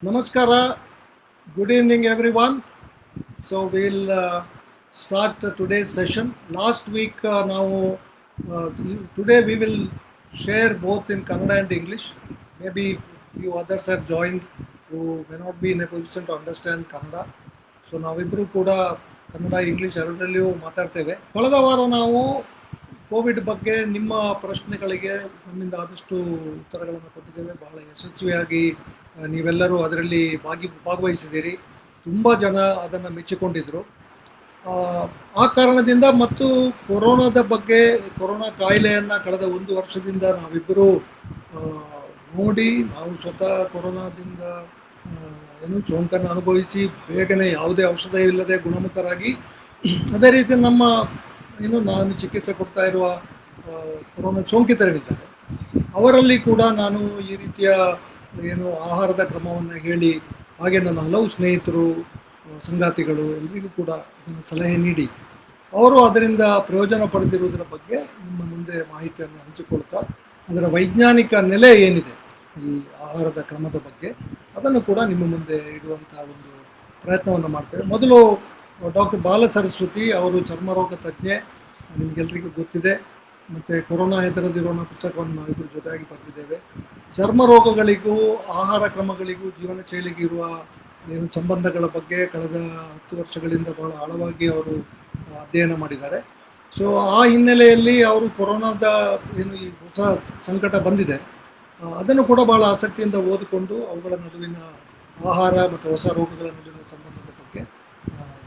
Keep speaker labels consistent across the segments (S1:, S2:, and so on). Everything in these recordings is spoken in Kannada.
S1: Namaskara, good evening everyone. So we'll start today's session. Last week today we will share both in Kannada and English. Maybe few others have joined who may not be in a position to understand Kannada. So ನಾವಿಬ್ಬರು ಕೂಡ ಕನ್ನಡ ಇಂಗ್ಲೀಷ್ ಎರಡರಲ್ಲಿಯೂ ಮಾತಾಡ್ತೇವೆ. ಕಳೆದ ವಾರ ನಾವು ಕೋವಿಡ್ ಬಗ್ಗೆ ನಿಮ್ಮ ಪ್ರಶ್ನೆಗಳಿಗೆ ನಮ್ಮಿಂದ ಆದಷ್ಟು ಉತ್ತರಗಳನ್ನು ಕೊಟ್ಟಿದ್ದೇವೆ. ಬಹಳ ಯಶಸ್ವಿಯಾಗಿ ನೀವೆಲ್ಲರೂ ಅದರಲ್ಲಿ ಭಾಗವಹಿಸಿದ್ದೀರಿ. ತುಂಬ ಜನ ಅದನ್ನು ಮೆಚ್ಚಿಕೊಂಡಿದ್ದರು. ಆ ಕಾರಣದಿಂದ ಮತ್ತು ಕೊರೋನಾದ ಬಗ್ಗೆ, ಕೊರೋನಾ ಕಾಯಿಲೆಯನ್ನು ಕಳೆದ ಒಂದು ವರ್ಷದಿಂದ ನಾವಿಬ್ಬರು ನೋಡಿ, ನಾವು ಸ್ವತಃ ಕೊರೋನಾದಿಂದ ಸೋಂಕನ್ನು ಅನುಭವಿಸಿ ಬೇಗನೆ ಯಾವುದೇ ಔಷಧವಿಲ್ಲದೆ ಗುಣಮುಖರಾಗಿ, ಅದೇ ರೀತಿ ನಮ್ಮ ನಾನು ಚಿಕಿತ್ಸೆ ಕೊಡ್ತಾ ಇರುವ ಕೊರೋನಾ ಸೋಂಕಿತರಿದ್ದಾರೆ ಅವರಲ್ಲಿ ಕೂಡ ನಾನು ಈ ರೀತಿಯ ಆಹಾರದ ಕ್ರಮವನ್ನು ಹೇಳಿ, ಹಾಗೆ ನನ್ನ ಹಲವು ಸ್ನೇಹಿತರು, ಸಂಗಾತಿಗಳು ಎಲ್ಲರಿಗೂ ಕೂಡ ಅದನ್ನು ಸಲಹೆ ನೀಡಿ ಅವರು ಅದರಿಂದ ಪ್ರಯೋಜನ ಪಡೆದಿರುವುದರ ಬಗ್ಗೆ ನಿಮ್ಮ ಮುಂದೆ ಮಾಹಿತಿಯನ್ನು ಹಂಚಿಕೊಳ್ತಾ, ಅದರ ವೈಜ್ಞಾನಿಕ ನೆಲೆ ಏನಿದೆ ಈ ಆಹಾರದ ಕ್ರಮದ ಬಗ್ಗೆ ಅದನ್ನು ಕೂಡ ನಿಮ್ಮ ಮುಂದೆ ಇಡುವಂತಹ ಒಂದು ಪ್ರಯತ್ನವನ್ನು ಮಾಡ್ತೇವೆ. ಮೊದಲು ಡಾಕ್ಟರ್ ಬಾಲ ಸರಸ್ವತಿ ಅವರು ಚರ್ಮರೋಗ ತಜ್ಞೆ, ನಿಮಗೆಲ್ಲರಿಗೂ ಗೊತ್ತಿದೆ. ಮತ್ತು ಕೊರೋನಾ ಹೆದರದಿರೋಣ ಪುಸ್ತಕವನ್ನು ನಾವಿಬ್ಬರ ಜೊತೆಯಾಗಿ ಬರೆದಿದ್ದೇವೆ. ಚರ್ಮ ರೋಗಗಳಿಗೂ ಆಹಾರ ಕ್ರಮಗಳಿಗೂ ಜೀವನ ಶೈಲಿಗೂ ಇರುವ ಸಂಬಂಧಗಳ ಬಗ್ಗೆ ಕಳೆದ 10 ವರ್ಷಗಳಿಂದ ಬಹಳ ಆಳವಾಗಿ ಅವರು ಅಧ್ಯಯನ ಮಾಡಿದ್ದಾರೆ. ಸೊ ಆ ಹಿನ್ನೆಲೆಯಲ್ಲಿ ಅವರು ಕೊರೋನಾದ ಈ ಹೊಸ ಸಂಕಟ ಬಂದಿದೆ ಅದನ್ನು ಕೂಡ ಬಹಳ ಆಸಕ್ತಿಯಿಂದ ಓದಿಕೊಂಡು ಅವುಗಳ ನಡುವಿನ ಆಹಾರ ಮತ್ತು ಹೊಸ ರೋಗಗಳ ನಡುವಿನ ಸಂಬಂಧದ ಬಗ್ಗೆ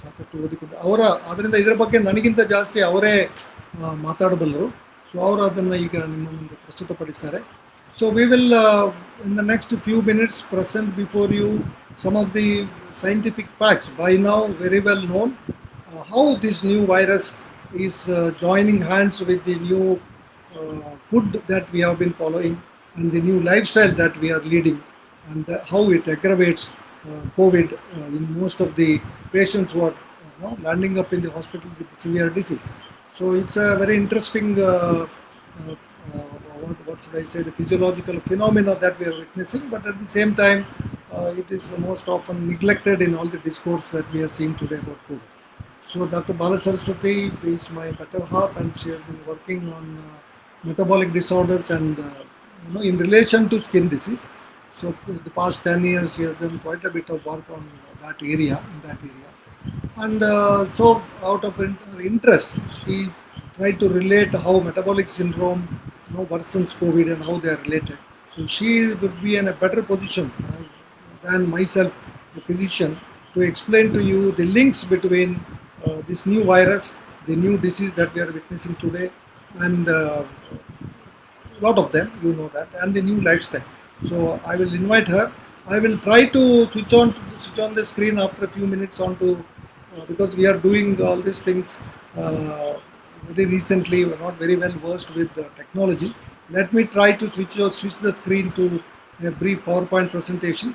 S1: ಸಾಕಷ್ಟು ಓದಿಕೊಂಡು ಅದರಿಂದ ಇದರ ಬಗ್ಗೆ ನನಗಿಂತ ಜಾಸ್ತಿ ಅವರೇ ಮಾತಾಡಬಲ್ಲರು. ಸೊ ಅವರು ಅದನ್ನು ಈಗ ನಿಮ್ಮ ಮುಂದೆ ಪ್ರಸ್ತುತಪಡಿಸ್ತಾರೆ. So we will in the next few minutes present before you some of the scientific facts, by now very well known, how this new virus is joining hands with the new food that we have been following and the new lifestyle that we are leading, and how it aggravates COVID in most of the patients who are landing up in the hospital with severe disease. So it's a very interesting what should I say, the physiological phenomena that we are witnessing, but at the same time it is most often neglected in all the discourse that we are seeing today about COVID. So Dr. Bala Saraswati is my better half, and she has been working on metabolic disorders and in relation to skin disease. So in the past 10 years she has done quite a bit of work on that area, and so out of her interest she tried to relate how metabolic syndrome worsens COVID and how they are related. So she would be in a better position than myself, the physician, to explain to you the links between this new virus, the new disease that we are witnessing today, and a lot of them, that, and the new lifestyle. So I will invite her. I will try to switch on the screen after a few minutes because we are doing all these things very recently. We are not very well versed with the technology. Let me try to switch the screen to a brief PowerPoint presentation.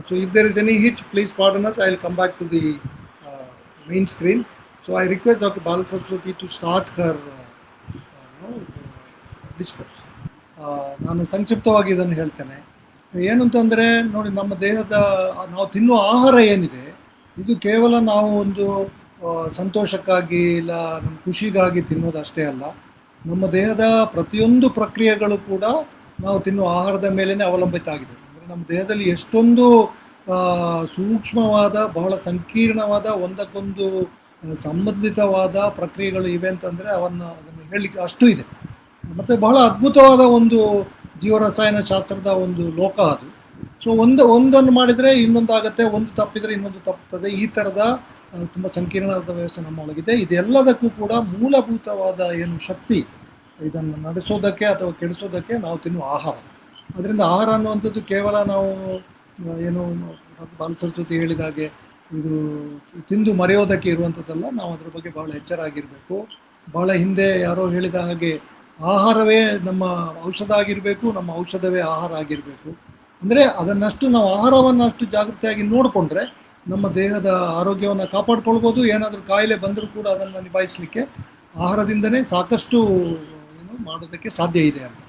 S1: So if there is any hitch, please pardon us. I will come back to the main screen. So I request Dr. Bala Saraswati to start her discourse. ನಾನು ಸಂಕ್ಷಿಪ್ತವಾಗಿ ಇದನ್ನು ಹೇಳ್ತೇನೆ. ಏನು ಅಂತಂದರೆ, ನೋಡಿ, ನಮ್ಮ ದೇಹದ ನಾವು ತಿನ್ನುವ ಆಹಾರ ಏನಿದೆ, ಇದು ಕೇವಲ ನಾವು ಒಂದು ಸಂತೋಷಕ್ಕಾಗಿ ಇಲ್ಲ ನಮ್ಮ ಖುಷಿಗಾಗಿ ತಿನ್ನೋದಷ್ಟೇ ಅಲ್ಲ. ನಮ್ಮ ದೇಹದ ಪ್ರತಿಯೊಂದು ಪ್ರಕ್ರಿಯೆಗಳು ಕೂಡ ನಾವು ತಿನ್ನುವ ಆಹಾರದ ಮೇಲೇ ಅವಲಂಬಿತ ಆಗಿದೆ. ಅಂದರೆ ನಮ್ಮ ದೇಹದಲ್ಲಿ ಎಷ್ಟೊಂದು ಸೂಕ್ಷ್ಮವಾದ, ಬಹಳ ಸಂಕೀರ್ಣವಾದ, ಒಂದಕ್ಕೊಂದು ಸಂಬಂಧಿತವಾದ ಪ್ರಕ್ರಿಯೆಗಳು ಇವೆ ಅಂತಂದರೆ ಅದನ್ನು ಹೇಳಲಿಕ್ಕೆ ಅಷ್ಟು ಇದೆ. ಮತ್ತು ಬಹಳ ಅದ್ಭುತವಾದ ಒಂದು ಜೀವರಸಾಯನ ಶಾಸ್ತ್ರದ ಒಂದು ಲೋಕ ಅದು. ಸೊ ಒಂದನ್ನು ಮಾಡಿದರೆ ಇನ್ನೊಂದು ಆಗುತ್ತೆ, ಒಂದು ತಪ್ಪಿದರೆ ಇನ್ನೊಂದು ತಪ್ಪುತ್ತದೆ. ಈ ಥರದ ತುಂಬ ಸಂಕೀರ್ಣವಾದ ವ್ಯವಸ್ಥೆ ನಮ್ಮೊಳಗಿದೆ. ಇದೆಲ್ಲದಕ್ಕೂ ಕೂಡ ಮೂಲಭೂತವಾದ ಶಕ್ತಿ ಇದನ್ನು ನಡೆಸೋದಕ್ಕೆ ಅಥವಾ ಕೆಡಿಸೋದಕ್ಕೆ ನಾವು ತಿನ್ನುವ ಆಹಾರ. ಅದರಿಂದ ಆಹಾರ ಅನ್ನುವಂಥದ್ದು ಕೇವಲ ನಾವು ಬಾಲ ಸರಸ್ವತಿ ಹೇಳಿದ ಹಾಗೆ ಇದು ತಿಂದು ಮರೆಯೋದಕ್ಕೆ ಇರುವಂಥದ್ದಲ್ಲ. ನಾವು ಅದರ ಬಗ್ಗೆ ಬಹಳ ಎಚ್ಚರ ಆಗಿರಬೇಕು. ಬಹಳ ಹಿಂದೆ ಯಾರೋ ಹೇಳಿದ ಹಾಗೆ ಆಹಾರವೇ ನಮ್ಮ ಔಷಧ ಆಗಿರಬೇಕು, ನಮ್ಮ ಔಷಧವೇ ಆಹಾರ ಆಗಿರಬೇಕು. ಅಂದರೆ ಅದನ್ನಷ್ಟು ನಾವು ಆಹಾರವನ್ನು ಅಷ್ಟು ಜಾಗೃತಿಯಾಗಿ ನೋಡಿಕೊಂಡ್ರೆ ನಮ್ಮ ದೇಹದ ಆರೋಗ್ಯವನ್ನು ಕಾಪಾಡ್ಕೊಳ್ಬೋದು. ಏನಾದರೂ ಕಾಯಿಲೆ ಬಂದರೂ ಕೂಡ ಅದನ್ನು ನಿಭಾಯಿಸಲಿಕ್ಕೆ ಆಹಾರದಿಂದನೇ ಸಾಕಷ್ಟು ಮಾಡೋದಕ್ಕೆ ಸಾಧ್ಯ ಇದೆ ಅಂತ.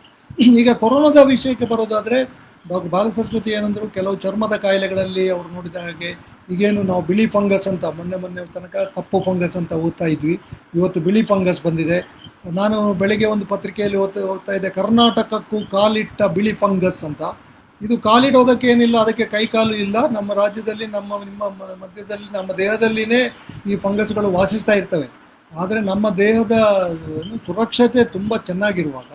S1: ಈಗ ಕೊರೋನಾದ ವಿಷಯಕ್ಕೆ ಬರೋದಾದರೆ, ಡಾಕ್ಟರ್ ಬಾಲಸರಸ್ವತಿ ಏನಂದ್ರು, ಕೆಲವು ಚರ್ಮದ ಕಾಯಿಲೆಗಳಲ್ಲಿ ಅವರು ನೋಡಿದ ಹಾಗೆ ಈಗೇನು ನಾವು ಬಿಳಿ ಫಂಗಸ್ ಅಂತ ಮೊನ್ನೆ ಮೊನ್ನೆ ತನಕ ಕಪ್ಪು ಫಂಗಸ್ ಅಂತ ಓದ್ತಾ ಇದ್ವಿ, ಇವತ್ತು ಬಿಳಿ ಫಂಗಸ್ ಬಂದಿದೆ. ನಾನು ಬೆಳಿಗ್ಗೆ ಒಂದು ಪತ್ರಿಕೆಯಲ್ಲಿ ಓದ್ತಾ ಇದ್ದೆ, ಕರ್ನಾಟಕಕ್ಕೂ ಕಾಲಿಟ್ಟ ಬಿಳಿ ಫಂಗಸ್ ಅಂತ. ಇದು ಕಾಲಿಡೋದಕ್ಕೆ ಏನಿಲ್ಲ, ಅದಕ್ಕೆ ಕೈ ಕಾಲು ಇಲ್ಲ. ನಮ್ಮ ರಾಜ್ಯದಲ್ಲಿ ನಿಮ್ಮ ಮಧ್ಯದಲ್ಲಿ ನಮ್ಮ ದೇಹದಲ್ಲಿನೇ ಈ ಫಂಗಸ್ಗಳು ವಾಸಿಸ್ತಾ ಇರ್ತವೆ. ಆದರೆ ನಮ್ಮ ದೇಹದ ಸುರಕ್ಷತೆ ತುಂಬ ಚೆನ್ನಾಗಿರುವಾಗ,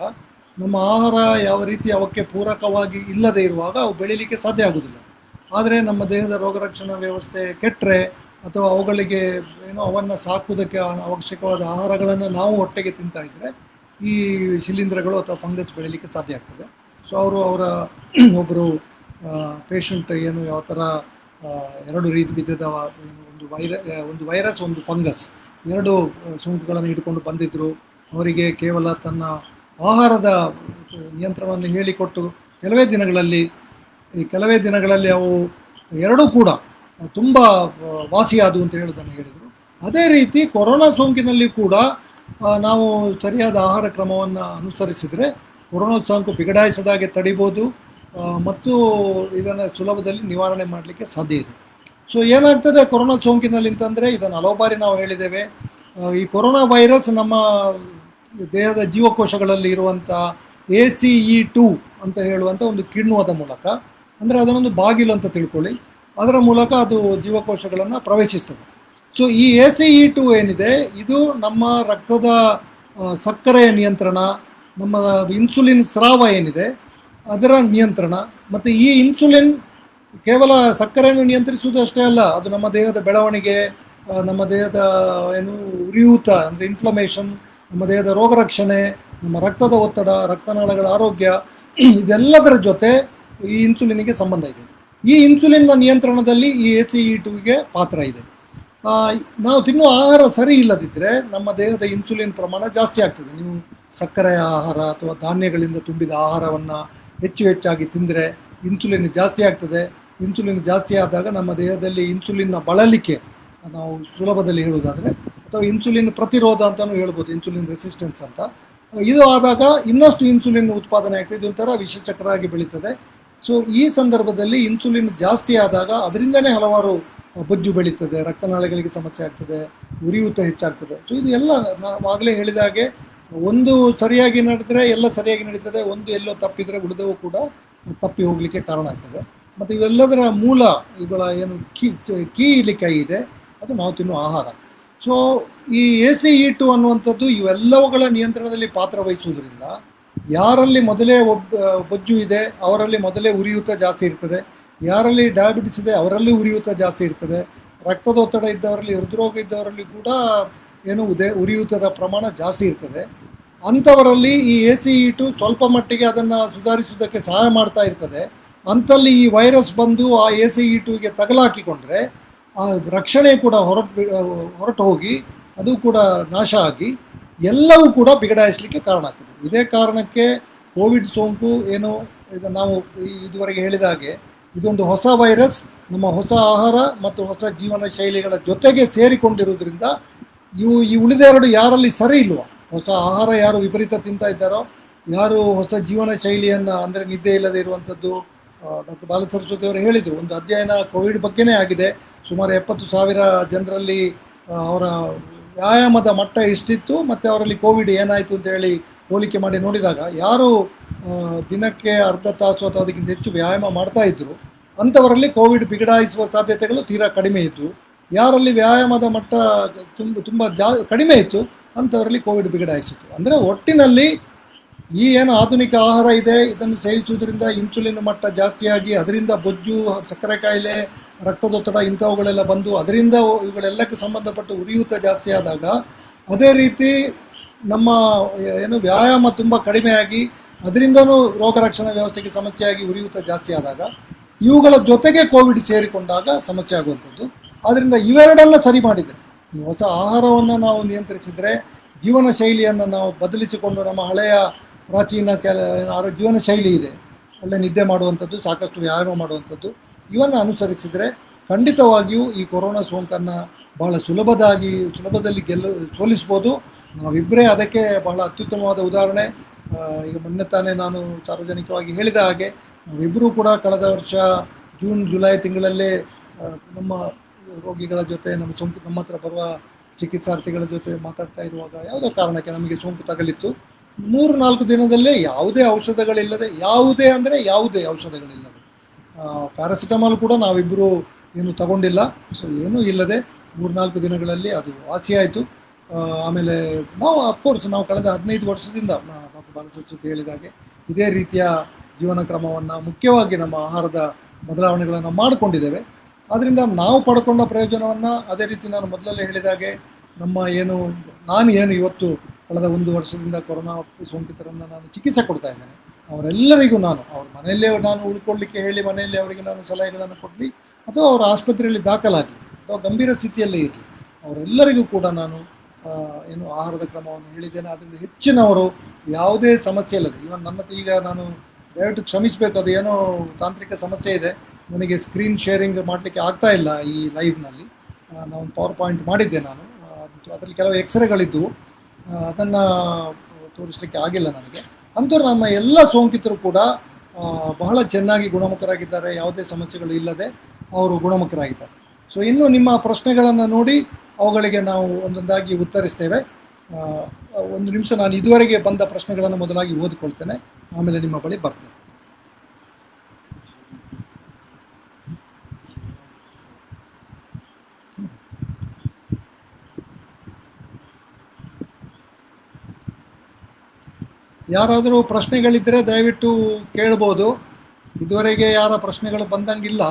S1: ನಮ್ಮ ಆಹಾರ ಯಾವ ರೀತಿ ಅವಕ್ಕೆ ಪೂರಕವಾಗಿ ಇಲ್ಲದೆ ಇರುವಾಗ ಅವು ಬೆಳೀಲಿಕ್ಕೆ ಸಾಧ್ಯ ಆಗೋದಿಲ್ಲ. ಆದರೆ ನಮ್ಮ ದೇಹದ ರೋಗರಕ್ಷಣಾ ವ್ಯವಸ್ಥೆ ಕೆಟ್ಟರೆ, ಅಥವಾ ಅವುಗಳಿಗೆ ಏನೋ ಅವನ್ನು ಸಾಕುವುದಕ್ಕೆ ಅವಶ್ಯಕವಾದ ಆಹಾರಗಳನ್ನು ನಾವು ಹೊಟ್ಟೆಗೆ ತಿಂತಾ ಇದ್ದರೆ ಈ ಶಿಲೀಂಧ್ರಗಳು ಅಥವಾ ಫಂಗಸ್ ಬೆಳೀಲಿಕ್ಕೆ ಸಾಧ್ಯ ಆಗ್ತದೆ. ಸೊ ಅವರ ಒಬ್ಬರು ಪೇಷಂಟ್ ಏನು ಯಾವ ಥರ ಎರಡು ರೀತಿ ವಿಧದ ಒಂದು ವೈರಸ್ ಒಂದು ಫಂಗಸ್ ಎರಡು ಸೋಂಕುಗಳನ್ನು ಹಿಡ್ಕೊಂಡು ಬಂದಿದ್ದರು. ಅವರಿಗೆ ಕೇವಲ ತನ್ನ ಆಹಾರದ ನಿಯಂತ್ರಣವನ್ನು ಹೇಳಿಕೊಟ್ಟು ಕೆಲವೇ ದಿನಗಳಲ್ಲಿ ಅವು ಎರಡೂ ಕೂಡ ತುಂಬ ವಾಸಿಯಾದವು ಅಂತ ಹೇಳೋದನ್ನು ಹೇಳಿದರು. ಅದೇ ರೀತಿ ಕೊರೋನಾ ಸೋಂಕಿನಲ್ಲಿ ಕೂಡ ನಾವು ಸರಿಯಾದ ಆಹಾರ ಕ್ರಮವನ್ನು ಅನುಸರಿಸಿದರೆ ಕೊರೋನಾ ಸೋಂಕು ಬಿಗಡಾಯಿಸದಾಗೆ ತಡಿಬೋದು, ಮತ್ತು ಇದನ್ನು ಸುಲಭದಲ್ಲಿ ನಿವಾರಣೆ ಮಾಡಲಿಕ್ಕೆ ಸಾಧ್ಯ ಇದೆ. ಸೊ ಏನಾಗ್ತದೆ ಕೊರೋನಾ ಸೋಂಕಿನಲ್ಲಿ ಅಂತಂದರೆ, ಇದನ್ನು ಹಲವು ಬಾರಿ ನಾವು ಹೇಳಿದ್ದೇವೆ, ಈ ಕೊರೋನಾ ವೈರಸ್ ನಮ್ಮ ದೇಹದ ಜೀವಕೋಶಗಳಲ್ಲಿ ಇರುವಂಥ ACE2 ಅಂತ ಹೇಳುವಂಥ ಒಂದು ಕಿಣ್ವದ ಮೂಲಕ, ಅಂದರೆ ಅದನ್ನೊಂದು ಬಾಗಿಲು ಅಂತ ತಿಳ್ಕೊಳ್ಳಿ, ಅದರ ಮೂಲಕ ಅದು ಜೀವಕೋಶಗಳನ್ನು ಪ್ರವೇಶಿಸ್ತದೆ. ಸೊ ಈ ACE2 ಏನಿದೆ, ಇದು ನಮ್ಮ ರಕ್ತದ ಸಕ್ಕರೆಯ ನಿಯಂತ್ರಣ, ನಮ್ಮ ಇನ್ಸುಲಿನ್ ಸ್ರಾವ ಏನಿದೆ ಅದರ ನಿಯಂತ್ರಣ, ಮತ್ತು ಈ ಇನ್ಸುಲಿನ್ ಕೇವಲ ಸಕ್ಕರೆಯನ್ನು ನಿಯಂತ್ರಿಸುವುದು ಅಷ್ಟೇ ಅಲ್ಲ, ಅದು ನಮ್ಮ ದೇಹದ ಬೆಳವಣಿಗೆ, ನಮ್ಮ ದೇಹದ ಉರಿಯೂತ ಅಂದರೆ ಇನ್ಫ್ಲಮೇಷನ್, ನಮ್ಮ ದೇಹದ ರೋಗರಕ್ಷಣೆ, ನಮ್ಮ ರಕ್ತದ ಒತ್ತಡ, ರಕ್ತನಾಳಗಳ ಆರೋಗ್ಯ, ಇದೆಲ್ಲದರ ಜೊತೆ ಈ ಇನ್ಸುಲಿನ್ಗೆ ಸಂಬಂಧ ಇದೆ. ಈ ಇನ್ಸುಲಿನ್ನ ನಿಯಂತ್ರಣದಲ್ಲಿ ಈ ACE2ಗೆ ಪಾತ್ರ ಇದೆ. ನಾವು ತಿನ್ನುವ ಆಹಾರ ಸರಿ ಇಲ್ಲದಿದ್ದರೆ ನಮ್ಮ ದೇಹದ ಇನ್ಸುಲಿನ್ ಪ್ರಮಾಣ ಜಾಸ್ತಿ ಆಗ್ತದೆ. ನೀವು ಸಕ್ಕರೆಯ ಆಹಾರ ಅಥವಾ ಧಾನ್ಯಗಳಿಂದ ತುಂಬಿದ ಆಹಾರವನ್ನು ಹೆಚ್ಚಾಗಿ ತಿಂದರೆ ಇನ್ಸುಲಿನ್ ಜಾಸ್ತಿ ಆಗ್ತದೆ. ಇನ್ಸುಲಿನ್ ಜಾಸ್ತಿ ಆದಾಗ ನಮ್ಮ ದೇಹದಲ್ಲಿ ಇನ್ಸುಲಿನ್ನ ಬಳಲಿಕೆ, ನಾವು ಸುಲಭದಲ್ಲಿ ಹೇಳುವುದಾದರೆ, ಅಥವಾ ಇನ್ಸುಲಿನ್ ಪ್ರತಿರೋಧ ಅಂತಲೂ ಹೇಳ್ಬೋದು, ಇನ್ಸುಲಿನ್ ರೆಸಿಸ್ಟೆನ್ಸ್ ಅಂತ, ಇದು ಆದಾಗ ಇನ್ನಷ್ಟು ಇನ್ಸುಲಿನ್ ಉತ್ಪಾದನೆ ಆಗ್ತದೆ. ಇದೊಂಥರ ವಿಷಚಕ್ರ ಆಗಿ ಬೆಳೀತದೆ. ಸೊ ಈ ಸಂದರ್ಭದಲ್ಲಿ ಇನ್ಸುಲಿನ್ ಜಾಸ್ತಿ ಆದಾಗ ಅದರಿಂದನೇ ಹಲವಾರು ಬೊಜ್ಜು ಬೆಳೀತದೆ, ರಕ್ತನಾಳಗಳಿಗೆ ಸಮಸ್ಯೆ ಆಗ್ತದೆ, ಉರಿಯೂತ ಹೆಚ್ಚಾಗ್ತದೆ. ಸೊ ಇದು ಎಲ್ಲ ನಾವು ಆಗಲೇ ಹೇಳಿದ ಹಾಗೆ, ಒಂದು ಸರಿಯಾಗಿ ನಡೆದರೆ ಎಲ್ಲ ಸರಿಯಾಗಿ ನಡೀತದೆ, ಒಂದು ಎಲ್ಲೋ ತಪ್ಪಿದರೆ ಉಳಿದವು ಕೂಡ ತಪ್ಪಿ ಹೋಗಲಿಕ್ಕೆ ಕಾರಣ ಆಗ್ತದೆ. ಮತ್ತು ಇವೆಲ್ಲದರ ಮೂಲ ಇವುಗಳ ಏನು ಕೀ ಇದೆ, ಅದು ನಾವು ತಿನ್ನುವ ಆಹಾರ. ಸೊ ಈ ACE2 ಅನ್ನುವಂಥದ್ದು ಇವೆಲ್ಲವುಗಳ ನಿಯಂತ್ರಣದಲ್ಲಿ ಪಾತ್ರ ವಹಿಸುವುದರಿಂದ, ಯಾರಲ್ಲಿ ಮೊದಲೇ ಬೊಜ್ಜು ಇದೆ ಅವರಲ್ಲಿ ಮೊದಲೇ ಉರಿಯೂತ ಜಾಸ್ತಿ ಇರ್ತದೆ, ಯಾರಲ್ಲಿ ಡಯಾಬಿಟಿಸ್ ಇದೆ ಅವರಲ್ಲಿ ಉರಿಯೂತ ಜಾಸ್ತಿ ಇರ್ತದೆ, ರಕ್ತದೊತ್ತಡ ಇದ್ದವರಲ್ಲಿ, ಹೃದ್ರೋಗ ಇದ್ದವರಲ್ಲಿ ಕೂಡ ಉರಿಯೂತದ ಪ್ರಮಾಣ ಜಾಸ್ತಿ ಇರ್ತದೆ. ಅಂಥವರಲ್ಲಿ ಈ ACE2 ಸ್ವಲ್ಪ ಮಟ್ಟಿಗೆ ಅದನ್ನು ಸುಧಾರಿಸುವುದಕ್ಕೆ ಸಹಾಯ ಮಾಡ್ತಾ ಇರ್ತದೆ. ಅಂಥಲ್ಲಿ ಈ ವೈರಸ್ ಬಂದು ಆ ACE2ಗೆ ತಗಲಾಕಿಕೊಂಡ್ರೆ ಆ ರಕ್ಷಣೆ ಕೂಡ ಹೊರಟು ಹೋಗಿ ಅದು ಕೂಡ ನಾಶ ಆಗಿ ಎಲ್ಲವೂ ಕೂಡ ಬಿಗಡಾಯಿಸಲಿಕ್ಕೆ ಕಾರಣ ಆಗ್ತದೆ. ಇದೇ ಕಾರಣಕ್ಕೆ ಕೋವಿಡ್ ಸೋಂಕು ಈಗ ನಾವು ಇದುವರೆಗೆ ಹೇಳಿದ ಹಾಗೆ ಇದೊಂದು ಹೊಸ ವೈರಸ್, ನಮ್ಮ ಹೊಸ ಆಹಾರ ಮತ್ತು ಹೊಸ ಜೀವನ ಶೈಲಿಗಳ ಜೊತೆಗೆ ಸೇರಿಕೊಂಡಿರುವುದರಿಂದ ಈ ಉಳಿದೆರಡು ಯಾರಲ್ಲಿ ಸರಿ ಇಲ್ವೋ, ಹೊಸ ಆಹಾರ ಯಾರು ವಿಪರೀತ ತಿಂತಾ ಇದ್ದಾರೋ, ಯಾರು ಹೊಸ ಜೀವನ ಶೈಲಿಯನ್ನು ಅಂದರೆ ನಿದ್ದೆ ಇಲ್ಲದೆ ಇರುವಂಥದ್ದು, ಡಾಕ್ಟರ್ ಬಾಲಸರಸ್ವತಿ ಅವರು ಹೇಳಿದರು, ಒಂದು ಅಧ್ಯಯನ ಕೋವಿಡ್ ಬಗ್ಗೆನೇ ಆಗಿದೆ. ಸುಮಾರು 70,000 ಜನರಲ್ಲಿ ಅವರ ವ್ಯಾಯಾಮದ ಮಟ್ಟ ಎಷ್ಟಿತ್ತು ಮತ್ತು ಅವರಲ್ಲಿ ಕೋವಿಡ್ ಏನಾಯಿತು ಅಂತ ಹೇಳಿ ಹೋಲಿಕೆ ಮಾಡಿ ನೋಡಿದಾಗ, ಯಾರು ದಿನಕ್ಕೆ ಅರ್ಧ ತಾಸು ಅಥವಾ ಅದಕ್ಕಿಂತ ಹೆಚ್ಚು ವ್ಯಾಯಾಮ ಮಾಡ್ತಾ ಇದ್ದರು ಅಂಥವರಲ್ಲಿ ಕೋವಿಡ್ ಬಿಗಡಾಯಿಸುವ ಸಾಧ್ಯತೆಗಳು ತೀರಾ ಕಡಿಮೆ ಇತ್ತು. ಯಾರಲ್ಲಿ ವ್ಯಾಯಾಮದ ಮಟ್ಟ ತುಂಬ ಕಡಿಮೆ ಇತ್ತು ಅಂಥವರಲ್ಲಿ ಕೋವಿಡ್ ಬಿಗಡಾಯಿಸಿತು. ಅಂದರೆ ಒಟ್ಟಿನಲ್ಲಿ ಈ ಏನು ಆಧುನಿಕ ಆಹಾರ ಇದೆ ಇದನ್ನು ಸೇವಿಸುವುದರಿಂದ ಇನ್ಸುಲಿನ್ ಮಟ್ಟ ಜಾಸ್ತಿಯಾಗಿ ಅದರಿಂದ ಬೊಜ್ಜು, ಸಕ್ಕರೆ ಕಾಯಿಲೆ, ರಕ್ತದೊತ್ತಡ ಇಂಥವುಗಳೆಲ್ಲ ಬಂದು ಅದರಿಂದ ಇವುಗಳೆಲ್ಲಕ್ಕೆ ಸಂಬಂಧಪಟ್ಟ ಉರಿಯೂತ ಜಾಸ್ತಿ ಆದಾಗ, ಅದೇ ರೀತಿ ನಮ್ಮ ವ್ಯಾಯಾಮ ತುಂಬ ಕಡಿಮೆಯಾಗಿ ಅದರಿಂದನೂ ರೋಗ ರಕ್ಷಣಾ ವ್ಯವಸ್ಥೆಗೆ ಸಮಸ್ಯೆಯಾಗಿ ಉರಿಯೂತ ಜಾಸ್ತಿ ಆದಾಗ, ಇವುಗಳ ಜೊತೆಗೆ ಕೋವಿಡ್ ಸೇರಿಕೊಂಡಾಗ ಸಮಸ್ಯೆ ಆಗುವಂಥದ್ದು. ಆದ್ದರಿಂದ ಇವೆರಡೆಲ್ಲ ಸರಿ ಮಾಡಿದರೆ, ಹೊಸ ಆಹಾರವನ್ನು ನಾವು ನಿಯಂತ್ರಿಸಿದರೆ, ಜೀವನ ಶೈಲಿಯನ್ನು ನಾವು ಬದಲಿಸಿಕೊಂಡು ನಮ್ಮ ಹಳೆಯ ಪ್ರಾಚೀನ ಜೀವನ ಶೈಲಿ ಇದೆ, ಒಳ್ಳೆ ನಿದ್ದೆ ಮಾಡುವಂಥದ್ದು, ಸಾಕಷ್ಟು ವ್ಯಾಯಾಮ ಮಾಡುವಂಥದ್ದು, ಇವನ್ನು ಅನುಸರಿಸಿದರೆ ಖಂಡಿತವಾಗಿಯೂ ಈ ಕೊರೋನಾ ಸೋಂಕನ್ನು ಬಹಳ ಸುಲಭದಲ್ಲಿ ಸೋಲಿಸ್ಬೋದು. ನಾವಿಬ್ಬರೇ ಅದಕ್ಕೆ ಬಹಳ ಅತ್ಯುತ್ತಮವಾದ ಉದಾಹರಣೆ. ಈಗ ಮೊನ್ನೆ ತಾನೇ ನಾನು ಸಾರ್ವಜನಿಕವಾಗಿ ಹೇಳಿದ ಹಾಗೆ ನಾವಿಬ್ಬರೂ ಕೂಡ ಕಳೆದ ವರ್ಷ ಜೂನ್ ಜುಲೈ ತಿಂಗಳಲ್ಲೇ ಆ, ನಮ್ಮ ರೋಗಿಗಳ ಜೊತೆ ನಮ್ಮ ಹತ್ರ ಬರುವ ಚಿಕಿತ್ಸಾರ್ಥಿಗಳ ಜೊತೆ ಮಾತಾಡ್ತಾ ಇರುವಾಗ ಯಾವುದೋ ಕಾರಣಕ್ಕೆ ನಮಗೆ ಸೋಂಕು ತಗಲಿತ್ತು. 3-4 ದಿನದಲ್ಲೇ ಯಾವುದೇ ಔಷಧಗಳಿಲ್ಲದೆ, ಯಾವುದೇ ಅಂದರೆ ಯಾವುದೇ ಔಷಧಗಳಿಲ್ಲದೆ, ಪ್ಯಾರಾಸಿಟಮಾಲ್ ಕೂಡ ನಾವಿಬ್ಬರು ಏನು ತಗೊಂಡಿಲ್ಲ. ಸೊ ಏನೂ ಇಲ್ಲದೆ 3-4 ದಿನಗಳಲ್ಲಿ ಅದು ವಾಸಿಯಾಯಿತು. ಆಮೇಲೆ ನಾವು ಅಫ್ಕೋರ್ಸ್ ನಾವು ಕಳೆದ 15 ವರ್ಷದಿಂದ ಡಾಕ್ಟರ್ ಬಾಲಸರಸ್ವತಿ ಹೇಳಿದಾಗೆ ಇದೇ ರೀತಿಯ ಜೀವನ ಕ್ರಮವನ್ನು, ಮುಖ್ಯವಾಗಿ ನಮ್ಮ ಆಹಾರದ ಬದಲಾವಣೆಗಳನ್ನು ಮಾಡಿಕೊಂಡಿದ್ದೇವೆ. ಆದ್ದರಿಂದ ನಾವು ಪಡ್ಕೊಂಡ ಪ್ರಯೋಜನವನ್ನು ಅದೇ ರೀತಿ ನಾನು ಮೊದಲಲ್ಲೇ ಹೇಳಿದಾಗೆ ನಾನು ಇವತ್ತು ಕಳೆದ 1 ವರ್ಷದಿಂದ ಕೊರೋನಾ ಸೋಂಕಿತರನ್ನು ನಾನು ಚಿಕಿತ್ಸೆ ಕೊಡ್ತಾ ಇದ್ದೇನೆ. ಅವರೆಲ್ಲರಿಗೂ ಅವ್ರ ಮನೆಯಲ್ಲೇ ನಾನು ಉಳ್ಕೊಳ್ಳಿಕ್ಕೆ ಹೇಳಿ ಮನೆಯಲ್ಲಿ ಅವರಿಗೆ ನಾನು ಸಲಹೆಗಳನ್ನು ಕೊಡಲಿ, ಅಥವಾ ಅವರ ಆಸ್ಪತ್ರೆಯಲ್ಲಿ ದಾಖಲಾಗಲಿ ಅಥವಾ ಗಂಭೀರ ಸ್ಥಿತಿಯಲ್ಲೇ ಇರಲಿ, ಅವರೆಲ್ಲರಿಗೂ ಕೂಡ ನಾನು ಆಹಾರದ ಕ್ರಮವನ್ನು ಹೇಳಿದ್ದೇನೆ. ಅದರಿಂದ ಹೆಚ್ಚಿನವರು ಯಾವುದೇ ಸಮಸ್ಯೆ ಇಲ್ಲದೆ, ಇವನ್ ಈಗ ನಾನು ದಯವಿಟ್ಟು ಕ್ಷಮಿಸಬೇಕು, ಅದು ಏನೋ ತಾಂತ್ರಿಕ ಸಮಸ್ಯೆ ಇದೆ, ನನಗೆ ಸ್ಕ್ರೀನ್ ಶೇರಿಂಗ್ ಮಾಡಲಿಕ್ಕೆ ಆಗ್ತಾ ಇಲ್ಲ ಈ ಲೈವ್ನಲ್ಲಿ. ನಾನು ಪವರ್ ಪಾಯಿಂಟ್ ಮಾಡಿದ್ದೆ ನಾನು, ಅದರಲ್ಲಿ ಕೆಲವು ಎಕ್ಸ್ರೇಗಳಿದ್ದವು, ಅದನ್ನು ತೋರಿಸಲಿಕ್ಕೆ ಆಗಿಲ್ಲ ನನಗೆ. ಅಂಥವ್ರು ನಮ್ಮ ಎಲ್ಲ ಸೋಂಕಿತರು ಕೂಡ ಬಹಳ ಚೆನ್ನಾಗಿ ಗುಣಮುಖರಾಗಿದ್ದಾರೆ, ಯಾವುದೇ ಸಮಸ್ಯೆಗಳು ಇಲ್ಲದೆ ಅವರು ಗುಣಮುಖರಾಗಿದ್ದಾರೆ. ಸೊ ಇನ್ನು ನಿಮ್ಮ ಪ್ರಶ್ನೆಗಳನ್ನು ನೋಡಿ ಅವುಗಳಿಗೆ ನಾವು ಒಂದೊಂದಾಗಿ ಉತ್ತರಿಸ್ತೇವೆ. 1 ನಿಮಿಷ, ನಾನು ಇದುವರೆಗೆ ಬಂದ ಪ್ರಶ್ನೆಗಳನ್ನು ಮೊದಲಾಗಿ ಓದಿಕೊಳ್ತೇನೆ, ಆಮೇಲೆ ನಿಮ್ಮ ಬಳಿ ಬರ್ತೇನೆ. ಯಾರಾದರೂ ಪ್ರಶ್ನೆಗಳಿದ್ದರೆ ದಯವಿಟ್ಟು ಕೇಳ್ಬೋದು. ಇದುವರೆಗೆ ಯಾರ ಪ್ರಶ್ನೆಗಳು ಬಂದಂಗಿಲ್ಲ.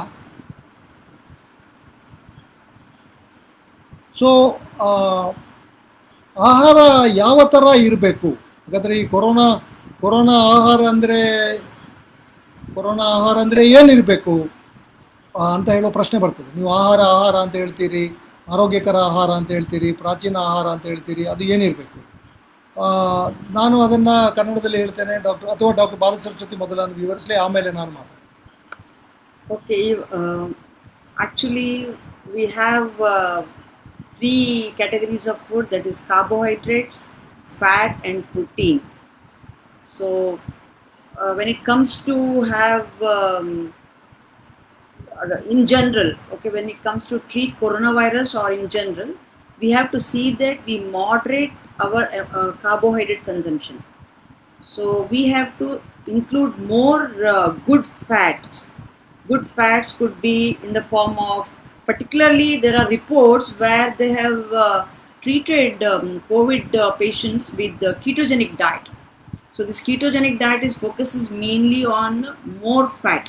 S1: ಸೊ ಆಹಾರ ಯಾವ ಥರ ಇರಬೇಕು ಹಾಗಾದರೆ? ಈ ಕೊರೋನಾ ಆಹಾರ ಅಂದರೆ ಏನಿರಬೇಕು ಅಂತ ಹೇಳೋ ಪ್ರಶ್ನೆ ಬರ್ತದೆ. ನೀವು ಆಹಾರ ಅಂತ ಹೇಳ್ತೀರಿ, ಆರೋಗ್ಯಕರ ಆಹಾರ ಅಂತ ಹೇಳ್ತೀರಿ, ಪ್ರಾಚೀನ ಆಹಾರ ಅಂತ ಹೇಳ್ತೀರಿ, ಅದು ಏನಿರಬೇಕು? ನಾನು ಅದನ್ನು ಕನ್ನಡದಲ್ಲಿ ಹೇಳ್ತೇನೆ. ಡಾಕ್ಟರ್ ಬಾಲಸರಸ್ವತಿ ಮೊದಲನ್ನು ವಿವರಿಸಲಿ, ಆಮೇಲೆ ನಾನು ಮಾತಾಡ್ತೇನೆ.
S2: Okay, actually we have 3 categories of food, that is carbohydrates, fat and protein. So when it comes to have in general, okay, when it comes to treat coronavirus or in general, we have to see that we moderate our carbohydrate consumption. So we have to include more good fats. Good fats could be in the form of, particularly there are reports where they have treated COVID patients with the ketogenic diet. So this ketogenic diet focuses mainly on more fat.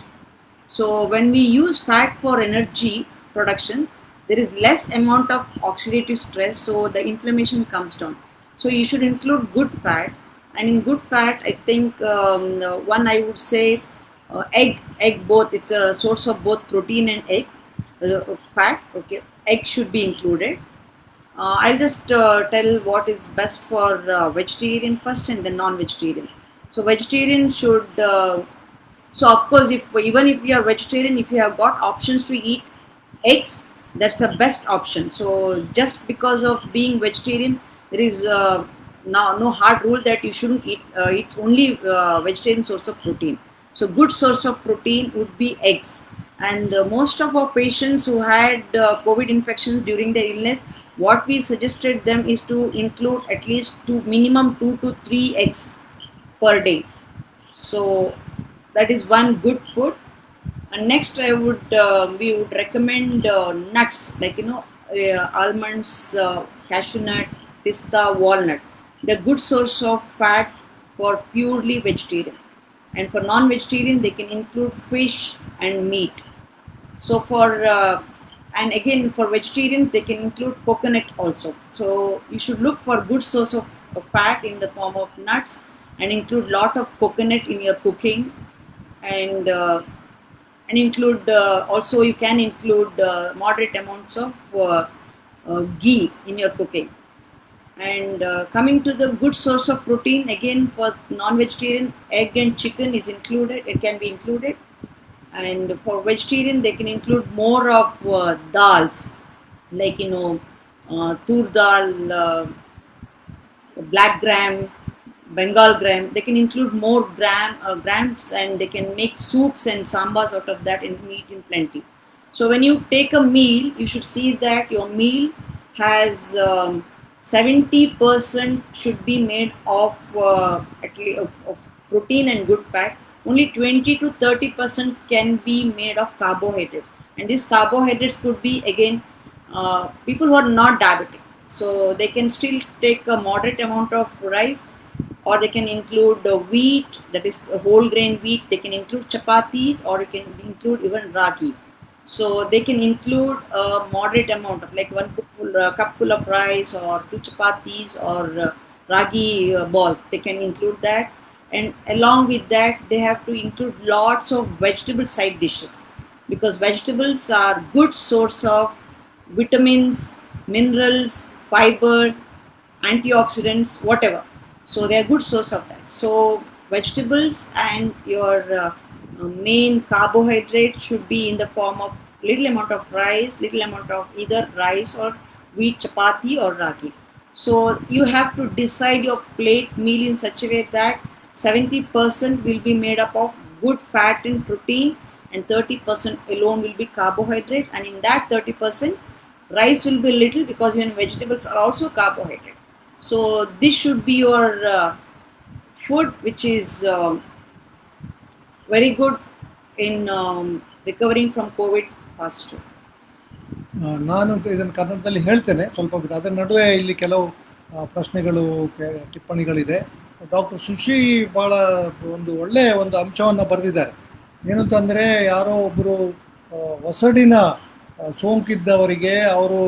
S2: So when we use fat for energy production, there is less amount of oxidative stress, so the inflammation comes down. So you should include good fat, and in good fat, I think one I would say egg both. It's a source of both protein and egg fat. Okay, egg should be included. I'll just tell what is best for vegetarian first and then non-vegetarian. So vegetarian should so of course, even if you are vegetarian, if you have got options to eat eggs, that's the best option. So just because of being vegetarian, there is no hard rule that you shouldn't eat. It's only vegetarian source of protein. So good source of protein would be eggs. And most of our patients who had COVID infections during their illness, what we suggested them is to include at least minimum 2 to 3 eggs per day. So that is one good food. And next we would recommend nuts, like almonds, cashew nut, pista, walnut. They're good source of fat for purely vegetarian. And for non-vegetarian, they can include fish and meat. So and again for vegetarian, they can include coconut also. So you should look for good source of fat in the form of nuts, and include lot of coconut in your cooking. And include also you can include moderate amounts of ghee in your cooking. And coming to the good source of protein, again for non-vegetarian, egg and chicken is included. It can be included. And for vegetarian, they can include more of dals, like tur dal, black gram, Bengal gram. They can include more grams, and they can make soups and sambas out of that and eat in plenty. So when you take a meal, you should see that your meal has 70% should be made of at least of protein and good fat. Only 20 to 30% can be made of carbohydrates, and these carbohydrates could be again people who are not diabetic, so they can still take a moderate amount of rice, or they can include wheat, that is whole grain wheat. They can include chapatis, or you can include even ragi. So they can include a moderate amount of like cup full of rice, or two chapatis, or ragi ball. They can include that, and along with that, they have to include lots of vegetable side dishes, because vegetables are good source of vitamins, minerals, fiber, antioxidants, whatever. So they are good source of that. So vegetables and your main carbohydrate should be in the form of little amount of rice, little amount of either rice or wheat chapati or ragi. So you have to decide your plate meal in such a way that 70% will be made up of good fat and protein, and 30% alone will be carbohydrates, and in that 30% rice will be little, because even vegetables are also carbohydrate. So this should be your food, which is very good in recovering from COVID faster.
S1: ನಾನು ಇದನ್ನು ಕನ್ನಡದಲ್ಲಿ ಹೇಳ್ತೇನೆ ಸ್ವಲ್ಪ ಬಿಟ್ಟು, ಅದರ ನಡುವೆ ಇಲ್ಲಿ ಕೆಲವು ಪ್ರಶ್ನೆಗಳು ಟಿಪ್ಪಣಿಗಳಿದೆ. ಡಾಕ್ಟರ್ ಸುಶಿ ಭಾಳ ಒಂದು ಒಳ್ಳೆಯ ಒಂದು ಅಂಶವನ್ನು ಬರೆದಿದ್ದಾರೆ. ಏನಂತಂದರೆ, ಯಾರೋ ಒಬ್ಬರು ಹೊಸಡಿನ ಸೋಂಕಿದ್ದವರಿಗೆ ಅವರು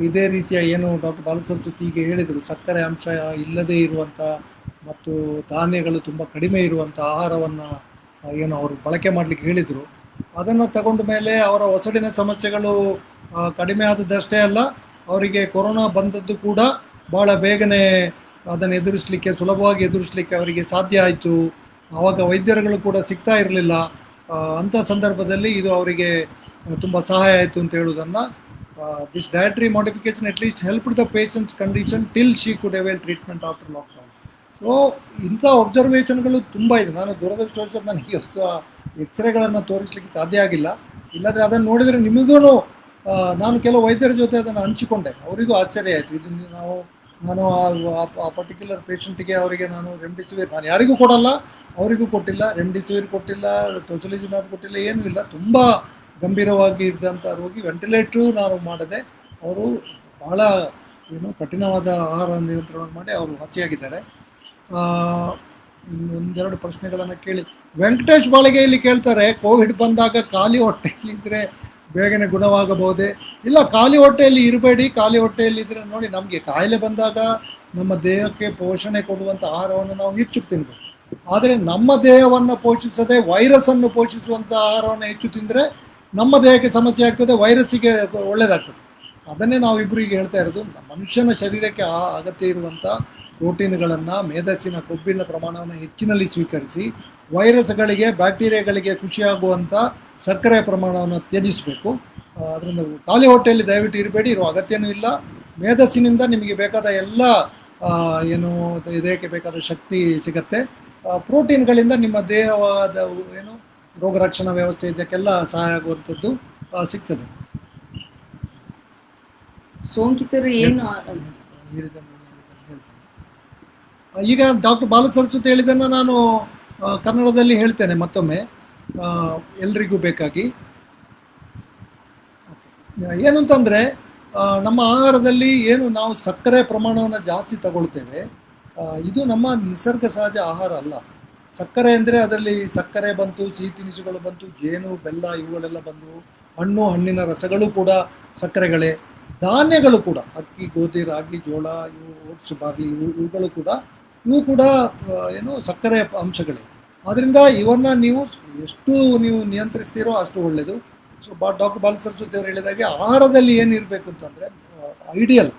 S1: ಇದೇ ರೀತಿಯ ಏನು ಡಾಕ್ಟರ್ ಬಾಲಸರಸ್ವತಿ ಈಗ ಹೇಳಿದರು, ಸಕ್ಕರೆ ಅಂಶ ಇಲ್ಲದೇ ಇರುವಂಥ ಮತ್ತು ಧಾನ್ಯಗಳು ತುಂಬ ಕಡಿಮೆ ಇರುವಂಥ ಆಹಾರವನ್ನು ಏನು ಅವರು ಬಳಕೆ ಮಾಡಲಿಕ್ಕೆ ಹೇಳಿದರು. ಅದನ್ನು ತಗೊಂಡ ಮೇಲೆ ಅವರ ಹೊಸಡಿನ ಸಮಸ್ಯೆಗಳು ಕಡಿಮೆ ಆದದ್ದಷ್ಟೇ ಅಲ್ಲ, ಅವರಿಗೆ ಕೊರೋನಾ ಬಂದದ್ದು ಕೂಡ ಭಾಳ ಬೇಗನೆ ಅದನ್ನು ಎದುರಿಸಲಿಕ್ಕೆ, ಸುಲಭವಾಗಿ ಎದುರಿಸಲಿಕ್ಕೆ ಅವರಿಗೆ ಸಾಧ್ಯ ಆಯಿತು. ಆವಾಗ ವೈದ್ಯರುಗಳು ಕೂಡ ಸಿಗ್ತಾ ಇರಲಿಲ್ಲ. ಅಂಥ ಸಂದರ್ಭದಲ್ಲಿ ಇದು ಅವರಿಗೆ ತುಂಬ ಸಹಾಯ ಆಯಿತು ಅಂತ ಹೇಳುವುದನ್ನು, this dietary modification at least helped the patients condition till she could avail treatment after lockdown. So ಇಂಥ ಒಬ್ಸರ್ವೇಷನ್ಗಳು ತುಂಬ ಇದೆ. ನಾನು ದುರದೃಷ್ಟವಶಾತ್ ನನಗೆ ಇವತ್ತು ಆ ಎಕ್ಸ್ರೇಗಳನ್ನು ತೋರಿಸಲಿಕ್ಕೆ ಸಾಧ್ಯ ಆಗಿಲ್ಲ. ಇಲ್ಲಾಂದರೆ ಅದನ್ನು ನೋಡಿದರೆ ನಿಮಗೂ, ನಾನು ಕೆಲವು ವೈದ್ಯರ ಜೊತೆ ಅದನ್ನು ಹಂಚಿಕೊಂಡೆ, ಅವರಿಗೂ ಆಶ್ಚರ್ಯ ಆಯಿತು. ಇದು ನಾನು ಆ ಪರ್ಟಿಕ್ಯುಲರ್ ಪೇಷಂಟಿಗೆ ಅವರಿಗೆ ನಾನು ರೆಮ್ಡಿಸಿವಿರ್, ನಾನು ಯಾರಿಗೂ ಕೊಡಲ್ಲ, ಅವರಿಗೂ ಕೊಟ್ಟಿಲ್ಲ, ರೆಮ್ಡಿಸಿವಿರ್ ಕೊಟ್ಟಿಲ್ಲ, ಟೊಸಿಲಿಜುಮ್ಯಾಬ್ ಕೊಟ್ಟಿಲ್ಲ, ಏನೂ ಇಲ್ಲ. ತುಂಬ ಗಂಭೀರವಾಗಿ ಇದ್ದಂಥ ರೋಗಿ, ವೆಂಟಿಲೇಟ್ರು ನಾನು ಮಾಡದೆ, ಅವರು ಬಹಳ ಕಠಿಣವಾದ ಆಹಾರ ನಿಯಂತ್ರಣ ಮಾಡಿ ಅವರು ವಾಸಿಯಾಗಿದ್ದಾರೆ. ಇನ್ನೊಂದೆರಡು ಪ್ರಶ್ನೆಗಳನ್ನು ಕೇಳಿ ವೆಂಕಟೇಶ್ ಬಾಳಿಗೆ ಇಲ್ಲಿ ಕೇಳ್ತಾರೆ, ಕೋವಿಡ್ ಬಂದಾಗ ಖಾಲಿ ಹೊಟ್ಟೆಯಲ್ಲಿದ್ದರೆ ಬೇಗನೆ ಗುಣವಾಗಬಹುದೇ? ಇಲ್ಲ, ಖಾಲಿ ಹೊಟ್ಟೆಯಲ್ಲಿ ಇರಬೇಡಿ. ಖಾಲಿ ಹೊಟ್ಟೆಯಲ್ಲಿದ್ದರೆ ನೋಡಿ, ನಮಗೆ ಕಾಯಿಲೆ ಬಂದಾಗ ನಮ್ಮ ದೇಹಕ್ಕೆ ಪೋಷಣೆ ಕೊಡುವಂಥ ಆಹಾರವನ್ನು ನಾವು ಹೆಚ್ಚು ತಿನ್ನಬೇಕು. ಆದರೆ ನಮ್ಮ ದೇಹವನ್ನು ಪೋಷಿಸದೆ ವೈರಸ್ಸನ್ನು ಪೋಷಿಸುವಂಥ ಆಹಾರವನ್ನು ಹೆಚ್ಚು ತಿಂದರೆ ನಮ್ಮ ದೇಹಕ್ಕೆ ಸಮಸ್ಯೆ ಆಗ್ತದೆ, ವೈರಸ್ಸಿಗೆ ಒಳ್ಳೆಯದಾಗ್ತದೆ. ಅದನ್ನೇ ನಾವಿಬ್ಬರು ಈಗ ಹೇಳ್ತಾ ಇರೋದು. ಮನುಷ್ಯನ ಶರೀರಕ್ಕೆ ಅಗತ್ಯ ಇರುವಂಥ ಪ್ರೋಟೀನ್ಗಳನ್ನು, ಮೇಧಸ್ಸಿನ ಕೊಬ್ಬಿನ ಪ್ರಮಾಣವನ್ನು ಹೆಚ್ಚಿನಲ್ಲಿ ಸ್ವೀಕರಿಸಿ, ವೈರಸ್ಗಳಿಗೆ, ಬ್ಯಾಕ್ಟೀರಿಯಾಗಳಿಗೆ ಖುಷಿಯಾಗುವಂಥ ಸಕ್ಕರೆಯ ಪ್ರಮಾಣವನ್ನು ತ್ಯಜಿಸಬೇಕು. ಅದರಿಂದ ಖಾಲಿ ಹೊಟ್ಟೆಯಲ್ಲಿ ದಯವಿಟ್ಟು ಇರಬೇಡಿ, ಇರುವ ಅಗತ್ಯನೂ ಇಲ್ಲ. ಮೇಧಸ್ಸಿನಿಂದ ನಿಮಗೆ ಬೇಕಾದ ಎಲ್ಲ ದೇಹಕ್ಕೆ ಬೇಕಾದ ಶಕ್ತಿ ಸಿಗತ್ತೆ. ಪ್ರೋಟೀನ್ಗಳಿಂದ ನಿಮ್ಮ ದೇಹವಾದ ರೋಗ ರಕ್ಷಣಾ ವ್ಯವಸ್ಥೆ ಇದಕ್ಕೆಲ್ಲ ಸಹಾಯ ಆಗುವಂಥದ್ದು ಸಿಗ್ತದೆ.
S2: ಸೋಂಕಿತರು ಏನು
S1: ಹೇಳಿದ್ದನ್ನು ಹೇಳ್ತೇನೆ. ಈಗ ಡಾಕ್ಟರ್ ಬಾಲಸರಸ್ವತಿ ಹೇಳಿದ್ದನ್ನು ನಾನು ಕನ್ನಡದಲ್ಲಿ ಹೇಳ್ತೇನೆ ಮತ್ತೊಮ್ಮೆ ಎಲ್ರಿಗೂ ಬೇಕಾಗಿ. ಏನಂತಂದರೆ, ನಮ್ಮ ಆಹಾರದಲ್ಲಿ ಏನು ನಾವು ಸಕ್ಕರೆ ಪ್ರಮಾಣವನ್ನು ಜಾಸ್ತಿ ತಗೊಳ್ತೇವೆ, ಇದು ನಮ್ಮ ನಿಸರ್ಗ ಸಹಜ ಆಹಾರ ಅಲ್ಲ. ಸಕ್ಕರೆ ಅಂದರೆ ಅದರಲ್ಲಿ ಸಕ್ಕರೆ ಬಂತು, ಸಿಹಿ ತಿನಿಸುಗಳು ಬಂತು, ಜೇನು, ಬೆಲ್ಲ ಇವುಗಳೆಲ್ಲ ಬಂದವು. ಹಣ್ಣು, ಹಣ್ಣಿನ ರಸಗಳು ಕೂಡ ಸಕ್ಕರೆಗಳೇ. ಧಾನ್ಯಗಳು ಕೂಡ, ಅಕ್ಕಿ, ಗೋಧಿ, ರಾಗಿ, ಜೋಳ, ಇವು ಓಟ್ಸ್, ಬಾರ್ಲಿ, ಇವುಗಳು ಕೂಡ ಸಕ್ಕರೆ ಅಂಶಗಳೇ. ಆದ್ದರಿಂದ ಇವನ್ನ ನೀವು ಎಷ್ಟು ನಿಯಂತ್ರಿಸ್ತೀರೋ ಅಷ್ಟು ಒಳ್ಳೆಯದು. ಸೊ ಡಾಕ್ಟರ್ ಬಾಲಸರಸ್ವತಿ ಅವರು ಹೇಳಿದಾಗೆ ಆಹಾರದಲ್ಲಿ ಏನಿರಬೇಕು ಅಂತಂದರೆ, ಐಡಿಯಲ್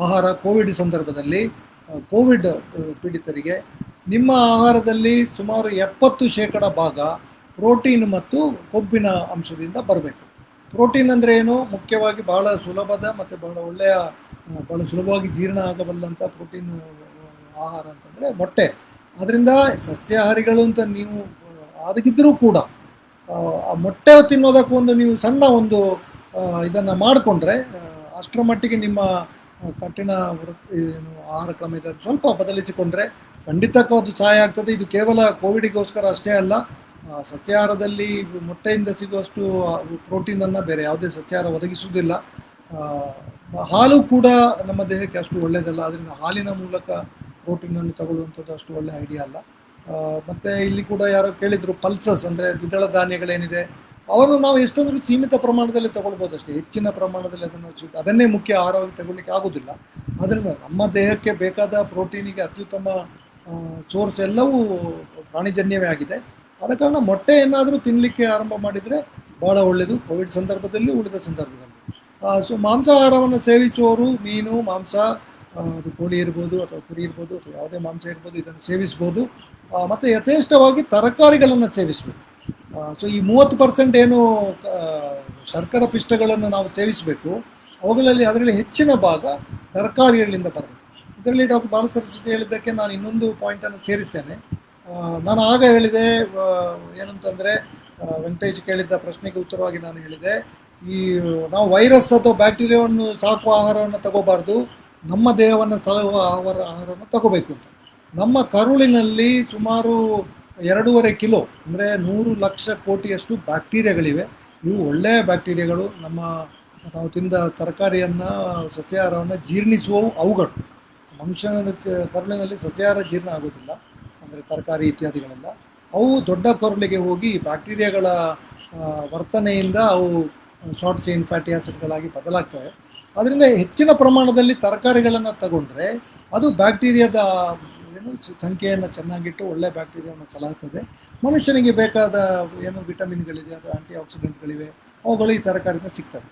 S1: ಆಹಾರ ಕೋವಿಡ್ ಸಂದರ್ಭದಲ್ಲಿ ಕೋವಿಡ್ ಪೀಡಿತರಿಗೆ ನಿಮ್ಮ ಆಹಾರದಲ್ಲಿ ಸುಮಾರು 70% ಭಾಗ ಪ್ರೋಟೀನ್ ಮತ್ತು ಕೊಬ್ಬಿನ ಅಂಶದಿಂದ ಬರಬೇಕು. ಪ್ರೋಟೀನ್ ಅಂದರೆ ಏನು? ಮುಖ್ಯವಾಗಿ ಬಹಳ ಸುಲಭದ ಮತ್ತು ಬಹಳ ಸುಲಭವಾಗಿ ಜೀರ್ಣ ಆಗಬಲ್ಲಂಥ ಪ್ರೋಟೀನ್ ಆಹಾರ ಅಂತಂದರೆ ಮೊಟ್ಟೆ. ಅದರಿಂದ ಸಸ್ಯಾಹಾರಿಗಳು ಅಂತ ನೀವು ಅದಕ್ಕಿದ್ರೂ ಕೂಡ ಆ ಮೊಟ್ಟೆ ತಿನ್ನೋದಕ್ಕೂ ಒಂದು ನೀವು ಸಣ್ಣ ಒಂದು ಇದನ್ನು ಮಾಡಿಕೊಂಡ್ರೆ ಅಷ್ಟರ ಮಟ್ಟಿಗೆ ನಿಮ್ಮ ಕಠಿಣ ಏನು ಆಹಾರ ಕ್ರಮ ಇದೆ ಅದು ಸ್ವಲ್ಪ ಬದಲಿಸಿಕೊಂಡ್ರೆ ಖಂಡಿತಕ್ಕೂ ಅದು ಸಹಾಯ ಆಗ್ತದೆ. ಇದು ಕೇವಲ ಕೋವಿಡಿಗೋಸ್ಕರ ಅಷ್ಟೇ ಅಲ್ಲ, ಸಸ್ಯಾಹಾರದಲ್ಲಿ ಮೊಟ್ಟೆಯಿಂದ ಸಿಗುವಷ್ಟು ಪ್ರೋಟೀನನ್ನು ಬೇರೆ ಯಾವುದೇ ಸಸ್ಯಾಹಾರ ಒದಗಿಸುವುದಿಲ್ಲ. ಹಾಲು ಕೂಡ ನಮ್ಮ ದೇಹಕ್ಕೆ ಅಷ್ಟು ಒಳ್ಳೆಯದಲ್ಲ, ಅದರಿಂದ ಹಾಲಿನ ಮೂಲಕ ಪ್ರೋಟೀನನ್ನು ತಗೊಳ್ಳುವಂಥದ್ದು ಅಷ್ಟು ಒಳ್ಳೆಯ ಐಡಿಯಾ ಅಲ್ಲ. ಮತ್ತು ಇಲ್ಲಿ ಕೂಡ ಯಾರೋ ಕೇಳಿದರು ಪಲ್ಸಸ್ ಅಂದರೆ ದ್ವಿದಳ ಧಾನ್ಯಗಳೇನಿದೆ ಅವನ್ನು ನಾವು ಎಷ್ಟಂದ್ರೂ ಸೀಮಿತ ಪ್ರಮಾಣದಲ್ಲಿ ತಗೊಳ್ಬೋದು ಅಷ್ಟೇ, ಹೆಚ್ಚಿನ ಪ್ರಮಾಣದಲ್ಲಿ ಅದನ್ನೇ ಮುಖ್ಯ ಆಹಾರವಾಗಿ ತಗೊಳ್ಳಿಕ್ಕೆ ಆಗೋದಿಲ್ಲ. ಆದ್ದರಿಂದ ನಮ್ಮ ದೇಹಕ್ಕೆ ಬೇಕಾದ ಪ್ರೋಟೀನಿಗೆ ಅತ್ಯುತ್ತಮ ಸೋರ್ಸ್ ಎಲ್ಲವೂ ಪ್ರಾಣಿಜನ್ಯವೇ ಆಗಿದೆ. ಆದ ಕಾರಣ ಮೊಟ್ಟೆ ಏನಾದರೂ ತಿನ್ನಲಿಕ್ಕೆ ಆರಂಭ ಮಾಡಿದರೆ ಭಾಳ ಒಳ್ಳೆಯದು, ಕೋವಿಡ್ ಸಂದರ್ಭದಲ್ಲಿ ಉಳಿದ ಸಂದರ್ಭದಲ್ಲಿ. ಸೊ ಮಾಂಸಾಹಾರವನ್ನು ಸೇವಿಸುವವರು ಮೀನು ಮಾಂಸ, ಅದು ಕೋಳಿ ಇರ್ಬೋದು ಅಥವಾ ಕುರಿ ಇರ್ಬೋದು ಅಥವಾ ಯಾವುದೇ ಮಾಂಸ ಇರ್ಬೋದು, ಇದನ್ನು ಸೇವಿಸ್ಬೋದು. ಮತ್ತು ಯಥೇಷ್ಟವಾಗಿ ತರಕಾರಿಗಳನ್ನು ಸೇವಿಸಬೇಕು. ಸೊ ಈ 30% ಏನು ಶರ್ಕರ ಪಿಷ್ಟಗಳನ್ನು ನಾವು ಸೇವಿಸಬೇಕು, ಅದರಲ್ಲಿ ಹೆಚ್ಚಿನ ಭಾಗ ತರಕಾರಿಗಳಿಂದ ಬರಬೇಕು. ಇದರಲ್ಲಿ ಡಾಕ್ಟರ್ ಬಾಲಸರಸ್ವತಿ ಹೇಳಿದ್ದಕ್ಕೆ ನಾನು ಇನ್ನೊಂದು ಪಾಯಿಂಟನ್ನು ಸೇರಿಸ್ತೇನೆ. ನಾನು ಆಗ ಹೇಳಿದೆ ಏನಂತಂದರೆ, ವೆಂಕಟೇಶ್ ಕೇಳಿದ್ದ ಪ್ರಶ್ನೆಗೆ ಉತ್ತರವಾಗಿ ನಾನು ಹೇಳಿದೆ, ಈ ನಾವು ವೈರಸ್ ಅಥವಾ ಬ್ಯಾಕ್ಟೀರಿಯಾವನ್ನು ಸಾಕುವ ಆಹಾರವನ್ನು ತಗೋಬಾರ್ದು, ನಮ್ಮ ದೇಹವನ್ನು ಸಲಹುವ ಆಹಾರವನ್ನು ತಗೋಬೇಕು ಅಂತ. ನಮ್ಮ ಕರುಳಿನಲ್ಲಿ ಸುಮಾರು 2.5 ಕಿಲೋ ಅಂದರೆ 100 ಲಕ್ಷ ಕೋಟಿಯಷ್ಟು ಬ್ಯಾಕ್ಟೀರಿಯಾಗಳಿವೆ. ಇವು ಒಳ್ಳೆಯ ಬ್ಯಾಕ್ಟೀರಿಯಾಗಳು. ನಾವು ತಿಂದ ತರಕಾರಿಯನ್ನು ಸಸ್ಯಾಹಾರವನ್ನು ಜೀರ್ಣಿಸುವವು ಅವುಗಳು. ಮನುಷ್ಯನ ಕರುಳಿನಲ್ಲಿ ಸಸ್ಯಾಹಾರ ಜೀರ್ಣ ಆಗೋದಿಲ್ಲ, ಅಂದರೆ ತರಕಾರಿ ಇತ್ಯಾದಿಗಳೆಲ್ಲ. ಅವು ದೊಡ್ಡ ಕರುಳಿಗೆ ಹೋಗಿ ಬ್ಯಾಕ್ಟೀರಿಯಾಗಳ ವರ್ತನೆಯಿಂದ ಅವು ಶಾರ್ಟ್ ಚೈನ್ ಫ್ಯಾಟಿ ಆಸಿಡ್ಗಳಾಗಿ ಬದಲಾಗ್ತವೆ. ಅದರಿಂದ ಹೆಚ್ಚಿನ ಪ್ರಮಾಣದಲ್ಲಿ ತರಕಾರಿಗಳನ್ನು ತಗೊಂಡ್ರೆ ಅದು ಬ್ಯಾಕ್ಟೀರಿಯಾದ ಸಂಖ್ಯೆಯನ್ನು ಚೆನ್ನಾಗಿಟ್ಟು ಒಳ್ಳೆಯ ಬ್ಯಾಕ್ಟೀರಿಯಾವನ್ನು ಸಲಹುತ್ತದೆ. ಮನುಷ್ಯನಿಗೆ ಬೇಕಾದ ಏನು ವಿಟಮಿನ್ಗಳಿದೆ ಅಥವಾ ಆ್ಯಂಟಿ ಆಕ್ಸಿಡೆಂಟ್ಗಳಿವೆ ಅವುಗಳು ಈ ತರಕಾರಿಯಿಂದ ಸಿಗ್ತವೆ.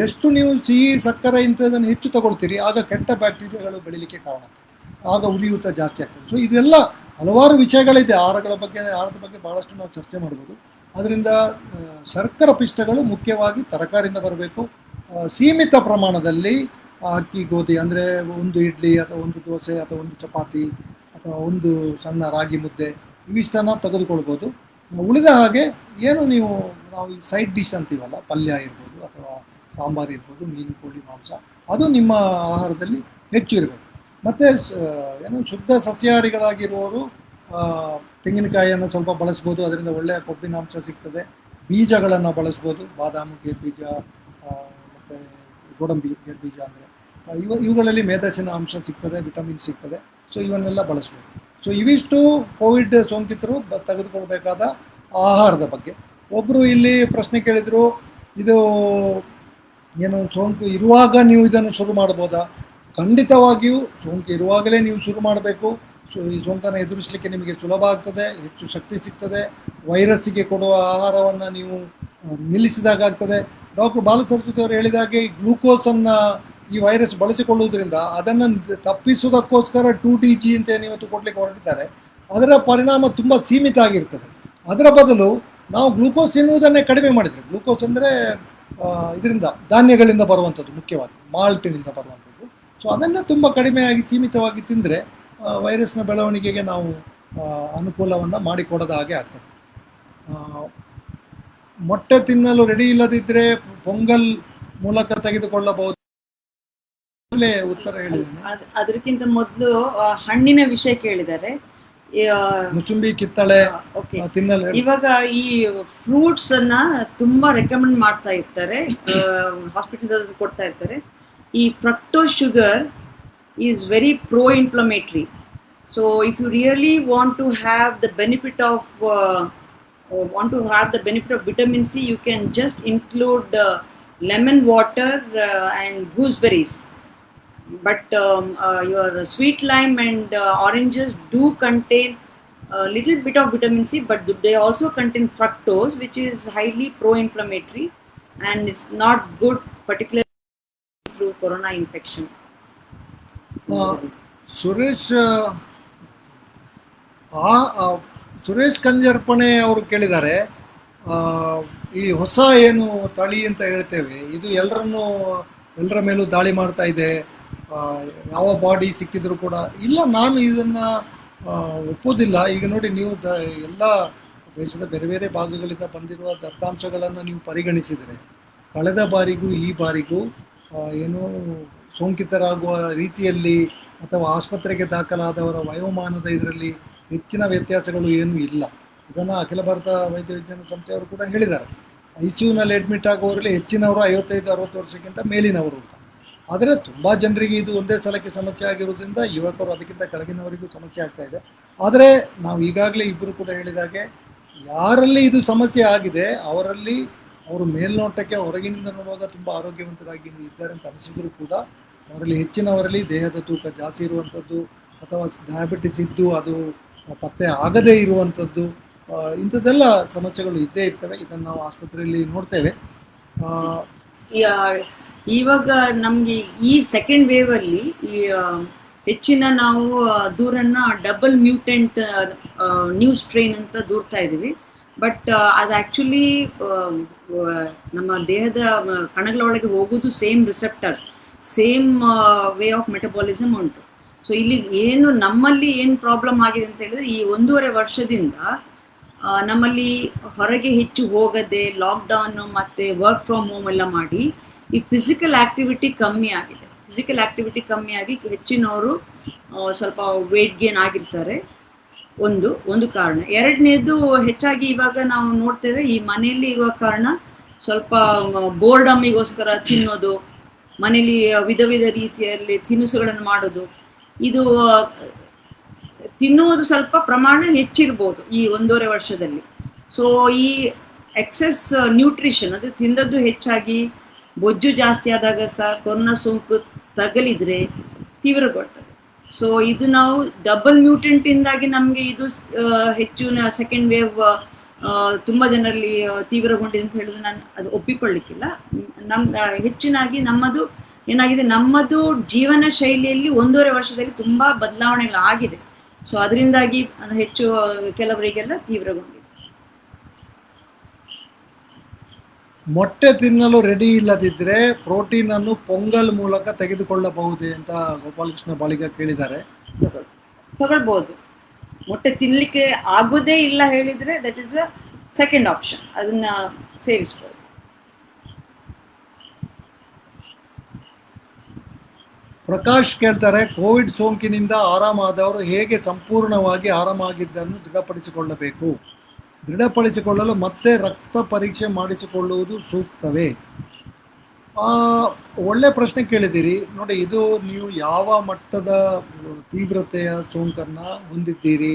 S1: ಎಷ್ಟು ನೀವು ಸಿಹಿ ಸಕ್ಕರೆ ಇಂಥದ್ದನ್ನು ಹೆಚ್ಚು ತಗೊಳ್ತೀರಿ ಆಗ ಕೆಟ್ಟ ಬ್ಯಾಕ್ಟೀರಿಯಾಗಳು ಬೆಳೀಲಿಕ್ಕೆ ಕಾರಣ, ಆಗ ಉರಿಯೂತ ಜಾಸ್ತಿ ಆಗ್ತದೆ. ಸೊ ಇದೆಲ್ಲ ಹಲವಾರು ವಿಷಯಗಳಿದೆ. ಆಹಾರದ ಬಗ್ಗೆ ಭಾಳಷ್ಟು ನಾವು ಚರ್ಚೆ ಮಾಡ್ಬೋದು. ಅದರಿಂದ ಶರ್ಕರ ಪಿಷ್ಟಗಳು ಮುಖ್ಯವಾಗಿ ತರಕಾರಿಯಿಂದ ಬರಬೇಕು. ಸೀಮಿತ ಪ್ರಮಾಣದಲ್ಲಿ ಅಕ್ಕಿ ಗೋಧಿ ಅಂದರೆ ಒಂದು ಇಡ್ಲಿ ಅಥವಾ ಒಂದು ದೋಸೆ ಅಥವಾ ಒಂದು ಚಪಾತಿ ಅಥವಾ ಒಂದು ಸಣ್ಣ ರಾಗಿ ಮುದ್ದೆ ಇವಿಷ್ಟನ್ನು ತೆಗೆದುಕೊಳ್ಬೋದು. ಉಳಿದ ಹಾಗೆ ಏನು ನಾವು ಈ ಸೈಡ್ ಡಿಶ್ ಅಂತೀವಲ್ಲ, ಪಲ್ಯ ಇರ್ಬೋದು ಅಥವಾ ಸಾಂಬಾರು ಇರ್ಬೋದು, ಮೀನು ಕೋಳಿ ಮಾಂಸ, ಅದು ನಿಮ್ಮ ಆಹಾರದಲ್ಲಿ ಹೆಚ್ಚು ಇರಬೇಕು. ಮತ್ತು ಏನು ಶುದ್ಧ ಸಸ್ಯಾಹಾರಿಗಳಾಗಿರುವವರು ತೆಂಗಿನಕಾಯಿಯನ್ನು ಸ್ವಲ್ಪ ಬಳಸ್ಬೋದು, ಅದರಿಂದ ಒಳ್ಳೆಯ ಕೊಬ್ಬಿನಾಂಶ ಸಿಗ್ತದೆ. ಬೀಜಗಳನ್ನು ಬಳಸ್ಬೋದು, ಬಾದಾಮಿ ಗೇರುಬೀಜ ಮತ್ತು ಗೋಡಂಬಿ ಗೇರುಬೀಜ ಅಂದರೆ ಇವುಗಳಲ್ಲಿ ಮೇಧಸ್ಸಿನ ಅಂಶ ಸಿಗ್ತದೆ, ವಿಟಮಿನ್ ಸಿಗ್ತದೆ. ಸೊ ಇವನ್ನೆಲ್ಲ ಬಳಸ್ಬೋದು. ಸೊ ಇವಿಷ್ಟು ಕೋವಿಡ್ ಸೋಂಕಿತರು ತೆಗೆದುಕೊಳ್ಬೇಕಾದ ಆಹಾರದ ಬಗ್ಗೆ. ಒಬ್ಬರು ಇಲ್ಲಿ ಪ್ರಶ್ನೆ ಕೇಳಿದರು, ಇದು ಏನು ಸೋಂಕು ಇರುವಾಗ ನೀವು ಇದನ್ನು ಶುರು ಮಾಡ್ಬೋದಾ? ಖಂಡಿತವಾಗಿಯೂ ಸೋಂಕು ಇರುವಾಗಲೇ ನೀವು ಶುರು ಮಾಡಬೇಕು. ಸೊ ಈ ಸೋಂಕನ್ನು ಎದುರಿಸಲಿಕ್ಕೆ ನಿಮಗೆ ಸುಲಭ ಆಗ್ತದೆ, ಹೆಚ್ಚು ಶಕ್ತಿ ಸಿಗ್ತದೆ. ವೈರಸ್ಸಿಗೆ ಕೊಡುವ ಆಹಾರವನ್ನು ನೀವು ನಿಲ್ಲಿಸಿದಾಗ ಆಗ್ತದೆ. ಡಾಕ್ಟರ್ ಬಾಲಸರಸ್ವತಿ ಅವರು ಹೇಳಿದಾಗೆ ಈ ಗ್ಲೂಕೋಸನ್ನು ಈ ವೈರಸ್ ಬಳಸಿಕೊಳ್ಳುವುದರಿಂದ ಅದನ್ನು ತಪ್ಪಿಸುವುದಕ್ಕೋಸ್ಕರ 2DG ಅಂತ ಏನು ಇವತ್ತು ಕೊಡಲಿಕ್ಕೆ ಹೊರಟಿದ್ದಾರೆ, ಅದರ ಪರಿಣಾಮ ತುಂಬ ಸೀಮಿತ ಆಗಿರ್ತದೆ. ಅದರ ಬದಲು ನಾವು ಗ್ಲೂಕೋಸ್ ತಿನ್ನುವುದನ್ನೇ ಕಡಿಮೆ ಮಾಡಿದರೆ, ಗ್ಲೂಕೋಸ್ ಅಂದರೆ ಇದರಿಂದ ಧಾನ್ಯಗಳಿಂದ ಬರುವಂಥದ್ದು, ಮುಖ್ಯವಾಗಿ ಮಾಲ್ಟಿನಿಂದ ಬರುವಂಥದ್ದು. ಸೊ ಅದನ್ನು ತುಂಬ ಕಡಿಮೆಯಾಗಿ ಸೀಮಿತವಾಗಿ ತಿಂದರೆ ವೈರಸ್ನ ಬೆಳವಣಿಗೆಗೆ ನಾವು ಅನುಕೂಲವನ್ನು ಮಾಡಿಕೊಡದ ಹಾಗೆ ಆಗ್ತದೆ. ಮೊಟ್ಟೆ ತಿನ್ನಲು ರೆಡಿ ಇಲ್ಲದಿದ್ದರೆ ಪೊಂಗಲ್ ಮೂಲಕ ತೆಗೆದುಕೊಳ್ಳಬಹುದು. ಉತ್ತರ ಹೇಳಿದ್ದೇನೆ.
S2: ಅದಕ್ಕಿಂತ ಮೊದಲು ಹಣ್ಣಿನ ವಿಷಯ ಕೇಳಿದ್ದಾರೆ.
S1: ಮುಸುಂಬಿ, ಕಿತ್ತಳೆ ತಿನ್ನಲು.
S2: ಇವಾಗ ಈ ಫ್ರೂಟ್ಸ್ ಅನ್ನ ತುಂಬಾ ರೆಕಮೆಂಡ್ ಮಾಡ್ತಾ ಇರ್ತಾರೆ, ಹಾಸ್ಪಿಟಲ್ ಕೊಡ್ತಾ ಇರ್ತಾರೆ. ಈ fructose sugar is very pro inflammatory. So if you really want to have the benefit of vitamin C, you can just include lemon water and gooseberries. But your sweet lime and oranges do contain a little bit of vitamin C, but they also contain fructose, which is highly pro-inflammatory and it's not good, particularly through corona infection.
S1: Suresh Kanjarpane ಅವರು ಕೇಳಿದ್ದಾರೆ, ಈ ಹೊಸ ಏನು ತಳಿ ಅಂತ ಹೇಳ್ತೇವೆ ಇದು ಎಲ್ಲರ ಮೇಲೂ ದಾಳಿ ಮಾಡ್ತಾ ಇದೆ, ಯಾವ ಬಾಡಿ ಸಿಕ್ಕಿದ್ರು ಕೂಡ ಇಲ್ಲ. ನಾನು ಇದನ್ನು ಆ, ಒಪ್ಪೋದಿಲ್ಲ. ಈಗ ನೋಡಿ ನೀವು ಎಲ್ಲ ದೇಶದ ಬೇರೆ ಬೇರೆ ಭಾಗಗಳಿಂದ ಬಂದಿರುವ ದತ್ತಾಂಶಗಳನ್ನು ನೀವು ಪರಿಗಣಿಸಿದರೆ ಕಳೆದ ಬಾರಿಗೂ ಈ ಬಾರಿಗೂ ಏನು ಸೋಂಕಿತರಾಗುವ ರೀತಿಯಲ್ಲಿ ಅಥವಾ ಆಸ್ಪತ್ರೆಗೆ ದಾಖಲಾದವರ ವಯೋಮಾನದ ಇದರಲ್ಲಿ ಹೆಚ್ಚಿನ ವ್ಯತ್ಯಾಸಗಳು ಏನೂ ಇಲ್ಲ. ಇದನ್ನು ಅಖಿಲ ಭಾರತ ವೈದ್ಯ ವಿಜ್ಞಾನ ಸಂಸ್ಥೆಯವರು ಕೂಡ ಹೇಳಿದ್ದಾರೆ. ಐ ಸಿ ಯುನಲ್ಲಿ ಅಡ್ಮಿಟ್ ಆಗುವವರಲ್ಲಿ ಹೆಚ್ಚಿನವರು 55-60 ವರ್ಷಕ್ಕಿಂತ ಮೇಲಿನವರು ಅಂತ. ಆದರೆ ತುಂಬ ಜನರಿಗೆ ಇದು ಒಂದೇ ಸಲಕ್ಕೆ ಸಮಸ್ಯೆ ಆಗಿರೋದ್ರಿಂದ ಯುವಕರು ಅದಕ್ಕಿಂತ ಕೆಳಗಿನವರಿಗೂ ಸಮಸ್ಯೆ ಆಗ್ತಾ ಇದೆ. ಆದರೆ ನಾವು ಈಗಾಗಲೇ ಇಬ್ಬರು ಕೂಡ ಹೇಳಿದಾಗೆ ಯಾರಲ್ಲಿ ಇದು ಸಮಸ್ಯೆ ಆಗಿದೆ ಅವರಲ್ಲಿ ಅವರು ಮೇಲ್ನೋಟಕ್ಕೆ ಹೊರಗಿನಿಂದ ನೋಡುವಾಗ ತುಂಬ ಆರೋಗ್ಯವಂತರಾಗಿ ಇದ್ದಾರೆ ಅಂತ ಅನಿಸಿದ್ರು ಕೂಡ ಅವರಲ್ಲಿ ಹೆಚ್ಚಿನವರಲ್ಲಿ ದೇಹದ ತೂಕ ಜಾಸ್ತಿ ಇರುವಂಥದ್ದು ಅಥವಾ ಡಯಾಬಿಟಿಸ್ ಇದ್ದು ಅದು ಪತ್ತೆ ಆಗದೇ ಇರುವಂಥದ್ದು, ಇಂಥದ್ದೆಲ್ಲ ಸಮಸ್ಯೆಗಳು ಇದ್ದೇ ಇರ್ತವೆ. ಇದನ್ನು ನಾವು ಆಸ್ಪತ್ರೆಯಲ್ಲಿ ನೋಡ್ತೇವೆ. ಆ,
S2: ಯಾ- ಇವಾಗ ನಮಗೆ ಈ ಸೆಕೆಂಡ್ ವೇವ್ ಅಲ್ಲಿ ಹೆಚ್ಚಿನ ನಾವು ದೂರನ್ನ ಡಬಲ್ ಮ್ಯೂಟೆಂಟ್ ನ್ಯೂ ಸ್ಟ್ರೈನ್ ಅಂತ ದೂರ್ತಾ ಇದೀವಿ. ಬಟ್ ಅದು ಆಕ್ಚುಲಿ ನಮ್ಮ ದೇಹದ ಕಣಗಳ ಒಳಗೆ ಹೋಗೋದು same receptor, same way of metabolism ಉಂಟು. ಸೊ ಇಲ್ಲಿ ಏನು ನಮ್ಮಲ್ಲಿ ಏನು ಪ್ರಾಬ್ಲಮ್ ಆಗಿದೆ ಅಂತ ಹೇಳಿದ್ರೆ, ಈ 1.5 ವರ್ಷದಿಂದ ನಮ್ಮಲ್ಲಿ ಹೊರಗೆ ಹೆಚ್ಚು ಹೋಗದೆ ಲಾಕ್ಡೌನ್ ಮತ್ತು ವರ್ಕ್ ಫ್ರಮ್ ಹೋಮ್ ಎಲ್ಲ ಮಾಡಿ ಈ ಫಿಸಿಕಲ್ ಆಕ್ಟಿವಿಟಿ ಕಮ್ಮಿ ಆಗಿದೆ. ಫಿಸಿಕಲ್ ಆಕ್ಟಿವಿಟಿ ಕಮ್ಮಿ ಆಗಿ ಹೆಚ್ಚಿನವರು ಸ್ವಲ್ಪ ವೇಟ್ ಗೇನ್ ಆಗಿರ್ತಾರೆ. ಒಂದು ಕಾರಣ. ಎರಡನೇದು, ಹೆಚ್ಚಾಗಿ ಇವಾಗ ನಾವು ನೋಡ್ತೇವೆ ಈ ಮನೆಯಲ್ಲಿ ಇರುವ ಕಾರಣ ಸ್ವಲ್ಪ ಬೋರ್ಡಮ್ಮಿಗೋಸ್ಕರ ತಿನ್ನೋದು, ಮನೇಲಿ ವಿಧ ವಿಧ ರೀತಿಯಲ್ಲಿ ತಿನಿಸುಗಳನ್ನು ಮಾಡೋದು, ಇದು ತಿನ್ನುವುದು ಸ್ವಲ್ಪ ಪ್ರಮಾಣ ಹೆಚ್ಚಿರ್ಬೋದು ಈ 1.5 ವರ್ಷದಲ್ಲಿ. ಸೊ ಈ ಎಕ್ಸೆಸ್ ನ್ಯೂಟ್ರಿಷನ್, ಅದು ತಿಂದದ್ದು ಹೆಚ್ಚಾಗಿ ಬೊಜ್ಜು ಜಾಸ್ತಿ ಆದಾಗ ಸಹ ಕೊರೋನಾ ಸೋಂಕು ತಗಲಿದ್ರೆ ತೀವ್ರಗೊಳ್ತದೆ. ಸೊ ಇದು ನಾವು ಡಬಲ್ ಮ್ಯೂಟೆಂಟಿಂದಾಗಿ ನಮಗೆ ಇದು ಹೆಚ್ಚು ಸೆಕೆಂಡ್ ವೇವ್ ತುಂಬ ಜನರಲ್ಲಿ ತೀವ್ರಗೊಂಡಿದೆ ಅಂತ ಹೇಳಿದ್ರೆ ನಾನು ಅದು ಒಪ್ಪಿಕೊಳ್ಳಿಕ್ಕಿಲ್ಲ. ಹೆಚ್ಚಿನಾಗಿ ನಮ್ಮದು ಏನಾಗಿದೆ, ನಮ್ಮದು ಜೀವನ ಶೈಲಿಯಲ್ಲಿ 1.5 ವರ್ಷದಲ್ಲಿ ತುಂಬ ಬದಲಾವಣೆಗಳಾಗಿದೆ. ಸೊ ಅದರಿಂದಾಗಿ ಹೆಚ್ಚು ಕೆಲವರಿಗೆಲ್ಲ ತೀವ್ರಗೊಂಡಿದೆ.
S1: ಮೊಟ್ಟೆ ತಿನ್ನಲು ರೆಡಿ ಇಲ್ಲದಿದ್ದರೆ ಪ್ರೋಟೀನನ್ನು ಪೊಂಗಲ್ ಮೂಲಕ ತೆಗೆದುಕೊಳ್ಳಬಹುದೇ ಅಂತ ಗೋಪಾಲಕೃಷ್ಣ ಬಾಳಿಗ ಕೇಳಿದ್ದಾರೆ.
S2: ತಗೊಳ್ಬೋದು. ಮೊಟ್ಟೆ ತಿನ್ನಲಿಕ್ಕೆ ಆಗೋದೇ ಇಲ್ಲ ಹೇಳಿದರೆ that is a second option, ಅದನ್ನ ಸೇವಿಸ್ಬೋದು.
S1: ಪ್ರಕಾಶ್ ಕೇಳ್ತಾರೆ, ಕೋವಿಡ್ ಸೋಂಕಿನಿಂದ ಆರಾಮಾದವರು ಹೇಗೆ ಸಂಪೂರ್ಣವಾಗಿ ಆರಾಮಾಗಿದ್ದನ್ನು ದೃಢಪಡಿಸಿಕೊಳ್ಳಬೇಕು? ದೃಢಪಡಿಸಿಕೊಳ್ಳಲು ಮತ್ತೆ ರಕ್ತ ಪರೀಕ್ಷೆ ಮಾಡಿಸಿಕೊಳ್ಳುವುದು ಸೂಕ್ತವೇ? ಒಳ್ಳೆ ಪ್ರಶ್ನೆ ಕೇಳಿದ್ದೀರಿ. ನೋಡಿ, ಇದು ನೀವು ಯಾವ ಮಟ್ಟದ ತೀವ್ರತೆಯ ಸೋಂಕನ್ನು ಹೊಂದಿದ್ದೀರಿ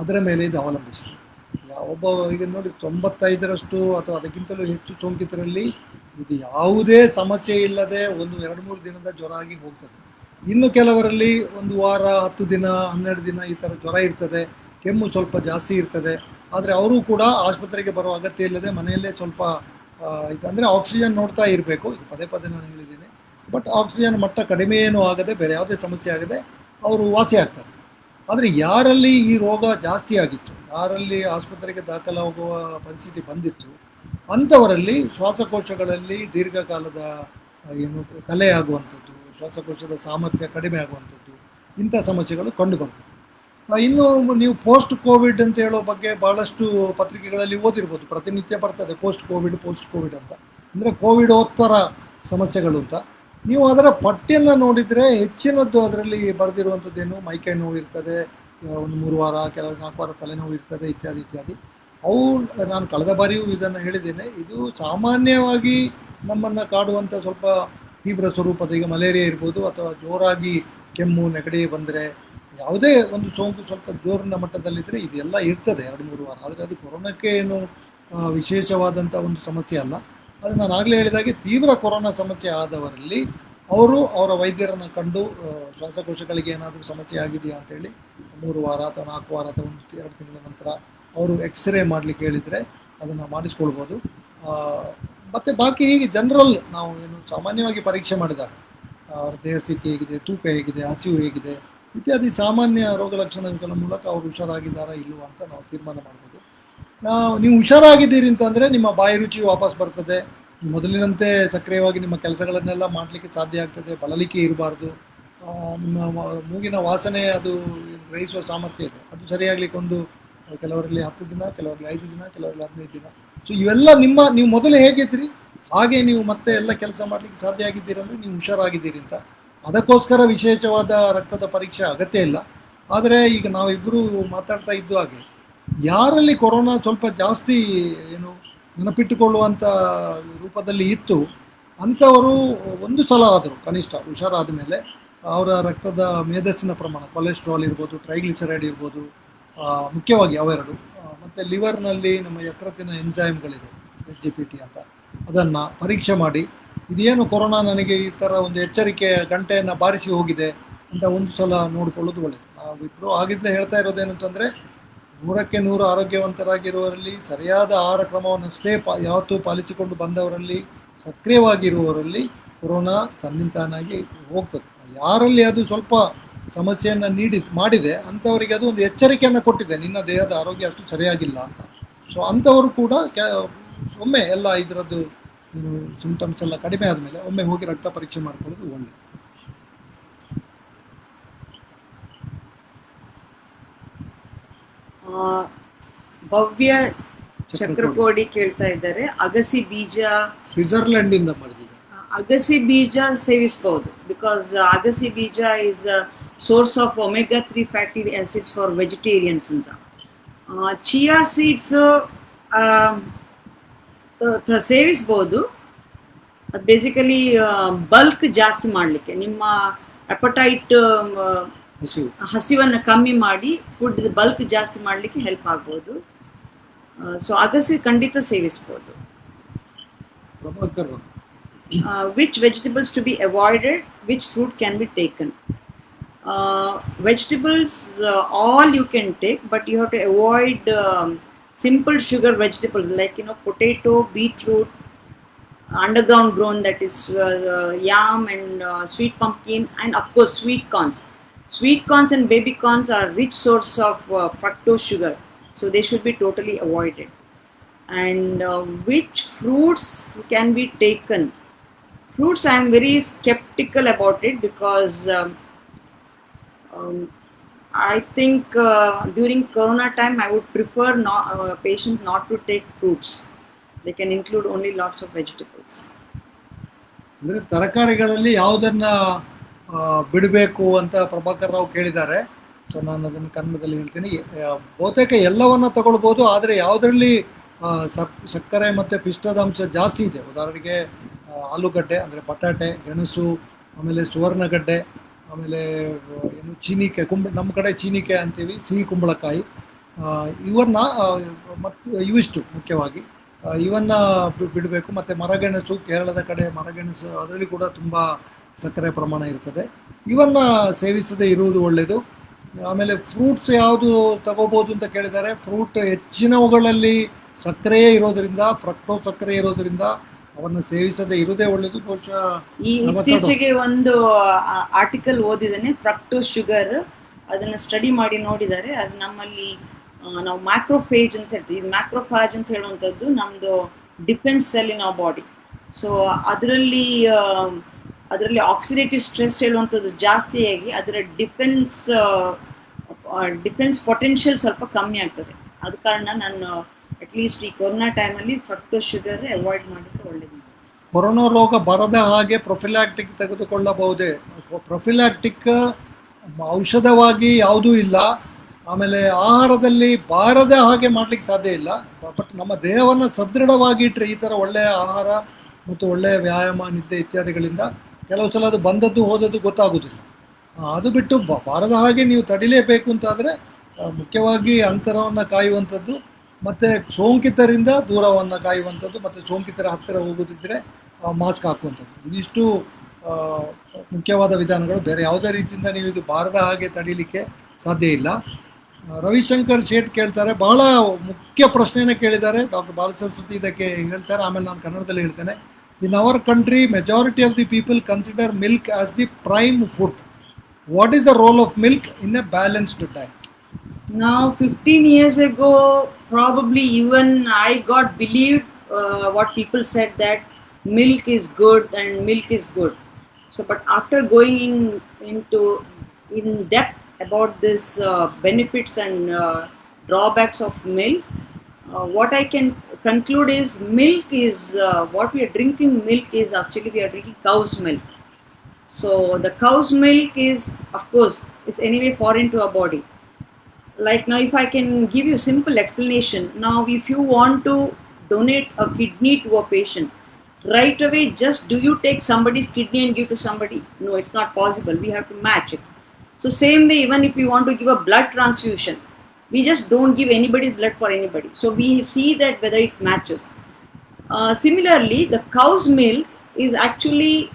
S1: ಅದರ ಮೇಲೆ ಇದು ಅವಲಂಬಿಸಿದೆ. ಒಬ್ಬ ಈಗ ನೋಡಿ 95ರಷ್ಟು ಅಥವಾ ಅದಕ್ಕಿಂತಲೂ ಹೆಚ್ಚು ಸೋಂಕಿತರಲ್ಲಿ ಇದು ಯಾವುದೇ ಸಮಸ್ಯೆ ಇಲ್ಲದೆ 1-2-3 ದಿನದ ಜ್ವರ ಆಗಿ ಹೋಗ್ತದೆ. ಇನ್ನು ಕೆಲವರಲ್ಲಿ 1 ವಾರ, 10 ದಿನ, 12 ದಿನ ಈ ಥರ ಜ್ವರ ಇರ್ತದೆ, ಕೆಮ್ಮು ಸ್ವಲ್ಪ ಜಾಸ್ತಿ ಇರ್ತದೆ. ಆದರೆ ಅವರು ಕೂಡ ಆಸ್ಪತ್ರೆಗೆ ಬರೋ ಅಗತ್ಯ ಇಲ್ಲದೆ ಮನೆಯಲ್ಲೇ ಸ್ವಲ್ಪ ಇದು ಅಂದರೆ ಆಕ್ಸಿಜನ್ ನೋಡ್ತಾ ಇರಬೇಕು. ಇದು ಪದೇ ಪದೇ ನಾನು ಹೇಳಿದ್ದೀನಿ. ಬಟ್ ಆಕ್ಸಿಜನ್ ಮಟ್ಟ ಕಡಿಮೆ ಏನೂ ಆಗದೆ, ಬೇರೆ ಯಾವುದೇ ಸಮಸ್ಯೆ ಆಗದೆ ಅವರು ವಾಸಿ ಆಗ್ತಾರೆ. ಆದರೆ ಯಾರಲ್ಲಿ ಈ ರೋಗ ಜಾಸ್ತಿ ಆಗಿತ್ತು, ಯಾರಲ್ಲಿ ಆಸ್ಪತ್ರೆಗೆ ದಾಖಲಾಗುವ ಪರಿಸ್ಥಿತಿ ಬಂದಿತ್ತು, ಅಂಥವರಲ್ಲಿ ಶ್ವಾಸಕೋಶಗಳಲ್ಲಿ ದೀರ್ಘಕಾಲದ ಏನು ಕಲೆ ಆಗುವಂಥದ್ದು, ಶ್ವಾಸಕೋಶದ ಸಾಮರ್ಥ್ಯ ಕಡಿಮೆ ಆಗುವಂಥದ್ದು, ಇಂಥ ಸಮಸ್ಯೆಗಳು ಕಂಡುಬರ್ತವೆ. ಇನ್ನು ನೀವು ಪೋಸ್ಟ್ ಕೋವಿಡ್ ಅಂತ ಹೇಳೋ ಬಗ್ಗೆ ಭಾಳಷ್ಟು ಪತ್ರಿಕೆಗಳಲ್ಲಿ ಓದಿರ್ಬೋದು, ಪ್ರತಿನಿತ್ಯ ಬರ್ತದೆ ಪೋಸ್ಟ್ ಕೋವಿಡ್ ಅಂತ. ಅಂದರೆ ಕೋವಿಡೋತ್ತರ ಸಮಸ್ಯೆಗಳು ಅಂತ. ನೀವು ಅದರ ಪಟ್ಟಿಯನ್ನು ನೋಡಿದರೆ ಹೆಚ್ಚಿನದ್ದು ಅದರಲ್ಲಿ ಬರೆದಿರುವಂಥದ್ದೇನು, ಮೈಕೈ ನೋವು ಇರ್ತದೆ, 1-3 ವಾರ, ಕೆಲವು 4 ವಾರ ತಲೆನೋವು ಇರ್ತದೆ, ಇತ್ಯಾದಿ ಇತ್ಯಾದಿ. ಅವು ನಾನು ಕಳೆದ ಬಾರಿಯೂ ಇದನ್ನು ಹೇಳಿದ್ದೇನೆ. ಇದು ಸಾಮಾನ್ಯವಾಗಿ ನಮ್ಮನ್ನು ಕಾಡುವಂಥ ಸ್ವಲ್ಪ ತೀವ್ರ ಸ್ವರೂಪದ, ಈಗ ಮಲೇರಿಯಾ ಇರ್ಬೋದು ಅಥವಾ ಜೋರಾಗಿ ಕೆಮ್ಮು ನೆಗಡಿ ಬಂದರೆ, ಯಾವುದೇ ಒಂದು ಸೋಂಕು ಸ್ವಲ್ಪ ಜೋರಿನ ಮಟ್ಟದಲ್ಲಿದ್ದರೆ ಇದೆಲ್ಲ ಇರ್ತದೆ 2-3 ವಾರ. ಆದರೆ ಅದು ಕೊರೋನಾಕ್ಕೆ ಏನು ವಿಶೇಷವಾದಂಥ ಒಂದು ಸಮಸ್ಯೆ ಅಲ್ಲ. ಆದರೆ ನಾನು ಆಗಲೇ ಹೇಳಿದಾಗೆ ತೀವ್ರ ಕೊರೋನಾ ಸಮಸ್ಯೆ ಆದವರಲ್ಲಿ ಅವರು ಅವರ ವೈದ್ಯರನ್ನು ಕಂಡು ಶ್ವಾಸಕೋಶಗಳಿಗೆ ಏನಾದರೂ ಸಮಸ್ಯೆ ಆಗಿದೆಯಾ ಅಂತೇಳಿ 3 ವಾರ ಅಥವಾ 4 ವಾರ ಅಥವಾ 1-2 ತಿಂಗಳ ನಂತರ ಅವರು ಎಕ್ಸ್ರೇ ಮಾಡಲಿಕ್ಕೆ ಹೇಳಿದರೆ ಅದನ್ನು ಮಾಡಿಸ್ಕೊಳ್ಬೋದು. ಮತ್ತು ಬಾಕಿ ಹೀಗೆ ಜನರಲ್ ನಾವು ಏನು ಸಾಮಾನ್ಯವಾಗಿ ಪರೀಕ್ಷೆ ಮಾಡಿದಾಗ ಅವರ ದೇಹ ಸ್ಥಿತಿ ಹೇಗಿದೆ, ತೂಕ ಹೇಗಿದೆ, ಹಸಿವು ಹೇಗಿದೆ ಇತ್ಯಾದಿ ಸಾಮಾನ್ಯ ರೋಗ ಲಕ್ಷಣಗಳ ಮೂಲಕ ಅವರು ಹುಷಾರಾಗಿದ್ದಾರಾ ಇಲ್ಲವಾ ಅಂತ ನಾವು ತೀರ್ಮಾನ ಮಾಡ್ಬೋದು. ನೀವು ಹುಷಾರಾಗಿದ್ದೀರಿ ಅಂತಂದರೆ ನಿಮ್ಮ ಬಾಯಿ ರುಚಿ ವಾಪಸ್ ಬರ್ತದೆ, ಮೊದಲಿನಂತೆ ಸಕ್ರಿಯವಾಗಿ ನಿಮ್ಮ ಕೆಲಸಗಳನ್ನೆಲ್ಲ ಮಾಡಲಿಕ್ಕೆ ಸಾಧ್ಯ ಆಗ್ತದೆ, ಬಳಲಿಕೆ ಇರಬಾರ್ದು, ನಿಮ್ಮ ಮೂಗಿನ ವಾಸನೆ ಅದು ಗ್ರಹಿಸುವ ಸಾಮರ್ಥ್ಯ ಇದೆ. ಅದು ಸರಿಯಾಗ್ಲಿಕ್ಕೆ ಒಂದು ಕೆಲವರಲ್ಲಿ 10 ದಿನ, ಕೆಲವರಲ್ಲಿ 5 ದಿನ, ಕೆಲವರಲ್ಲಿ 15 ದಿನ. ಸೊ ಇವೆಲ್ಲ ನೀವು ಮೊದಲು ಹೇಗಿದ್ರಿ ಹಾಗೆ ನೀವು ಮತ್ತೆ ಎಲ್ಲ ಕೆಲಸ ಮಾಡಲಿಕ್ಕೆ ಸಾಧ್ಯ ಆಗಿದ್ದೀರಿ ಅಂದರೆ ನೀವು ಹುಷಾರಾಗಿದ್ದೀರಿ ಅಂತ. ಅದಕ್ಕೋಸ್ಕರ ವಿಶೇಷವಾದ ರಕ್ತದ ಪರೀಕ್ಷೆ ಅಗತ್ಯ ಇಲ್ಲ. ಆದರೆ ಈಗ ನಾವಿಬ್ಬರು ಮಾತಾಡ್ತಾ ಇದ್ದು ಹಾಗೆ ಯಾರಲ್ಲಿ ಕೊರೋನಾ ಸ್ವಲ್ಪ ಜಾಸ್ತಿ ಏನು ನೆನಪಿಟ್ಟುಕೊಳ್ಳುವಂಥ ರೂಪದಲ್ಲಿ ಇತ್ತು ಅಂಥವರು ಒಂದು ಸಲ ಆದರು ಕನಿಷ್ಠ ಹುಷಾರಾದ ಮೇಲೆ ಅವರ ರಕ್ತದ ಮೇಧಸ್ಸಿನ ಪ್ರಮಾಣ, ಕೊಲೆಸ್ಟ್ರಾಲ್ ಇರ್ಬೋದು, ಟ್ರೈಗ್ಲಿಸರೈಡ್ ಇರ್ಬೋದು, ಮುಖ್ಯವಾಗಿ ಅವೆರಡು, ಮತ್ತು ಲಿವರ್ನಲ್ಲಿ ನಮ್ಮ ಯಕೃತ್ತಿನ ಎಂಜೈಮ್ಗಳಿದೆ SGPT ಅಂತ, ಅದನ್ನು ಪರೀಕ್ಷೆ ಮಾಡಿ ಇದೇನು ಕೊರೋನಾ ನನಗೆ ಈ ಥರ ಒಂದು ಎಚ್ಚರಿಕೆ ಗಂಟೆಯನ್ನು ಬಾರಿಸಿ ಹೋಗಿದೆ ಅಂತ ಒಂದು ಸಲ ನೋಡಿಕೊಳ್ಳೋದು ಒಳ್ಳೆಯದು. ನಾವಿಬ್ಬರು ಆಗಿದ್ದ ಹೇಳ್ತಾ ಇರೋದೇನಂತಂದರೆ 100ಕ್ಕೆ 100 ಆರೋಗ್ಯವಂತರಾಗಿರುವವರಲ್ಲಿ, ಸರಿಯಾದ ಆಹಾರ ಕ್ರಮವನ್ನಷ್ಟೇ ಯಾವತ್ತೂ ಪಾಲಿಸಿಕೊಂಡು ಬಂದವರಲ್ಲಿ, ಸಕ್ರಿಯವಾಗಿರುವವರಲ್ಲಿ ಕೊರೋನಾ ತನ್ನಿಂತಾನಾಗಿ ಹೋಗ್ತದೆ. ಯಾರಲ್ಲಿ ಅದು ಸ್ವಲ್ಪ ಸಮಸ್ಯೆಯನ್ನು ಮಾಡಿದೆ ಅಂಥವರಿಗೆ ಅದು ಒಂದು ಎಚ್ಚರಿಕೆಯನ್ನು ಕೊಟ್ಟಿದೆ, ನಿನ್ನ ದೇಹದ ಆರೋಗ್ಯ ಅಷ್ಟು ಸರಿಯಾಗಿಲ್ಲ ಅಂತ. ಸೊ ಅಂಥವರು ಕೂಡ ಒಮ್ಮೆ ಎಲ್ಲ ಇದರದ್ದು ಸಿಂಪ್ಟಮ್ಸ್ ಎಲ್ಲ ಕಡಿಮೆ ಆದಮೇಲೆ ಒಮ್ಮೆ ಹೋಗಿ ರಕ್ತ ಪರೀಕ್ಷೆ ಮಾಡ್ಕೊಳ್ಳೋದು ಒಳ್ಳೆಯದು.
S2: ಭವ್ಯ ಚಕ್ರಕೋಡಿ ಕೇಳ್ತಾ ಇದ್ದಾರೆ, ಅಗಸಿ ಬೀಜ
S1: ಸ್ವಿಟ್ಜರ್ಲೆಂಡ್ ಇಂದ ಮಾಡಿದ್ದಾರೆ.
S2: ಅಗಸಿ ಬೀಜ ಸೇವಿಸಬಹುದು, ಬಿಕಾಸ್ ಅಗಸಿ ಬೀಜ is source of omega-3 fatty acids for vegetarians ಅಂತ. ಚಿಯಾ ಸೀಡ್ಸ್ ಸೇವಿಸ್ಬೋದು. ಅದು ಬೇಸಿಕಲಿ ಬಲ್ಕ್ ಜಾಸ್ತಿ ಮಾಡಲಿಕ್ಕೆ, ನಿಮ್ಮ ಅಪಟೈಟ್ ಹಸಿವನ್ನು ಕಮ್ಮಿ ಮಾಡಿ ಫುಡ್ ಬಲ್ಕ್ ಜಾಸ್ತಿ ಮಾಡಲಿಕ್ಕೆ ಹೆಲ್ಪ್ ಆಗ್ಬೋದು. ಸೊ ಅಗಸಿ ಖಂಡಿತ ಸೇವಿಸ್ಬೋದು. Which vegetables to be avoided, which fruit can be taken? Vegetables, all you can take, but you have to avoid simple sugar vegetables like potato, beetroot, underground grown, that is yam and sweet pumpkin, and of course sweet corns. Sweet corns and baby corns are rich source of fructose sugar, so they should be totally avoided. And which fruits can be taken? Fruits, I am very skeptical about it, because I think during corona time I would prefer patient not to take fruits. They can include only lots of vegetables.
S1: ಅಂದರೆ ತರಕಾರಿಗಳಲ್ಲಿ ಯಾವುದನ್ನು ಬಿಡಬೇಕು ಅಂತ ಪ್ರಭಾಕರ್ ರಾವ್ ಕೇಳಿದ್ದಾರೆ. ಸೊ ನಾನು ಅದನ್ನು ಕನ್ನಡದಲ್ಲಿ ಹೇಳ್ತೀನಿ. ಬಹುತೇಕ ಎಲ್ಲವನ್ನು ತಗೊಳ್ಬೋದು, ಆದರೆ ಯಾವುದರಲ್ಲಿ ಸಕ್ಕರೆ ಮತ್ತು ಪಿಷ್ಟದಾಂಶ ಜಾಸ್ತಿ ಇದೆ, ಉದಾಹರಣೆಗೆ ಆಲೂಗಡ್ಡೆ ಅಂದರೆ ಬಟಾಟೆ, ಗೆಣಸು, ಆಮೇಲೆ ಸುವರ್ಣಗಡ್ಡೆ, ಆಮೇಲೆ ಏನು ಚೀನಿಕಾಯಿ, ನಮ್ಮ ಕಡೆ ಚೀನಿಕಾಯಿ ಅಂತೀವಿ, ಸಿಹಿ ಕುಂಬಳಕಾಯಿ, ಇವನ್ನ ಮತ್ತು ಇವಿಷ್ಟು ಮುಖ್ಯವಾಗಿ ಇವನ್ನು ಬಿಡಬೇಕು. ಮತ್ತು ಮರಗೆಣಸು, ಕೇರಳದ ಕಡೆ ಮರಗೆಣಸು, ಅದರಲ್ಲಿ ಕೂಡ ತುಂಬ ಸಕ್ಕರೆ ಪ್ರಮಾಣ ಇರ್ತದೆ, ಇವನ್ನು ಸೇವಿಸದೇ ಇರುವುದು ಒಳ್ಳೆಯದು. ಆಮೇಲೆ ಫ್ರೂಟ್ಸ್ ಯಾವುದು ತಗೋಬೋದು ಅಂತ ಕೇಳಿದ್ದಾರೆ. ಫ್ರೂಟ್ ಹೆಚ್ಚಿನವುಗಳಲ್ಲಿ ಸಕ್ಕರೆಯೇ ಇರೋದರಿಂದ, ಫ್ರಕ್ಟೋಸ್ ಸಕ್ಕರೆ ಇರೋದರಿಂದ ಅವನ್ನು ಸೇವಿಸದೆ ಇರುವುದೇ ಒಳ್ಳೆಯದು. ಬಹುಶಃ
S2: ಇತ್ತೀಚೆಗೆ ಒಂದು ಆರ್ಟಿಕಲ್ ಓದಿದ್ದೇನೆ, ಫ್ರಕ್ಟೋಸ್ ಶುಗರ್, ಅದನ್ನು ಸ್ಟಡಿ ಮಾಡಿ ನೋಡಿದ್ದಾರೆ. ಅದು ನಮ್ಮಲ್ಲಿ ನಾವು ಮ್ಯಾಕ್ರೋಫೇಜ್ ಅಂತ ಹೇಳ್ತೀವಿ. ಇದು ಮ್ಯಾಕ್ರೋಫಾಜ್ ಅಂತ ಹೇಳುವಂಥದ್ದು ನಮ್ಮದು defence cell in our body. So ಅದರಲ್ಲಿ ಆಕ್ಸಿಡೇಟಿವ್ ಸ್ಟ್ರೆಸ್ ಹೇಳುವಂಥದ್ದು ಜಾಸ್ತಿಯಾಗಿ ಅದರ ಡಿಫೆನ್ಸ್ ಪೊಟೆನ್ಷಿಯಲ್ ಸ್ವಲ್ಪ ಕಮ್ಮಿ ಆಗ್ತದೆ. ಆದ ಕಾರಣ ನಾನು ಅಟ್ಲೀಸ್ಟ್ ಈ ಕೊರೋನಾ ಟೈಮಲ್ಲಿ ಫ್ರಕ್ಟೋಸ್ ಶುಗರ್ ಅವಾಯ್ಡ್ ಮಾಡಿದ್ರೆ ಒಳ್ಳೆಯದು.
S1: ಕೊರೋನಾ ರೋಗ ಬರದ ಹಾಗೆ ಪ್ರೊಫಿಲಾಕ್ಟಿಕ್ ತೆಗೆದುಕೊಳ್ಳಬಹುದೇ? ಪ್ರೊಫಿಲಾಕ್ಟಿಕ್ ಔಷಧವಾಗಿ ಯಾವುದೂ ಇಲ್ಲ. ಆಮೇಲೆ ಆಹಾರದಲ್ಲಿ ಬಾರದ ಹಾಗೆ ಮಾಡಲಿಕ್ಕೆ ಸಾಧ್ಯ ಇಲ್ಲ. ಬಟ್ ನಮ್ಮ ದೇಹವನ್ನು ಸದೃಢವಾಗಿ ಇಟ್ಟರೆ ಈ ಥರ ಒಳ್ಳೆಯ ಆಹಾರ ಮತ್ತು ಒಳ್ಳೆಯ ವ್ಯಾಯಾಮ, ನಿದ್ದೆ ಇತ್ಯಾದಿಗಳಿಂದ ಕೆಲವು ಸಲ ಅದು ಬಂದದ್ದು ಹೋದದ್ದು ಗೊತ್ತಾಗೋದಿಲ್ಲ. ಅದು ಬಿಟ್ಟು ಬಾರದ ಹಾಗೆ ನೀವು ತಡಿಲೇಬೇಕು ಅಂತಾದರೆ ಮುಖ್ಯವಾಗಿ ಅಂತರವನ್ನು ಕಾಯುವಂಥದ್ದು, ಮತ್ತು ಸೋಂಕಿತರಿಂದ ದೂರವನ್ನು ಕಾಯುವಂಥದ್ದು, ಮತ್ತು ಸೋಂಕಿತರ ಹತ್ತಿರ ಹೋಗೋದಿದ್ದರೆ ಮಾಸ್ಕ್ ಹಾಕುವಂಥದ್ದು. ಇವಿಷ್ಟು ಮುಖ್ಯವಾದ ವಿಧಾನಗಳು. ಬೇರೆ ಯಾವುದೇ ರೀತಿಯಿಂದ ನೀವು ಇದು ಬಾರದ ಹಾಗೆ ತಡೀಲಿಕ್ಕೆ ಸಾಧ್ಯ ಇಲ್ಲ. ರವಿಶಂಕರ್ ಶೇಟ್ ಕೇಳ್ತಾರೆ, ಬಹಳ ಮುಖ್ಯ ಪ್ರಶ್ನೆಯನ್ನು ಕೇಳಿದ್ದಾರೆ. ಡಾಕ್ಟರ್ ಬಾಲಸರಸ್ವತಿ ಇದಕ್ಕೆ ಹೇಳ್ತಾರೆ, ಆಮೇಲೆ ನಾನು ಕನ್ನಡದಲ್ಲಿ ಹೇಳ್ತೇನೆ. In our country majority of the people consider milk as the prime food. What is the role of milk in a balanced diet?
S2: Now 15 years ago probably even I got believed what people said, that milk is good and milk is good. So but after going in depth about this benefits and drawbacks of milk, what I can conclude is milk is what we are drinking. Milk is actually we are drinking cow's milk. So the cow's milk is, of course, is anyway foreign to our body. Like now, if I can give you a simple explanation, now if you want to donate a kidney to a patient, right away, just do you take somebody's kidney and give to somebody? No, it's not possible. We have to match it. So same way, even if we want to give a blood transfusion, we just don't give anybody's blood for anybody. So we see that whether it matches. Similarly, the cow's milk is actually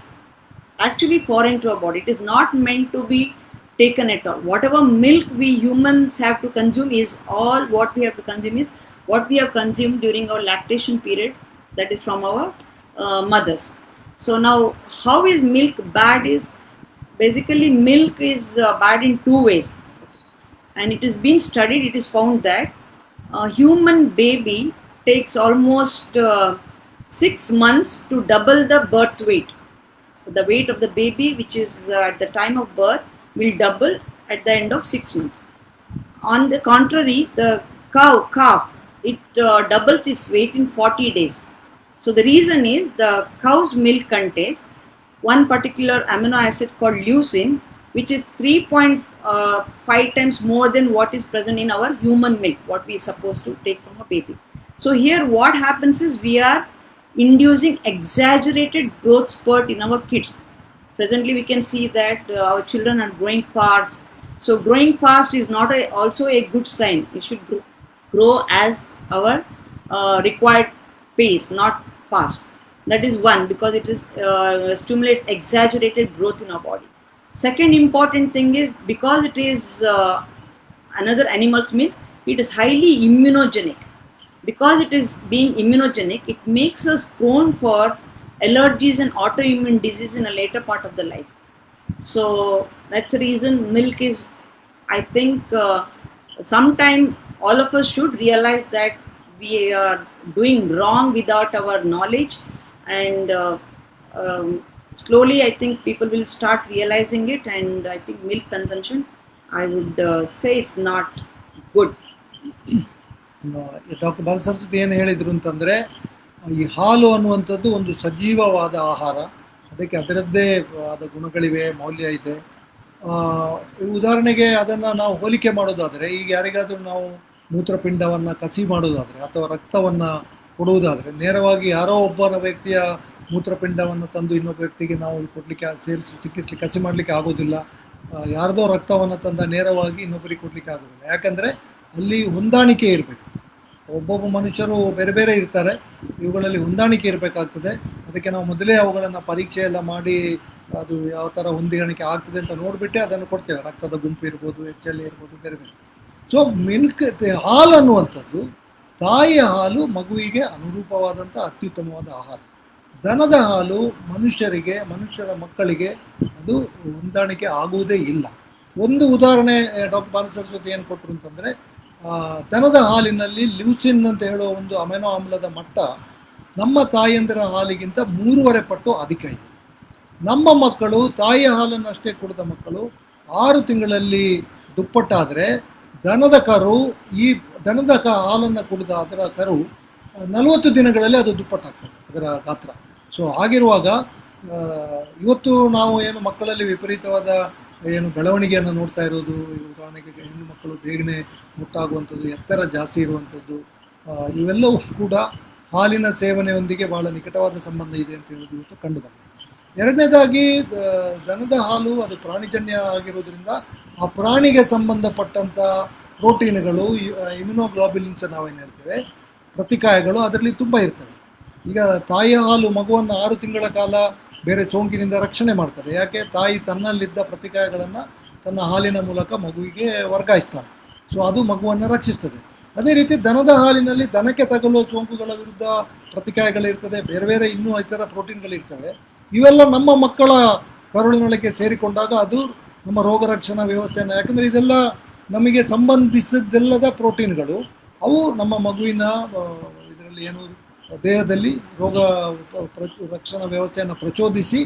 S2: foreign to our body. It is not meant to be taken at all. Whatever milk we humans have to consume is all what we have to consume is what we have consumed during our lactation period, that is from our mothers. So now, how is milk bad? Is basically milk is bad in two ways, and it is been studied. It is found that a human baby takes almost 6 months to double the birth weight. The weight of the baby, which is at the time of birth, will double at the end of 6 months. On the contrary, the calf, it doubles its weight in 40 days. So the reason is the cow's milk contains one particular amino acid called leucine, which is 3.5 times more than what is present in our human milk, what we are supposed to take from a baby. So here what happens is we are inducing exaggerated growth spurt in our kids. Presently we can see that our children are growing fast. So growing fast is not also a good sign. It should grow as our required pace, not fast. That is one, because it is stimulates exaggerated growth in our body. Second important thing is because it is another animal's milk, it is highly immunogenic. Because it is being immunogenic, it makes us prone for allergies and autoimmune disease in a later part of the life. So that's the reason milk is, I think, sometime all of us should realize that we are doing wrong without our knowledge, and slowly I think people will start realizing it, and I think milk consumption, I would say it's not good.
S1: Doctor Balasaraswathi ಏನು ಹೇಳಿದರು ಅಂತಂದರೆ, ಈ ಹಾಲು ಅನ್ನುವಂಥದ್ದು ಒಂದು ಸಜೀವವಾದ ಆಹಾರ, ಅದಕ್ಕೆ ಅದರದ್ದೇ ಆದ ಗುಣಗಳಿವೆ, ಮೌಲ್ಯ ಇದೆ. ಉದಾಹರಣೆಗೆ ಅದನ್ನು ನಾವು ಹೋಲಿಕೆ ಮಾಡೋದಾದರೆ, ಈಗ ಯಾರಿಗಾದರೂ ನಾವು ಮೂತ್ರಪಿಂಡವನ್ನು ಕಸಿ ಮಾಡೋದಾದರೆ ಅಥವಾ ರಕ್ತವನ್ನು ಕೊಡುವುದಾದರೆ, ನೇರವಾಗಿ ಯಾರೋ ಒಬ್ಬರ ವ್ಯಕ್ತಿಯ ಮೂತ್ರಪಿಂಡವನ್ನು ತಂದು ಇನ್ನೊಬ್ಬ ವ್ಯಕ್ತಿಗೆ ನಾವು ಕೊಡಲಿಕ್ಕೆ ಚಿಕಿತ್ಸೆ ಕಸಿ ಮಾಡಲಿಕ್ಕೆ ಆಗೋದಿಲ್ಲ. ಯಾರ್ದೋ ರಕ್ತವನ್ನು ತಂದ ನೇರವಾಗಿ ಇನ್ನೊಬ್ಬರಿಗೆ ಕೊಡಲಿಕ್ಕೆ ಆಗೋದಿಲ್ಲ. ಯಾಕಂದರೆ ಅಲ್ಲಿ ಹೊಂದಾಣಿಕೆ ಇರಬೇಕು. ಒಬ್ಬೊಬ್ಬ ಮನುಷ್ಯರು ಬೇರೆ ಬೇರೆ ಇರ್ತಾರೆ, ಇವುಗಳಲ್ಲಿ ಹೊಂದಾಣಿಕೆ ಇರಬೇಕಾಗ್ತದೆ. ಅದಕ್ಕೆ ನಾವು ಮೊದಲೇ ಅವುಗಳನ್ನು ಪರೀಕ್ಷೆ ಎಲ್ಲ ಮಾಡಿ ಅದು ಯಾವ ಥರ ಹೊಂದಾಣಿಕೆ ಆಗ್ತದೆ ಅಂತ ನೋಡಿಬಿಟ್ಟೆ ಅದನ್ನು ಕೊಡ್ತೇವೆ. ರಕ್ತದ ಗುಂಪು ಇರ್ಬೋದು, HL ಇರ್ಬೋದು, ಬೇರೆ ಬೇರೆ. ಸೊ ಮಿಲ್ಕ್, ಹಾಲು ಅನ್ನುವಂಥದ್ದು, ತಾಯಿಯ ಹಾಲು ಮಗುವಿಗೆ ಅನುರೂಪವಾದಂಥ ಅತ್ಯುತ್ತಮವಾದ ಆಹಾರ. ದನದ ಹಾಲು ಮನುಷ್ಯರ ಮಕ್ಕಳಿಗೆ ಅದು ಹೊಂದಾಣಿಕೆ ಆಗುವುದೇ ಇಲ್ಲ. ಒಂದು ಉದಾಹರಣೆ ಡಾಕ್ಟರ್ ಬಾಲಸರಸ್ವತಿ ಏನು ಕೊಟ್ಟರು ಅಂತಂದರೆ, ದನದ ಹಾಲಿನಲ್ಲಿ ಲ್ಯೂಸಿನ್ ಅಂತ ಹೇಳುವ ಒಂದು ಅಮೆನೋ ಆಮ್ಲದ ಮಟ್ಟ ನಮ್ಮ ತಾಯಂದಿರ ಹಾಲಿಗಿಂತ 3.5 ಪಟ್ಟು ಅಧಿಕ ಇದೆ. ನಮ್ಮ ಮಕ್ಕಳು ತಾಯಿಯ ಹಾಲನ್ನಷ್ಟೇ ಕುಡಿದ ಮಕ್ಕಳು 6 ತಿಂಗಳಲ್ಲಿ ದುಪ್ಪಟ್ಟಾದರೆ, ದನದ ಹಾಲನ್ನು ಕುಡಿದ ಅದರ ಕರು 40 ದಿನಗಳಲ್ಲಿ ಅದು ದುಪ್ಪಟ್ಟಾಗ್ತದೆ, ಅದರ ಗಾತ್ರ. ಸೊ ಹಾಗಿರುವಾಗ ಇವತ್ತು ನಾವು ಏನು ಮಕ್ಕಳಲ್ಲಿ ವಿಪರೀತವಾದ ಬೆಳವಣಿಗೆಯನ್ನು ನೋಡ್ತಾ ಇರೋದು, ಉದಾಹರಣೆಗೆ ಹೆಣ್ಣು ಮಕ್ಕಳು ಬೇಗನೆ ಮುಟ್ಟಾಗುವಂಥದ್ದು, ಎತ್ತರ ಜಾಸ್ತಿ ಇರುವಂಥದ್ದು, ಇವೆಲ್ಲವೂ ಕೂಡ ಹಾಲಿನ ಸೇವನೆಯೊಂದಿಗೆ ಭಾಳ ನಿಕಟವಾದ ಸಂಬಂಧ ಇದೆ ಅಂತ ಹೇಳೋದು ಇವತ್ತು ಕಂಡು ಬಂದಿದೆ. ಎರಡನೇದಾಗಿ, ದನದ ಹಾಲು ಅದು ಪ್ರಾಣಿಜನ್ಯ ಆಗಿರೋದ್ರಿಂದ ಆ ಪ್ರಾಣಿಗೆ ಸಂಬಂಧಪಟ್ಟಂಥ ಪ್ರೋಟೀನ್ಗಳು, ಇಮ್ಯುನೋಗ್ಲೋಬ್ಯುಲಿನ್ಸ್ ನಾವೇನು ಹೇಳ್ತೇವೆ, ಪ್ರತಿಕಾಯಗಳು ಅದರಲ್ಲಿ ತುಂಬ ಇರ್ತವೆ. ಈಗ ತಾಯಿಯ ಹಾಲು ಮಗುವನ್ನು 6 ತಿಂಗಳ ಕಾಲ ಬೇರೆ ಸೋಂಕಿನಿಂದ ರಕ್ಷಣೆ ಮಾಡ್ತದೆ. ಯಾಕೆ? ತಾಯಿ ತನ್ನಲ್ಲಿದ್ದ ಪ್ರತಿಕಾಯಗಳನ್ನು ತನ್ನ ಹಾಲಿನ ಮೂಲಕ ಮಗುವಿಗೆ ವರ್ಗಾಯಿಸ್ತಾಳೆ. ಸೊ ಅದು ಮಗುವನ್ನು ರಕ್ಷಿಸ್ತದೆ. ಅದೇ ರೀತಿ ದನದ ಹಾಲಿನಲ್ಲಿ ದನಕ್ಕೆ ತಗುಲುವ ಸೋಂಕುಗಳ ವಿರುದ್ಧ ಪ್ರತಿಕಾಯಗಳಿರ್ತದೆ, ಬೇರೆ ಬೇರೆ ಇನ್ನೂ ಇತರ ಪ್ರೋಟೀನ್ಗಳಿರ್ತವೆ. ಇವೆಲ್ಲ ನಮ್ಮ ಮಕ್ಕಳ ಕರುಳಿನೊಳಗೆ ಸೇರಿಕೊಂಡಾಗ ಅದು ನಮ್ಮ ರೋಗ ರಕ್ಷಣಾ ವ್ಯವಸ್ಥೆಯನ್ನು, ಯಾಕಂದರೆ ಇದೆಲ್ಲ ನಮಗೆ ಸಂಬಂಧಿಸಿದ್ದೆಲ್ಲದ ಪ್ರೋಟೀನ್ಗಳು, ಅವು ನಮ್ಮ ಮಗುವಿನ ಇದರಲ್ಲಿ ಏನು ದೇಹದಲ್ಲಿ ರೋಗ ರಕ್ಷಣಾ ವ್ಯವಸ್ಥೆಯನ್ನು ಪ್ರಚೋದಿಸಿ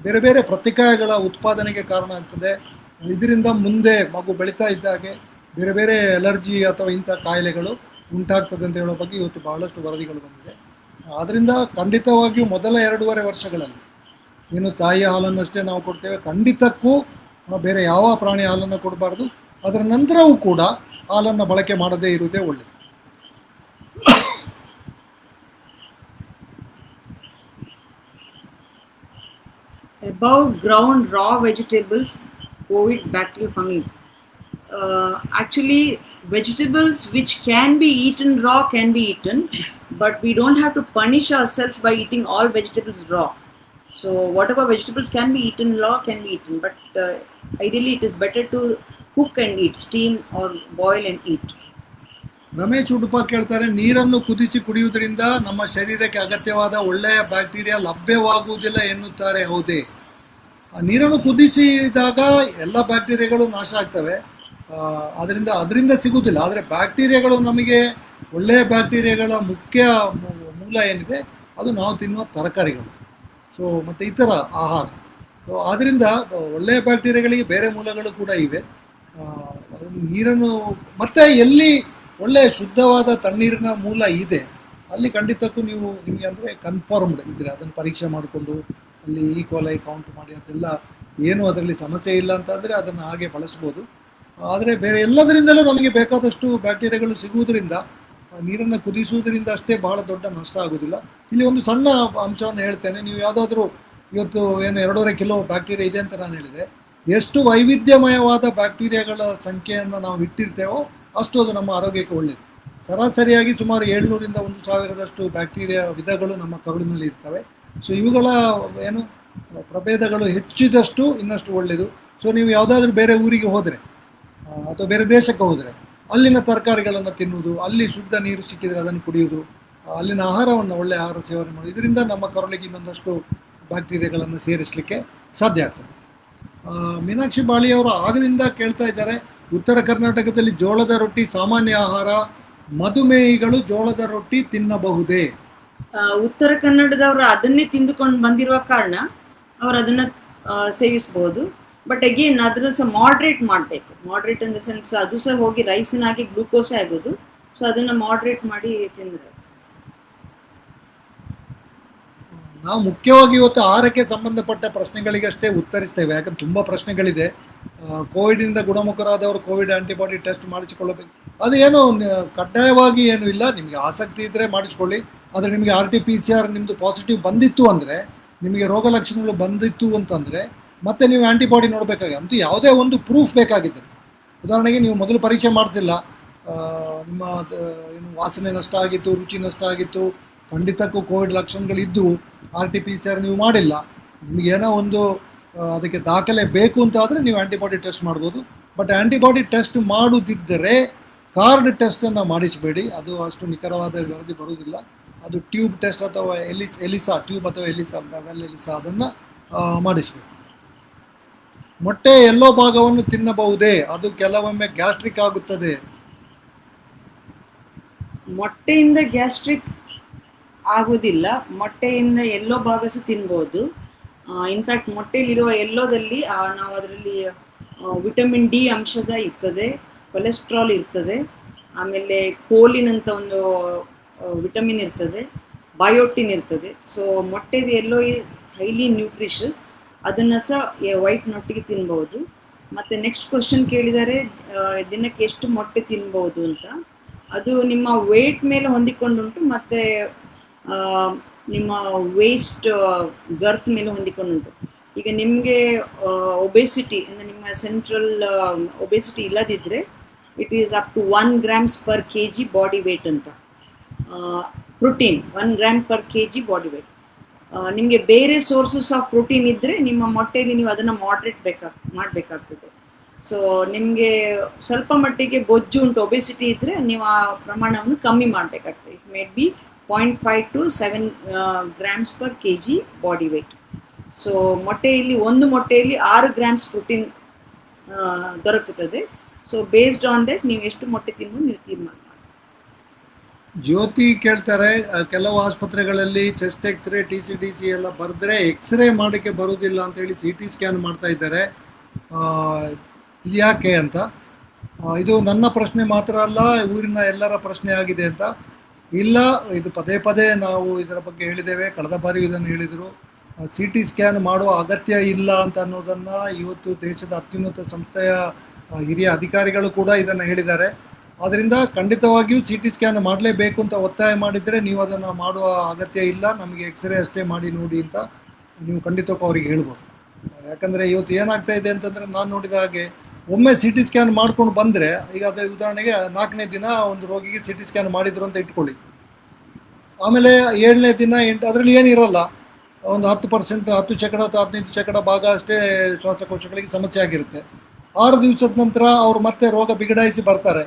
S1: ಬೇರೆ ಬೇರೆ ಪ್ರತಿಕಾಯಗಳ ಉತ್ಪಾದನೆಗೆ ಕಾರಣ ಆಗ್ತದೆ. ಇದರಿಂದ ಮುಂದೆ ಮಗು ಬೆಳೀತಾ ಇದ್ದಾಗೆ ಬೇರೆ ಬೇರೆ ಅಲರ್ಜಿ ಅಥವಾ ಇಂಥ ಕಾಯಿಲೆಗಳು ಉಂಟಾಗ್ತದೆ ಅಂತ ಹೇಳೋ ಬಗ್ಗೆ ಇವತ್ತು ಬಹಳಷ್ಟು ವರದಿಗಳು ಬಂದಿದೆ. ಆದ್ದರಿಂದ ಖಂಡಿತವಾಗಿಯೂ ಮೊದಲ 2.5 ವರ್ಷಗಳಲ್ಲಿ ಏನು ತಾಯಿಯ ಹಾಲನ್ನಷ್ಟೇ ನಾವು ಕೊಡ್ತೇವೆ, ಖಂಡಿತಕ್ಕೂ ಬೇರೆ ಯಾವ ಪ್ರಾಣಿ ಹಾಲನ್ನು ಕೊಡಬಾರ್ದು. ಅದರ ನಂತರವೂ ಕೂಡ ಹಾಲನ್ನು ಬಳಕೆ ಮಾಡದೇ ಇರುವುದೇ ಒಳ್ಳೆಯದು.
S2: About ground raw vegetables, COVID bacterial fungi. Actually, vegetables which can be eaten raw can be eaten, but we don't have to punish ourselves by eating all vegetables raw. So whatever vegetables can be eaten raw can be eaten, but ideally it is better to cook and eat, steam or boil and eat.
S1: Ramesh Udupa ಕೇಳ್ತಾರೆ, ನೀರನ್ನು ಕುದಿಸಿ ಕುಡಿಯುವುದರಿಂದ ನಮ್ಮ ಶರೀರಕ್ಕೆ ಅಗತ್ಯವಾದ ಒಳ್ಳೆಯ ಬ್ಯಾಕ್ಟೀರಿಯಾ ಲಭ್ಯವಾಗುವುದಿಲ್ಲ ಎನ್ನುತ್ತಾರೆ, ಹೌದೇ? ನೀರನ್ನು ಕುದಿಸಿದಾಗ ಎಲ್ಲ ಬ್ಯಾಕ್ಟೀರಿಯಾಗಳು ನಾಶ ಆಗ್ತವೆ, ಅದರಿಂದ ಸಿಗುವುದಿಲ್ಲ. ಆದರೆ ಬ್ಯಾಕ್ಟೀರಿಯಾಗಳು ನಮಗೆ ಒಳ್ಳೆಯ ಬ್ಯಾಕ್ಟೀರಿಯಾಗಳ ಮುಖ್ಯ ಮೂಲ ಏನಿದೆ ಅದು ನಾವು ತಿನ್ನುವ ತರಕಾರಿಗಳು, ಸೊ ಮತ್ತು ಇತರ ಆಹಾರ. ಸೊ ಆದ್ದರಿಂದ ಒಳ್ಳೆಯ ಬ್ಯಾಕ್ಟೀರಿಯಾಗಳಿಗೆ ಬೇರೆ ಮೂಲಗಳು ಕೂಡ ಇವೆ. ಅದನ್ನು ನೀರನ್ನು ಮತ್ತೆ ಎಲ್ಲಿ ಒಳ್ಳೆಯ ಶುದ್ಧವಾದ ತಣ್ಣೀರಿನ ಮೂಲ ಇದೆ ಅಲ್ಲಿ ಖಂಡಿತಕ್ಕೂ ನೀವು ನಿಮಗೆ ಅಂದರೆ ಕನ್ಫರ್ಮ್ಡ್ ಇದ್ದರೆ ಅದನ್ನು ಪರೀಕ್ಷೆ ಮಾಡಿಕೊಂಡು ಅಲ್ಲಿ ಈಕ್ವಲೈ ಕೌಂಟ್ ಮಾಡಿ ಅದೆಲ್ಲ ಏನು ಅದರಲ್ಲಿ ಸಮಸ್ಯೆ ಇಲ್ಲ ಅಂತಂದರೆ ಅದನ್ನು ಹಾಗೆ ಬಳಸ್ಬೋದು. ಆದರೆ ಬೇರೆ ಎಲ್ಲದರಿಂದಲೂ ನಮಗೆ ಬೇಕಾದಷ್ಟು ಬ್ಯಾಕ್ಟೀರಿಯಾಗಳು ಸಿಗುವುದರಿಂದ ನೀರನ್ನು ಕುದಿಸುವುದರಿಂದ ಅಷ್ಟೇ ಬಹಳ ದೊಡ್ಡ ನಷ್ಟ ಆಗೋದಿಲ್ಲ. ಇಲ್ಲಿ ಒಂದು ಸಣ್ಣ ಅಂಶವನ್ನು ಹೇಳ್ತೇನೆ. ನೀವು ಯಾವುದಾದ್ರೂ ಇವತ್ತು ಏನು 2.5 ಕಿಲೋ ಬ್ಯಾಕ್ಟೀರಿಯಾ ಇದೆ ಅಂತ ನಾನು ಹೇಳಿದೆ, ಎಷ್ಟು ವೈವಿಧ್ಯಮಯವಾದ ಬ್ಯಾಕ್ಟೀರಿಯಾಗಳ ಸಂಖ್ಯೆಯನ್ನು ನಾವು ಇಟ್ಟಿರ್ತೇವೋ ಅಷ್ಟು ಅದು ನಮ್ಮ ಆರೋಗ್ಯಕ್ಕೆ ಒಳ್ಳೆಯದು. ಸರಾಸರಿಯಾಗಿ ಸುಮಾರು 700ರಿಂದ 1000ದಷ್ಟು ಬ್ಯಾಕ್ಟೀರಿಯಾ ವಿಧಗಳು ನಮ್ಮ ಕರುಳಿನಲ್ಲಿ ಇರ್ತವೆ. ಸೊ ಇವುಗಳ ಏನು ಪ್ರಭೇದಗಳು ಹೆಚ್ಚಿದಷ್ಟು ಇನ್ನಷ್ಟು ಒಳ್ಳೆಯದು. ಸೊ ನೀವು ಯಾವುದಾದ್ರೂ ಬೇರೆ ಊರಿಗೆ ಹೋದರೆ ಅಥವಾ ಬೇರೆ ದೇಶಕ್ಕೆ ಹೋದರೆ ಅಲ್ಲಿನ ತರಕಾರಿಗಳನ್ನು ತಿನ್ನುವುದು, ಅಲ್ಲಿ ಶುದ್ಧ ನೀರು ಸಿಕ್ಕಿದರೆ ಅದನ್ನು ಕುಡಿಯುವುದು, ಅಲ್ಲಿನ ಆಹಾರವನ್ನು ಒಳ್ಳೆಯ ಆಹಾರ ಸೇವನೆ ಮಾಡುವುದು, ಇದರಿಂದ ನಮ್ಮ ಕರುಳಿಗೆ ಇನ್ನೊಂದಷ್ಟು ಬ್ಯಾಕ್ಟೀರಿಯಾಗಳನ್ನು ಸೇರಿಸಲಿಕ್ಕೆ ಸಾಧ್ಯ ಆಗ್ತದೆ. ಮೀನಾಕ್ಷಿ ಬಾಳಿಯವರು ಆಗದಿಂದ ಕೇಳ್ತಾ ಇದ್ದಾರೆ, ಉತ್ತರ ಕರ್ನಾಟಕದಲ್ಲಿ ಜೋಳದ ರೊಟ್ಟಿ ಸಾಮಾನ್ಯ ಆಹಾರ, ಮಧುಮೇಹಿಗಳು ಜೋಳದ ರೊಟ್ಟಿ ತಿನ್ನಬಹುದೇ?
S2: ಉತ್ತರ ಕನ್ನಡದವರು ಅದನ್ನೇ ತಿಂದುಕೊಂಡು ಬಂದಿರುವ ಕಾರಣ ಅವರು ಅದನ್ನು ಸೇವಿಸಬಹುದು. ಬಟ್ ಅಗೇನ್ ಅದನ್ನು ಸಹ ಮಾಡ್ರೇಟ್ ಮಾಡಬೇಕು. ಮಾಡ್ರೇಟ್ ಇನ್ ದ ಸೆನ್ಸ್ ಅದು ಸಹ ಹೋಗಿ ರೈಸಿನಾಗಿ ಗ್ಲೂಕೋಸೇ ಆಗೋದು. ಸೊ ಅದನ್ನು ಮಾಡ್ರೇಟ್ ಮಾಡಿ ತಿಂದರೆ.
S1: ನಾವು ಮುಖ್ಯವಾಗಿ ಇವತ್ತು ಆಹಾರಕ್ಕೆ ಸಂಬಂಧಪಟ್ಟ ಪ್ರಶ್ನೆಗಳಿಗಷ್ಟೇ ಉತ್ತರಿಸ್ತೇವೆ, ಯಾಕಂದ್ರೆ ತುಂಬ ಪ್ರಶ್ನೆಗಳಿದೆ. ಕೋವಿಡಿಂದ ಗುಣಮುಖರಾದವರು ಕೋವಿಡ್ ಆ್ಯಂಟಿಬಾಡಿ ಟೆಸ್ಟ್ ಮಾಡಿಸಿಕೊಳ್ಳಬೇಕು, ಅದು ಏನೋ ಕಡ್ಡಾಯವಾಗಿ ಏನೂ ಇಲ್ಲ. ನಿಮಗೆ ಆಸಕ್ತಿ ಇದ್ದರೆ ಮಾಡಿಸ್ಕೊಳ್ಳಿ. ಆದರೆ ನಿಮಗೆ RT-PCR ನಿಮ್ಮದು ಪಾಸಿಟಿವ್ ಬಂದಿತ್ತು ಅಂದರೆ, ನಿಮಗೆ ರೋಗ ಲಕ್ಷಣಗಳು ಬಂದಿತ್ತು ಅಂತಂದರೆ ಮತ್ತೆ ನೀವು ಆ್ಯಂಟಿಬಾಡಿ ನೋಡಬೇಕಾಗಿ ಅಂತೂ ಯಾವುದೇ ಒಂದು ಪ್ರೂಫ್ ಬೇಕಾಗಿದ್ದರೆ, ಉದಾಹರಣೆಗೆ ನೀವು ಮೊದಲು ಪರೀಕ್ಷೆ ಮಾಡಿಸಿಲ್ಲ, ನಿಮ್ಮ ಏನು ವಾಸನೆ ನಷ್ಟ ಆಗಿತ್ತು, ರುಚಿ ನಷ್ಟ ಆಗಿತ್ತು, ಖಂಡಿತಕ್ಕೂ ಕೋವಿಡ್ ಲಕ್ಷಣಗಳಿದ್ದು RT-PCR ನೀವು ಮಾಡಿಲ್ಲ, ನಿಮಗೇನೋ ಒಂದು ಅದಕ್ಕೆ ದಾಖಲೆ ಬೇಕು ಅಂತ ಆದರೆ ನೀವು ಆ್ಯಂಟಿಬಾಡಿ ಟೆಸ್ಟ್ ಮಾಡ್ಬೋದು. ಬಟ್ ಆ್ಯಂಟಿಬಾಡಿ ಟೆಸ್ಟ್ ಮಾಡುವುದಿದ್ದರೆ ಕಾರ್ಡ್ ಟೆಸ್ಟನ್ನು ಮಾಡಿಸಬೇಡಿ, ಅದು ಅಷ್ಟು ನಿಖರವಾದ ವರದಿ ಬರುವುದಿಲ್ಲ. ಅದು ಟ್ಯೂಬ್ ಟೆಸ್ಟ್ ಅಥವಾ ಎಲಿಸಾ ಟ್ಯೂಬ್ ಅಥವಾ ಎಲಿಸಾ ಅದನ್ನು ಮಾಡಿಸಬೇಕು. ಮೊಟ್ಟೆ ಎಲ್ಲೋ ಭಾಗವನ್ನು ತಿನ್ನಬಹುದೇ? ಅದು ಕೆಲವೊಮ್ಮೆ ಗ್ಯಾಸ್ಟ್ರಿಕ್ ಆಗುತ್ತದೆ.
S2: ಮೊಟ್ಟೆಯಿಂದ ಗ್ಯಾಸ್ಟ್ರಿಕ್ ಆಗೋದಿಲ್ಲ, ಮೊಟ್ಟೆಯಿಂದ ಎಲ್ಲೋ ಭಾಗ ಸಹ ತಿನ್ಬೋದು. ಇನ್ಫ್ಯಾಕ್ಟ್ ಮೊಟ್ಟೆಯಲ್ಲಿರುವ ಎಲ್ಲೋದಲ್ಲಿ ನಾವು ಅದರಲ್ಲಿ ವಿಟಮಿನ್ ಡಿ ಅಂಶ ಸಹ ಇರ್ತದೆ, ಕೊಲೆಸ್ಟ್ರಾಲ್ ಇರ್ತದೆ, ಆಮೇಲೆ ಕೋಲಿನ್ ಅಂತ ಒಂದು ವಿಟಮಿನ್ ಇರ್ತದೆ, ಬಯೋಟಿನ್ ಇರ್ತದೆ. ಸೊ ಮೊಟ್ಟೆದು ಎಲ್ಲೋ ಹೈಲಿ ನ್ಯೂಟ್ರಿಷಸ್, ಅದನ್ನು ಸಹ ವೈಟ್ನೊಟ್ಟಿಗೆ ತಿನ್ಬೋದು. ಮತ್ತು ನೆಕ್ಸ್ಟ್ ಕ್ವಶನ್ ಕೇಳಿದರೆ ದಿನಕ್ಕೆ ಎಷ್ಟು ಮೊಟ್ಟೆ ತಿನ್ಬೋದು ಅಂತ. ಅದು ನಿಮ್ಮ ವೇಟ್ ಮೇಲೆ ಹೊಂದಿಕೊಂಡುಂಟು, ಮತ್ತು ನಿಮ್ಮ ವೇಸ್ಟ್ ಗರ್ತ್ ಮೇಲೆ ಹೊಂದಿಕೊಂಡುಂಟು. ಈಗ ನಿಮಗೆ ಒಬೆಸಿಟಿ ಅಂದರೆ ನಿಮ್ಮ ಸೆಂಟ್ರಲ್ ಒಬೆಸಿಟಿ ಇಲ್ಲದಿದ್ದರೆ it is up to 1 grams per kg body weight ಅಂತ. Protein 1 gram per kg body weight. ನಿಮಗೆ ಬೇರೆ ಸೋರ್ಸಸ್ ಆಫ್ ಪ್ರೋಟೀನ್ ಇದ್ದರೆ ನಿಮ್ಮ ಮೊಟ್ಟೆಯಲ್ಲಿ ನೀವು ಅದನ್ನು ಮಾಡ್ರೇಟ್ ಮಾಡಬೇಕಾಗ್ತದೆ. ಸೊ ನಿಮಗೆ ಸ್ವಲ್ಪ ಮಟ್ಟಿಗೆ ಬೊಜ್ಜು ಉಂಟು, ಒಬೆಸಿಟಿ ಇದ್ದರೆ ನೀವು ಆ ಪ್ರಮಾಣವನ್ನು ಕಮ್ಮಿ ಮಾಡಬೇಕಾಗ್ತದೆ. It made B 0.5 to 7 grams per kg body wait. So ಒಂದು ಮೊಟ್ಟೆಯಲ್ಲಿ 6 grams ಪ್ರೋಟೀನ್ ದೊರಕುತ್ತದೆ. ಸೊ ಬೇಸ್ಡ್ ಆನ್ ದಟ್ ನೀವು ಎಷ್ಟು ಮೊಟ್ಟೆ ತಿನ್ನೋದು ನೀವು ತೀರ್ಮಾನ ಮಾಡಿ.
S1: ಜ್ಯೋತಿ ಕೇಳ್ತಾರೆ, ಕೆಲವು ಆಸ್ಪತ್ರೆಗಳಲ್ಲಿ ಚೆಸ್ಟ್ ಎಕ್ಸ್ರೇ TCDC ಎಲ್ಲ ಬರೆದ್ರೆ ಎಕ್ಸ್ರೇ ಮಾಡೋಕ್ಕೆ ಬರುವುದಿಲ್ಲ ಅಂತೇಳಿ CT ಸ್ಕ್ಯಾನ್ ಮಾಡ್ತಾ ಇದ್ದಾರೆ. ಇದು ಯಾಕೆ ಅಂತ. ಇದು ನನ್ನ ಪ್ರಶ್ನೆ ಮಾತ್ರ ಅಲ್ಲ, ಊರಿನ ಎಲ್ಲರ ಪ್ರಶ್ನೆ ಆಗಿದೆ ಅಂತ. ಇಲ್ಲ, ಇದು ಪದೇ ಪದೇ ನಾವು ಇದರ ಬಗ್ಗೆ ಹೇಳಿದ್ದೇವೆ, ಕಳೆದ ಬಾರಿ ಇದನ್ನು ಹೇಳಿದರು. ಸಿ ಟಿ ಸ್ಕ್ಯಾನ್ ಮಾಡುವ ಅಗತ್ಯ ಇಲ್ಲ ಅಂತ ಅನ್ನೋದನ್ನು ಇವತ್ತು ದೇಶದ ಅತ್ಯುನ್ನತ ಸಂಸ್ಥೆಯ ಹಿರಿಯ ಅಧಿಕಾರಿಗಳು ಕೂಡ ಇದನ್ನು ಹೇಳಿದ್ದಾರೆ. ಆದ್ದರಿಂದ ಖಂಡಿತವಾಗಿಯೂ ಸಿ ಟಿ ಸ್ಕ್ಯಾನ್ ಮಾಡಲೇಬೇಕು ಅಂತ ಒತ್ತಾಯ ಮಾಡಿದರೆ ನೀವು ಅದನ್ನು ಮಾಡುವ ಅಗತ್ಯ ಇಲ್ಲ, ನಮಗೆ ಎಕ್ಸ್ರೇ ಅಷ್ಟೇ ಮಾಡಿ ನೋಡಿ ಅಂತ ನೀವು ಖಂಡಿತಕ್ಕೂ ಅವರಿಗೆ ಹೇಳ್ಬೋದು. ಯಾಕಂದರೆ ಇವತ್ತು ಏನಾಗ್ತಾ ಇದೆ ಅಂತಂದರೆ, ನಾನು ನೋಡಿದ ಹಾಗೆ ಒಮ್ಮೆ ಸಿ ಟಿ ಸ್ಕ್ಯಾನ್ ಮಾಡ್ಕೊಂಡು ಬಂದರೆ, ಈಗ ಅದರ ಉದಾಹರಣೆಗೆ 4ನೇ ದಿನ ಒಂದು ರೋಗಿಗೆ ಸಿ ಟಿ ಸ್ಕ್ಯಾನ್ ಮಾಡಿದ್ರು ಅಂತ ಇಟ್ಕೊಳ್ಳಿ, ಆಮೇಲೆ 7ನೇ ದಿನ ಅದರಲ್ಲಿ ಏನಿರಲ್ಲ, ಒಂದು 10%, 10% ಅಥವಾ 15% ಭಾಗ ಅಷ್ಟೇ ಶ್ವಾಸಕೋಶಗಳಿಗೆ ಸಮಸ್ಯೆ ಆಗಿರುತ್ತೆ. 6 ದಿವಸದ ನಂತರ ಅವರು ಮತ್ತೆ ರೋಗ ಬಿಗಡಾಯಿಸಿ ಬರ್ತಾರೆ.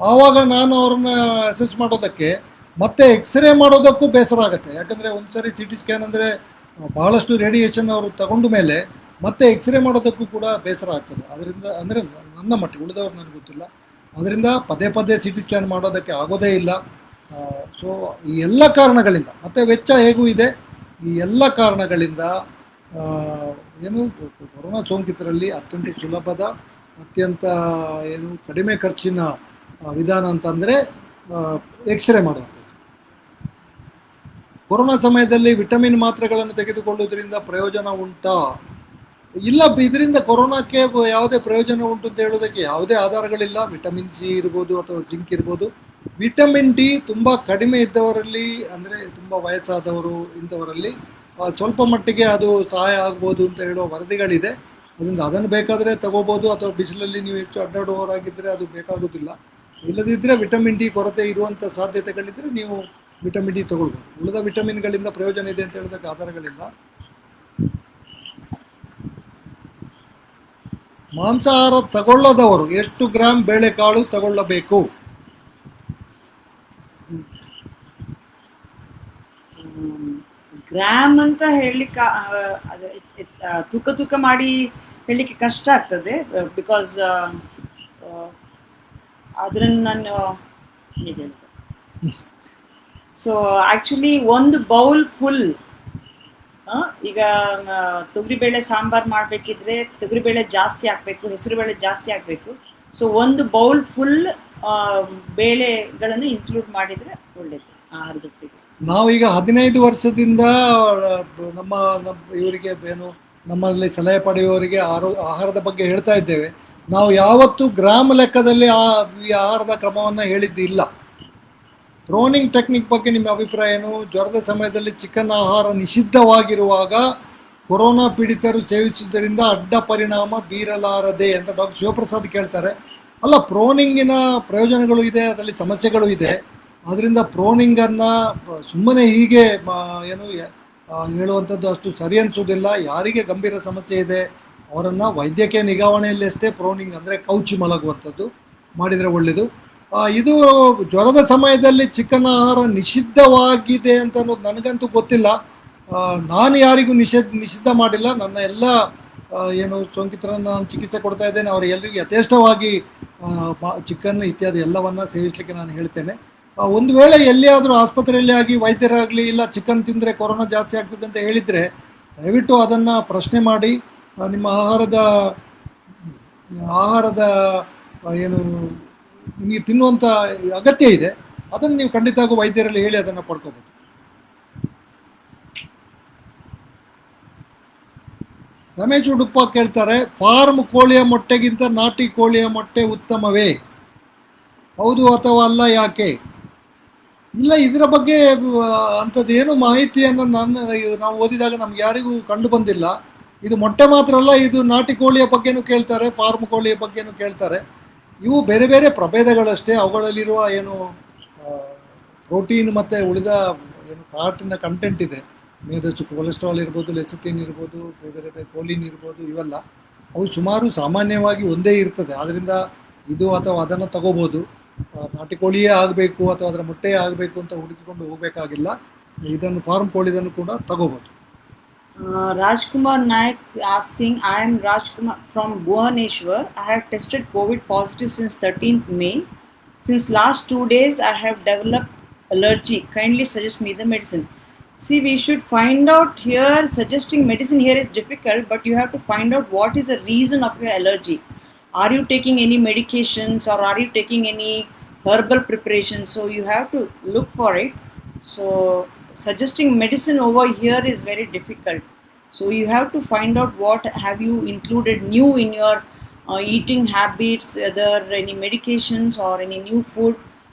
S1: ಆವಾಗ ನಾನು ಅವ್ರನ್ನ ಅಸೆಸ್ ಮಾಡೋದಕ್ಕೆ ಮತ್ತೆ ಎಕ್ಸ್ರೇ ಮಾಡೋದಕ್ಕೂ ಬೇಸರ ಆಗುತ್ತೆ. ಯಾಕಂದರೆ ಒಂದು ಸರಿ ಸಿ ಟಿ ಸ್ಕ್ಯಾನ್ ಅಂದರೆ ಬಹಳಷ್ಟು ರೇಡಿಯೇಷನ್ ಅವರು ತಗೊಂಡ ಮೇಲೆ ಮತ್ತೆ ಎಕ್ಸ್ರೇ ಮಾಡೋದಕ್ಕೂ ಕೂಡ ಬೇಸರ ಆಗ್ತದೆ. ಅದರಿಂದ ಅಂದರೆ ನನ್ನ ಮಟ್ಟಿಗೆ, ಉಳಿದವ್ರು ನನಗೆ ಗೊತ್ತಿಲ್ಲ. ಅದರಿಂದ ಪದೇ ಪದೇ ಸಿ ಟಿ ಸ್ಕ್ಯಾನ್ ಮಾಡೋದಕ್ಕೆ ಆಗೋದೇ ಇಲ್ಲ. ಸೊ ಈ ಎಲ್ಲ ಕಾರಣಗಳಿಂದ, ಮತ್ತು ವೆಚ್ಚ ಹೇಗೂ ಇದೆ, ಈ ಎಲ್ಲ ಕಾರಣಗಳಿಂದ ಏನು ಕೊರೋನಾ ಸೋಂಕಿತರಲ್ಲಿ ಅತ್ಯಂತ ಸುಲಭದ, ಅತ್ಯಂತ ಏನು ಕಡಿಮೆ ಖರ್ಚಿನ ವಿಧಾನ ಅಂತಂದರೆ ಎಕ್ಸ್ರೇ ಮಾಡುವಂಥದ್ದು. ಕೊರೋನಾ ಸಮಯದಲ್ಲಿ ವಿಟಮಿನ್ ಮಾತ್ರೆಗಳನ್ನು ತೆಗೆದುಕೊಳ್ಳುವುದರಿಂದ ಪ್ರಯೋಜನ ಉಂಟಾ? ಇಲ್ಲ, ಇದರಿಂದ ಕೊರೋನಾಕ್ಕೆ ಯಾವುದೇ ಪ್ರಯೋಜನ ಉಂಟು ಅಂತ ಹೇಳೋದಕ್ಕೆ ಯಾವುದೇ ಆಧಾರಗಳಿಲ್ಲ. ವಿಟಮಿನ್ ಸಿ ಇರ್ಬೋದು ಅಥವಾ ಜಿಂಕ್ ಇರ್ಬೋದು. ವಿಟಮಿನ್ ಡಿ ತುಂಬ ಕಡಿಮೆ ಇದ್ದವರಲ್ಲಿ, ಅಂದರೆ ತುಂಬ ವಯಸ್ಸಾದವರು ಇಂಥವರಲ್ಲಿ ಸ್ವಲ್ಪ ಮಟ್ಟಿಗೆ ಅದು ಸಹಾಯ ಆಗ್ಬೋದು ಅಂತ ಹೇಳೋ ವರದಿಗಳಿದೆ. ಅದರಿಂದ ಅದನ್ನು ಬೇಕಾದರೆ ತಗೋಬೋದು, ಅಥವಾ ಬಿಸಿಲಲ್ಲಿ ನೀವು ಹೆಚ್ಚು ಅಡ್ಡಾಡುವವರಾಗಿದ್ದರೆ ಅದು ಬೇಕಾಗೋದಿಲ್ಲ. ಇಲ್ಲದಿದ್ದರೆ ವಿಟಮಿನ್ ಡಿ ಕೊರತೆ ಇರುವಂಥ ಸಾಧ್ಯತೆಗಳಿದ್ದರೆ ನೀವು ವಿಟಮಿನ್ ಡಿ ತಗೊಳ್ಬೋದು. ಉಳಿದ ವಿಟಮಿನ್ಗಳಿಂದ ಪ್ರಯೋಜನ ಇದೆ ಅಂತ ಹೇಳೋದಕ್ಕೆ ಆಧಾರಗಳಿಲ್ಲ. ಮಾಂಸಾಹಾರ ತಗೊಳ್ಳದವರು ಎಷ್ಟು ಗ್ರಾಂ ಬೇಳೆಕಾಳು ತಗೊಳ್ಳಬೇಕು?
S2: ಗ್ರಾಮ್ ಅಂತ ಹೇಳಲಿಕ್ಕೆ ತೂಕ ಮಾಡಿ ಹೇಳಲಿಕ್ಕೆ ಕಷ್ಟ ಆಗ್ತದೆ. ಬಿಕಾಸ್ ಅದನ್ನು ನಾನು ಸೊ ಆ್ಯಕ್ಚುಲಿ ಒಂದು ಬೌಲ್ ಫುಲ್, ಈಗ ತೊಗರಿಬೇಳೆ ಸಾಂಬಾರು ಮಾಡಬೇಕಿದ್ರೆ ತೊಗರಿಬೇಳೆ ಜಾಸ್ತಿ ಹಾಕಬೇಕು, ಹೆಸರುಬೇಳೆ ಜಾಸ್ತಿ ಹಾಕಬೇಕು. ಸೊ ಒಂದು ಬೌಲ್ ಫುಲ್ ಬೇಳೆಗಳನ್ನು ಇನ್ಕ್ಲೂಡ್ ಮಾಡಿದರೆ ಒಳ್ಳೆಯದು ಆಹಾರದ ಜೊತೆಗೆ.
S1: ನಾವೀಗ 15 ವರ್ಷದಿಂದ ನಮ್ಮ ಇವರಿಗೆ ಏನು ನಮ್ಮಲ್ಲಿ ಸಲಹೆ ಪಡೆಯುವವರಿಗೆ ಆಹಾರದ ಬಗ್ಗೆ ಹೇಳ್ತಾ ಇದ್ದೇವೆ. ನಾವು ಯಾವತ್ತೂ ಗ್ರಾಮ್ ಲೆಕ್ಕದಲ್ಲಿ ಈ ಆಹಾರದ ಕ್ರಮವನ್ನು ಹೇಳಿದ್ದಿಲ್ಲ. ಪ್ರೋನಿಂಗ್ ಟೆಕ್ನಿಕ್ ಬಗ್ಗೆ ನಿಮ್ಮ ಅಭಿಪ್ರಾಯ ಏನು? ಜ್ವರದ ಸಮಯದಲ್ಲಿ ಚಿಕನ್ ಆಹಾರ ನಿಷಿದ್ಧವಾಗಿರುವಾಗ ಕೊರೋನಾ ಪೀಡಿತರು ಸೇವಿಸುವುದರಿಂದ ಅಡ್ಡ ಪರಿಣಾಮ ಬೀರಲಾರದೆ ಅಂತ ಡಾಕ್ಟರ್ ಶಿವಪ್ರಸಾದ್ ಕೇಳ್ತಾರೆ. ಅಲ್ಲ, ಪ್ರೋನಿಂಗಿನ ಪ್ರಯೋಜನಗಳು ಇದೆ, ಅದರಲ್ಲಿ ಸಮಸ್ಯೆಗಳು ಇದೆ. ಅದರಿಂದ ಪ್ರೋನಿಂಗನ್ನು ಸುಮ್ಮನೆ ಹೀಗೆ ಏನು ಹೇಳುವಂಥದ್ದು ಅಷ್ಟು ಸರಿ ಅನಿಸೋದಿಲ್ಲ. ಯಾರಿಗೆ ಗಂಭೀರ ಸಮಸ್ಯೆ ಇದೆ ಅವರನ್ನು ವೈದ್ಯಕೀಯ ನಿಗಾವಣೆಯಲ್ಲಿ ಅಷ್ಟೇ ಪ್ರೋನಿಂಗ್, ಅಂದರೆ ಕೌಚಿ ಮಲಗುವಂಥದ್ದು ಮಾಡಿದರೆ ಒಳ್ಳೆಯದು. ಇದು ಜ್ವರದ ಸಮಯದಲ್ಲಿ ಚಿಕನ್ ಆಹಾರ ನಿಷಿದ್ಧವಾಗಿದೆ ಅಂತ ಅನ್ನೋದು ನನಗಂತೂ ಗೊತ್ತಿಲ್ಲ. ನಾನು ಯಾರಿಗೂ ನಿಷಿದ್ಧ ಮಾಡಿಲ್ಲ. ನನ್ನ ಎಲ್ಲ ಏನು ಸೋಂಕಿತರನ್ನು ನಾನು ಚಿಕಿತ್ಸೆ ಕೊಡ್ತಾ ಇದ್ದೇನೆ, ಅವರು ಎಲ್ಲರಿಗೂ ಯಥೇಷ್ಟವಾಗಿ ಚಿಕನ್ ಇತ್ಯಾದಿ ಎಲ್ಲವನ್ನು ಸೇವಿಸಲಿಕ್ಕೆ ನಾನು ಹೇಳ್ತೇನೆ. ಒಂದು ವೇಳೆ ಎಲ್ಲಿಯಾದರೂ ಆಸ್ಪತ್ರೆಯಲ್ಲಿ ಆಗಿ ವೈದ್ಯರಾಗಲಿ ಇಲ್ಲ ಚಿಕನ್ ತಿಂದರೆ ಕೊರೋನಾ ಜಾಸ್ತಿ ಆಗ್ತದೆ ಅಂತ ಹೇಳಿದರೆ ದಯವಿಟ್ಟು ಅದನ್ನು ಪ್ರಶ್ನೆ ಮಾಡಿ, ನಿಮ್ಮ ಆಹಾರದ ಏನು ನಿಮಗೆ ತಿನ್ನುವಂಥ ಅಗತ್ಯ ಇದೆ ಅದನ್ನು ನೀವು ಖಂಡಿತವಾಗೂ ವೈದ್ಯರಲ್ಲಿ ಹೇಳಿ ಅದನ್ನು ಪಡ್ಕೋಬೋದು. ರಮೇಶ್ ಉಡುಪ ಕೇಳ್ತಾರೆ, ಫಾರ್ಮ್ ಕೋಳಿಯ ಮೊಟ್ಟೆಗಿಂತ ನಾಟಿ ಕೋಳಿಯ ಮೊಟ್ಟೆ ಉತ್ತಮವೇ? ಹೌದು ಅಥವಾ ಅಲ್ಲ, ಯಾಕೆ? ಇಲ್ಲ, ಇದರ ಬಗ್ಗೆ ಅಂಥದ್ದೇನು ಮಾಹಿತಿಯನ್ನು ನಾವು ಓದಿದಾಗ ನಮ್ಗೆ ಯಾರಿಗೂ ಕಂಡು ಬಂದಿಲ್ಲ. ಇದು ಮೊಟ್ಟೆ ಮಾತ್ರ ಅಲ್ಲ, ಇದು ನಾಟಿ ಕೋಳಿಯ ಬಗ್ಗೆನೂ ಕೇಳ್ತಾರೆ, ಫಾರ್ಮ್ ಕೋಳಿಯ ಬಗ್ಗೆನೂ ಕೇಳ್ತಾರೆ. ಇವು ಬೇರೆ ಬೇರೆ ಪ್ರಭೇದಗಳಷ್ಟೇ. ಅವುಗಳಲ್ಲಿರುವ ಏನು ಪ್ರೋಟೀನ್ ಮತ್ತು ಉಳಿದ ಏನು ಫ್ಯಾಟಿನ ಕಂಟೆಂಟ್ ಇದೆ, ಮೇದಸ್ಸು ಕೊಲೆಸ್ಟ್ರಾಲ್ ಇರ್ಬೋದು, ಲೆಸಿಟಿನ್ ಇರ್ಬೋದು, ಬೇರೆ ಬೇರೆ ಕೋಲಿನ್ ಇರ್ಬೋದು, ಇವೆಲ್ಲ ಅವು ಸುಮಾರು ಸಾಮಾನ್ಯವಾಗಿ ಒಂದೇ ಇರ್ತದೆ. ಆದ್ದರಿಂದ ಇದು ಅಥವಾ ಅದನ್ನು ತಗೋಬೋದು. ನಾಟಿ ಕೋಳಿಯೇ ಆಗಬೇಕು ಅಥವಾ ಅದರ ಮೊಟ್ಟೆಯೇ ಆಗಬೇಕು ಅಂತ ಹುಡುಕಿಕೊಂಡು ಹೋಗಬೇಕಾಗಿಲ್ಲ. ಇದನ್ನು ಫಾರ್ಮ್ ಕೋಳಿದನ್ನು ಕೂಡ ತಗೋಬೋದು.
S2: Rajkumar Naik asking, I am Rajkumar from Bhubaneswar. I have tested COVID positive since 13th May. Since last 2 days, I have developed allergy. Kindly suggest me the medicine. See, we should find out here, suggesting medicine here is difficult, but you have to find out what is the reason of your allergy. Are you taking any medications or are you taking any herbal preparation? So you have to look for it. So suggesting medicine over here is very difficult. So you have to find out what have you included new in your eating habits, whether any medications or any new food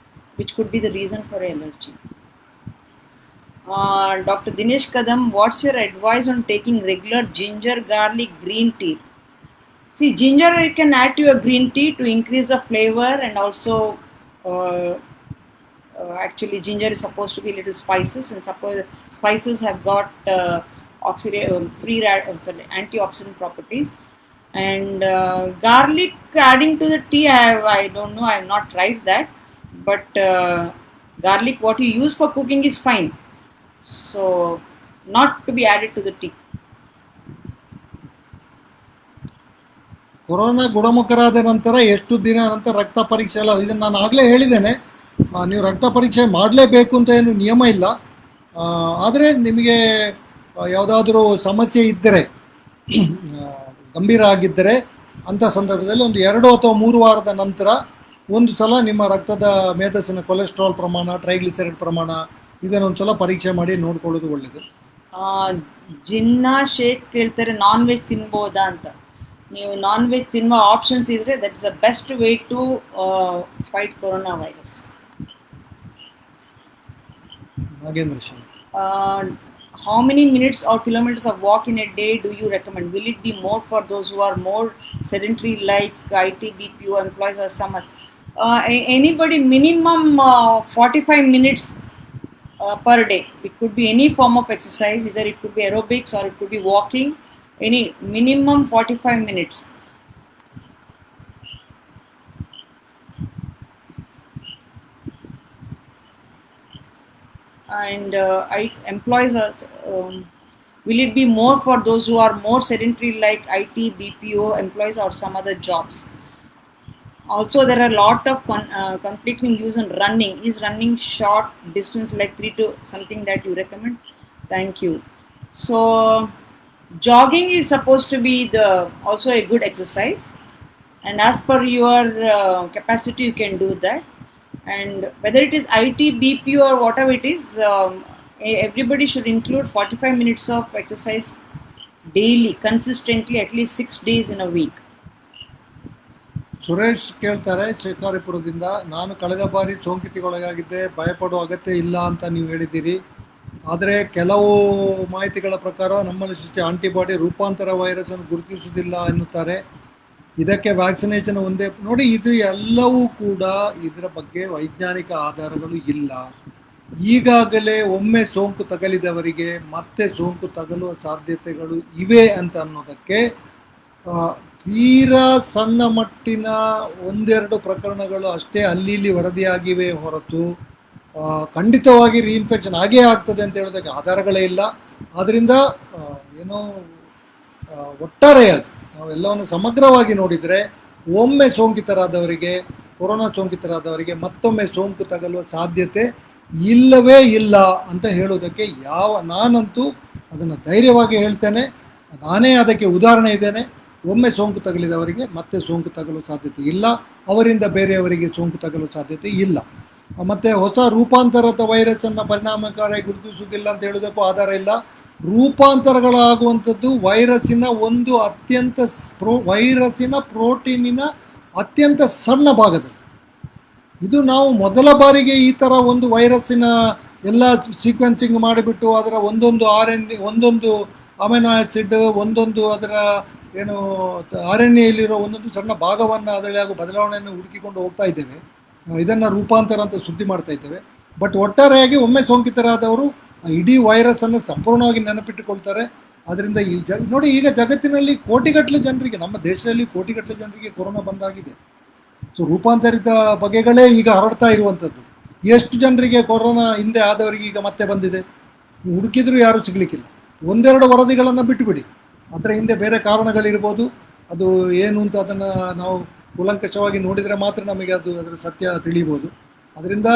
S2: which could be the reason for allergy. Dr. Dinesh Kadam, what's your advice on taking regular ginger garlic green tea? See, ginger you can add to your green tea to increase the flavor, and also uh, actually ginger is supposed to be little spices, and suppose spices have got sorry, antioxidant properties. And garlic adding to the tea, I don't know, I have not tried that, but garlic what you use for cooking is fine, so not to be added to the tea.
S1: Corona ಗುಣಮುಖರಾದ ನಂತರ ಎಷ್ಟು ದಿನ ನಂತರ ರಕ್ತ ಪರೀಕ್ಷೆ ಎಲ್ಲ ಇದನ್ನು ನಾನು ಆಗಲೇ ಹೇಳಿದ್ದೇನೆ. ನೀವು ರಕ್ತ ಪರೀಕ್ಷೆ ಮಾಡಲೇಬೇಕು ಅಂತ ಏನು ನಿಯಮ ಇಲ್ಲ. ಆದರೆ ನಿಮಗೆ ಯಾವುದಾದ್ರೂ ಸಮಸ್ಯೆ ಇದ್ದರೆ, ಗಂಭೀರ ಆಗಿದ್ದರೆ, ಅಂಥ ಸಂದರ್ಭದಲ್ಲಿ ಒಂದು 2 ಅಥವಾ 3 ವಾರದ ನಂತರ ಒಂದು ಸಲ ನಿಮ್ಮ ರಕ್ತದ ಮೇಧಸ್ಸಿನ ಕೊಲೆಸ್ಟ್ರಾಲ್ ಪ್ರಮಾಣ, ಟ್ರೈಗ್ಲಿಸರೈಡ್ ಪ್ರಮಾಣ ಇದನ್ನೊಂದು ಸಲ ಪರೀಕ್ಷೆ ಮಾಡಿ ನೋಡ್ಕೊಳ್ಳೋದು ಒಳ್ಳೆಯದು.
S2: ಜಿನ್ನ ಶೇಕ್ ಕೇಳ್ತಾರೆ, ನಾನ್ ವೆಜ್ ತಿನ್ಬೋದಾ ಅಂತ. ನೀವು ನಾನ್ ವೆಜ್ ತಿನ್ನುವ ಆಪ್ಷನ್ಸ್ ಇದ್ರೆ that is the best way to fight corona virus.
S1: Nagendra Shah,
S2: how many minutes or kilometers of walk in a day do you recommend? Will it be more for those who are more sedentary like IT, BPO employees or some anybody minimum 45 minutes per day. It could be any form of exercise, either it could be aerobics or it could be walking, any minimum 45 minutes. And employees are, will it be more for those who are more sedentary like IT, BPO employees or some other jobs? Also, there are a lot of conflicting views on running. Is running short distance like 3 to something that you recommend? Thank you. So, jogging is supposed to be the also a good exercise, and as per your capacity, you can do that. And whether it is IT, BPO, or whatever it is, everybody should include 45 minutes of exercise daily, consistently, at least 6 days in a week.
S1: Suresh ಕೇಳ್ತಾರೆ ಶಿಕಾರಿಪುರದಿಂದ, ನಾನು ಕಳೆದ ಬಾರಿ ಸೋಂಕಿತಗೊಳಗಾಗಿದ್ದೆ, ಭಯಪಡುವ ಅಗತ್ಯ ಇಲ್ಲ ಅಂತ ನೀವು ಹೇಳಿದ್ದೀರಿ. ಆದರೆ ಕೆಲವು ಮಾಹಿತಿಗಳ ಪ್ರಕಾರ ನಮ್ಮಲ್ಲಿ ಸೃಷ್ಟಿ ಆಂಟಿಬಾಡಿ ರೂಪಾಂತರ ವೈರಸನ್ನು ಗುರುತಿಸುವುದಿಲ್ಲ ಎನ್ನುತ್ತಾರೆ. ಇದಕ್ಕೆ ವ್ಯಾಕ್ಸಿನೇಷನ್ ಒಂದೇ ನೋಡಿ. ಇದು ಎಲ್ಲವೂ ಕೂಡ ಇದರ ಬಗ್ಗೆ ವೈಜ್ಞಾನಿಕ ಆಧಾರಗಳು ಇಲ್ಲ. ಈಗಾಗಲೇ ಒಮ್ಮೆ ಸೋಂಕು ತಗಲಿದವರಿಗೆ ಮತ್ತೆ ಸೋಂಕು ತಗಲುವ ಸಾಧ್ಯತೆಗಳು ಇವೆ ಅಂತ ಅನ್ನೋದಕ್ಕೆ ತೀರಾ ಸಣ್ಣ ಮಟ್ಟಿನ 1-2 ಪ್ರಕರಣಗಳು ಅಷ್ಟೇ ಅಲ್ಲಿ ಇಲ್ಲಿ ವರದಿಯಾಗಿವೆ ಹೊರತು ಖಂಡಿತವಾಗಿ ರೀಇನ್ಫೆಕ್ಷನ್ ಆಗೇ ಆಗ್ತದೆ ಅಂತ ಹೇಳೋದಕ್ಕೆ ಆಧಾರಗಳೇ ಇಲ್ಲ. ಆದ್ದರಿಂದ ಏನೋ ಒಟ್ಟಾರೆಯಾಗಿ ನಾವೆಲ್ಲವನ್ನು ಸಮಗ್ರವಾಗಿ ನೋಡಿದರೆ ಒಮ್ಮೆ ಸೋಂಕಿತರಾದವರಿಗೆ, ಕೊರೋನಾ ಸೋಂಕಿತರಾದವರಿಗೆ ಮತ್ತೊಮ್ಮೆ ಸೋಂಕು ತಗಲುವ ಸಾಧ್ಯತೆ ಇಲ್ಲವೇ ಇಲ್ಲ ಅಂತ ಹೇಳೋದಕ್ಕೆ ನಾನಂತೂ ಅದನ್ನು ಧೈರ್ಯವಾಗಿ ಹೇಳ್ತೇನೆ. ನಾನೇ ಅದಕ್ಕೆ ಉದಾಹರಣೆ ಇದ್ದೇನೆ. ಒಮ್ಮೆ ಸೋಂಕು ತಗಲಿದವರಿಗೆ ಮತ್ತೆ ಸೋಂಕು ತಗಲುವ ಸಾಧ್ಯತೆ ಇಲ್ಲ, ಅವರಿಂದ ಬೇರೆಯವರಿಗೆ ಸೋಂಕು ತಗಲುವ ಸಾಧ್ಯತೆ ಇಲ್ಲ. ಮತ್ತು ಹೊಸ ರೂಪಾಂತರದ ವೈರಸ್ಸನ್ನು ಪರಿಣಾಮಕಾರಿಯಾಗಿ ಗುರುತಿಸುವುದಿಲ್ಲ ಅಂತ ಹೇಳೋದಕ್ಕೂ ಆಧಾರ ಇಲ್ಲ. ರೂಪಾಂತರಗಳಾಗುವಂಥದ್ದು ವೈರಸ್ಸಿನ ವೈರಸ್ಸಿನ ಪ್ರೋಟೀನಿನ ಅತ್ಯಂತ ಸಣ್ಣ ಭಾಗದಲ್ಲಿ. ಇದು ನಾವು ಮೊದಲ ಬಾರಿಗೆ ಈ ಥರ ಒಂದು ವೈರಸ್ಸಿನ ಎಲ್ಲ ಸೀಕ್ವೆನ್ಸಿಂಗ್ ಮಾಡಿಬಿಟ್ಟು ಅದರ ಒಂದೊಂದು ಅಮೈನೋ ಆ್ಯಸಿಡ್, ಒಂದೊಂದು ಅದರ ಏನು RNA-ಯಲ್ಲಿರೋ ಒಂದೊಂದು ಸಣ್ಣ ಭಾಗವನ್ನು ಅದರಲ್ಲಿ ಆಗೋ ಬದಲಾವಣೆಯನ್ನು ಹುಡುಕಿಕೊಂಡು ಹೋಗ್ತಾ ಇದ್ದೇವೆ. ಇದನ್ನು ರೂಪಾಂತರ ಅಂತ ಸುದ್ದಿ ಮಾಡ್ತಾ ಇದ್ದೇವೆ. ಬಟ್ ಒಟ್ಟಾರೆಯಾಗಿ ಒಮ್ಮೆ ಸೋಂಕಿತರಾದವರು ಇಡೀ ವೈರಸ್ಸನ್ನು ಸಂಪೂರ್ಣವಾಗಿ ನೆನಪಿಟ್ಟುಕೊಳ್ತಾರೆ. ಅದರಿಂದ ನೋಡಿ, ಈಗ ಜಗತ್ತಿನಲ್ಲಿ ಕೋಟಿಗಟ್ಟಲೆ ಜನರಿಗೆ, ನಮ್ಮ ದೇಶದಲ್ಲಿ ಕೋಟಿಗಟ್ಟಲೆ ಜನರಿಗೆ ಕೊರೋನಾ ಬಂದಾಗಿದೆ. ಸೊ ರೂಪಾಂತರಿತ ಬಗೆಗಳೇ ಈಗ ಹರಡ್ತಾ ಇರುವಂಥದ್ದು. ಎಷ್ಟು ಜನರಿಗೆ ಕೊರೋನಾ ಹಿಂದೆ ಆದವರಿಗೆ ಈಗ ಮತ್ತೆ ಬಂದಿದೆ? ಹುಡುಕಿದ್ರೂ ಯಾರೂ ಸಿಗಲಿಕ್ಕಿಲ್ಲ. 1-2 ವರದಿಗಳನ್ನು ಬಿಟ್ಟುಬಿಡಿ, ಅದರ ಹಿಂದೆ ಬೇರೆ ಕಾರಣಗಳಿರ್ಬೋದು. ಅದು ಏನು ಅಂತ ಅದನ್ನು ನಾವು ಕೂಲಂಕಷವಾಗಿ ನೋಡಿದರೆ ಮಾತ್ರ ನಮಗೆ ಅದರ ಸತ್ಯ ತಿಳಿಬೋದು. ಅದರಿಂದ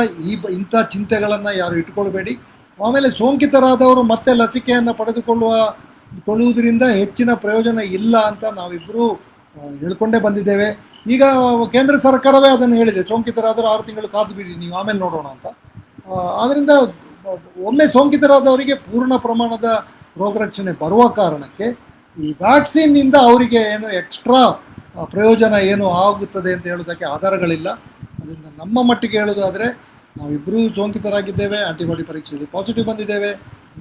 S1: ಇಂಥ ಚಿಂತೆಗಳನ್ನು ಯಾರು ಇಟ್ಕೊಳ್ಬೇಡಿ. ಆಮೇಲೆ ಸೋಂಕಿತರಾದವರು ಮತ್ತೆ ಲಸಿಕೆಯನ್ನು ಪಡೆದುಕೊಳ್ಳುವುದರಿಂದ ಹೆಚ್ಚಿನ ಪ್ರಯೋಜನ ಇಲ್ಲ ಅಂತ ನಾವಿಬ್ಬರೂ ಹೇಳ್ಕೊಂಡೇ ಬಂದಿದ್ದೇವೆ. ಈಗ ಕೇಂದ್ರ ಸರ್ಕಾರವೇ ಅದನ್ನು ಹೇಳಿದೆ, ಸೋಂಕಿತರಾದರೂ 6 ತಿಂಗಳು ಕಾದು ಬಿಡಿ, ನೀವು ಆಮೇಲೆ ನೋಡೋಣ ಅಂತ. ಆದ್ದರಿಂದ ಒಮ್ಮೆ ಸೋಂಕಿತರಾದವರಿಗೆ ಪೂರ್ಣ ಪ್ರಮಾಣದ ರೋಗರಕ್ಷಣೆ ಬರುವ ಕಾರಣಕ್ಕೆ ಈ ವ್ಯಾಕ್ಸಿನ್ನಿಂದ ಅವರಿಗೆ ಏನು ಎಕ್ಸ್ಟ್ರಾ ಪ್ರಯೋಜನ ಏನು ಆಗುತ್ತದೆ ಅಂತ ಹೇಳೋದಕ್ಕೆ ಆಧಾರಗಳಿಲ್ಲ. ಅದರಿಂದ ನಮ್ಮ ಮಟ್ಟಿಗೆ ಹೇಳೋದಾದರೆ, ನಾವಿಬ್ಬರೂ ಸೋಂಕಿತರಾಗಿದ್ದೇವೆ, ಆಂಟಿಬಾಡಿ ಪರೀಕ್ಷೆಯಲ್ಲಿ ಪಾಸಿಟಿವ್ ಬಂದಿದ್ದೇವೆ,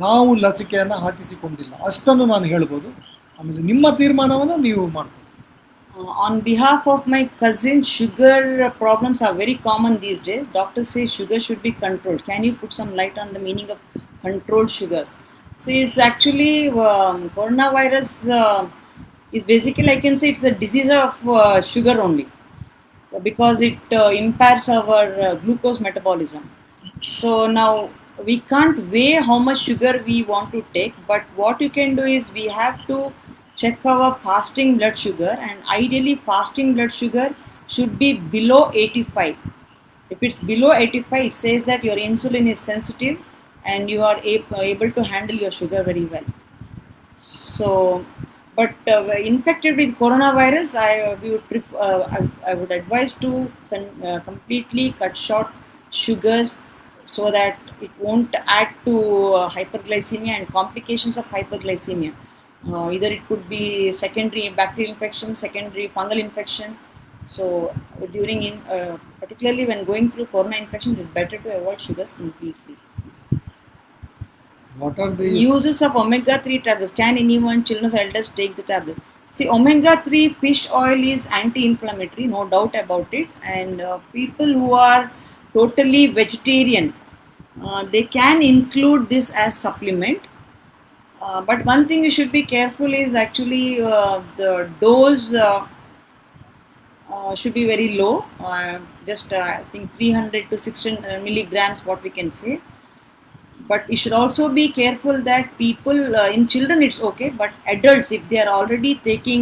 S1: ನಾವು ಲಸಿಕೆಯನ್ನು ಹಾಕಿಸಿಕೊಂಡಿಲ್ಲ, ಅಷ್ಟನ್ನು ನಾನು ಹೇಳ್ಬೋದು. ಆಮೇಲೆ ನಿಮ್ಮ ತೀರ್ಮಾನವನ್ನು ನೀವು ಮಾಡ್ಕೊಳ್ಳಿ.
S2: On behalf of my cousin, sugar problems are very common these days. Doctors say sugar should be controlled. Can you put some light on the meaning of controlled sugar? See, it's actually coronavirus is basically, I can say, it's a disease of sugar only, because it impairs our glucose metabolism. So now we can't weigh how much sugar we want to take, but what you can do is we have to check our fasting blood sugar, and ideally fasting blood sugar should be below 85. If it's below 85, it says that your insulin is sensitive and you are able to handle your sugar very well. So, but infected with coronavirus, I would advise to completely cut short sugars so that it won't add to hyperglycemia and complications of hyperglycemia. Either it could be secondary bacterial infection, secondary fungal infection. So particularly when going through corona infection, it is better to avoid sugars completely.
S1: What are the
S2: Uses of omega-3 tablets? Can anyone, children or elders, take the tablet? See, omega-3 fish oil is anti-inflammatory, no doubt about it. And people who are totally vegetarian, they can include this as supplement. But one thing you should be careful is actually the dose should be very low. Just I think 300 to 600 milligrams, what we can say. But you should also be careful that people, in children it's okay, but adults, if they are already taking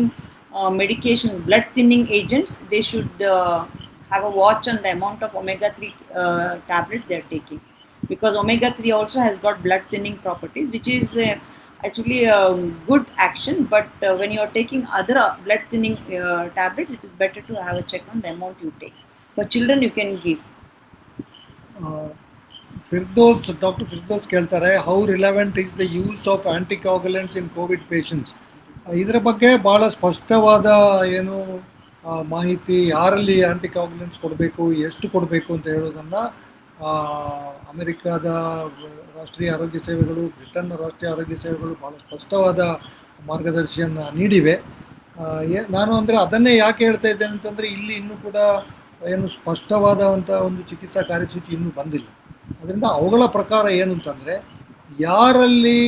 S2: medication, blood thinning agents, they should have a watch on the amount of omega-3 tablets they are taking, because omega-3 also has got blood thinning properties, which is actually a good action. But when you are taking other blood thinning tablets, it is better to have a check on the amount you take. For children, you can give.
S1: Doctor Firdous ಕೇಳ್ತಾರೆ, how relevant is the use of anticoagulants in covid patients? ಇದರ ಬಗ್ಗೆ ಭಾಳ ಸ್ಪಷ್ಟವಾದ ಏನು ಮಾಹಿತಿ, ಯಾರಲ್ಲಿ ಆಂಟಿಕಾಗುಲೆಂಟ್ಸ್ ಕೊಡಬೇಕು, ಎಷ್ಟು ಕೊಡಬೇಕು ಅಂತ ಹೇಳೋದನ್ನು ಅಮೆರಿಕಾದ ರಾಷ್ಟ್ರೀಯ ಆರೋಗ್ಯ ಸೇವೆಗಳು, ಬ್ರಿಟನ್ನ ರಾಷ್ಟ್ರೀಯ ಆರೋಗ್ಯ ಸೇವೆಗಳು ಭಾಳ ಸ್ಪಷ್ಟವಾದ ಮಾರ್ಗದರ್ಶಿಯನ್ನು ನೀಡಿವೆ. ನಾನು ಅಂದರೆ ಅದನ್ನೇ ಯಾಕೆ ಹೇಳ್ತಾ ಇದ್ದೇನೆ ಅಂತಂದರೆ, ಇಲ್ಲಿ ಇನ್ನೂ ಕೂಡ ಏನು ಸ್ಪಷ್ಟವಾದಂಥ ಒಂದು ಚಿಕಿತ್ಸಾ ಕಾರ್ಯಸೂಚಿ ಇನ್ನೂ ಬಂದಿಲ್ಲ. ಅದರಿಂದ ಅವುಗಳ ಪ್ರಕಾರ ಏನು ಅಂತಂದರೆ, ಯಾರಲ್ಲಿ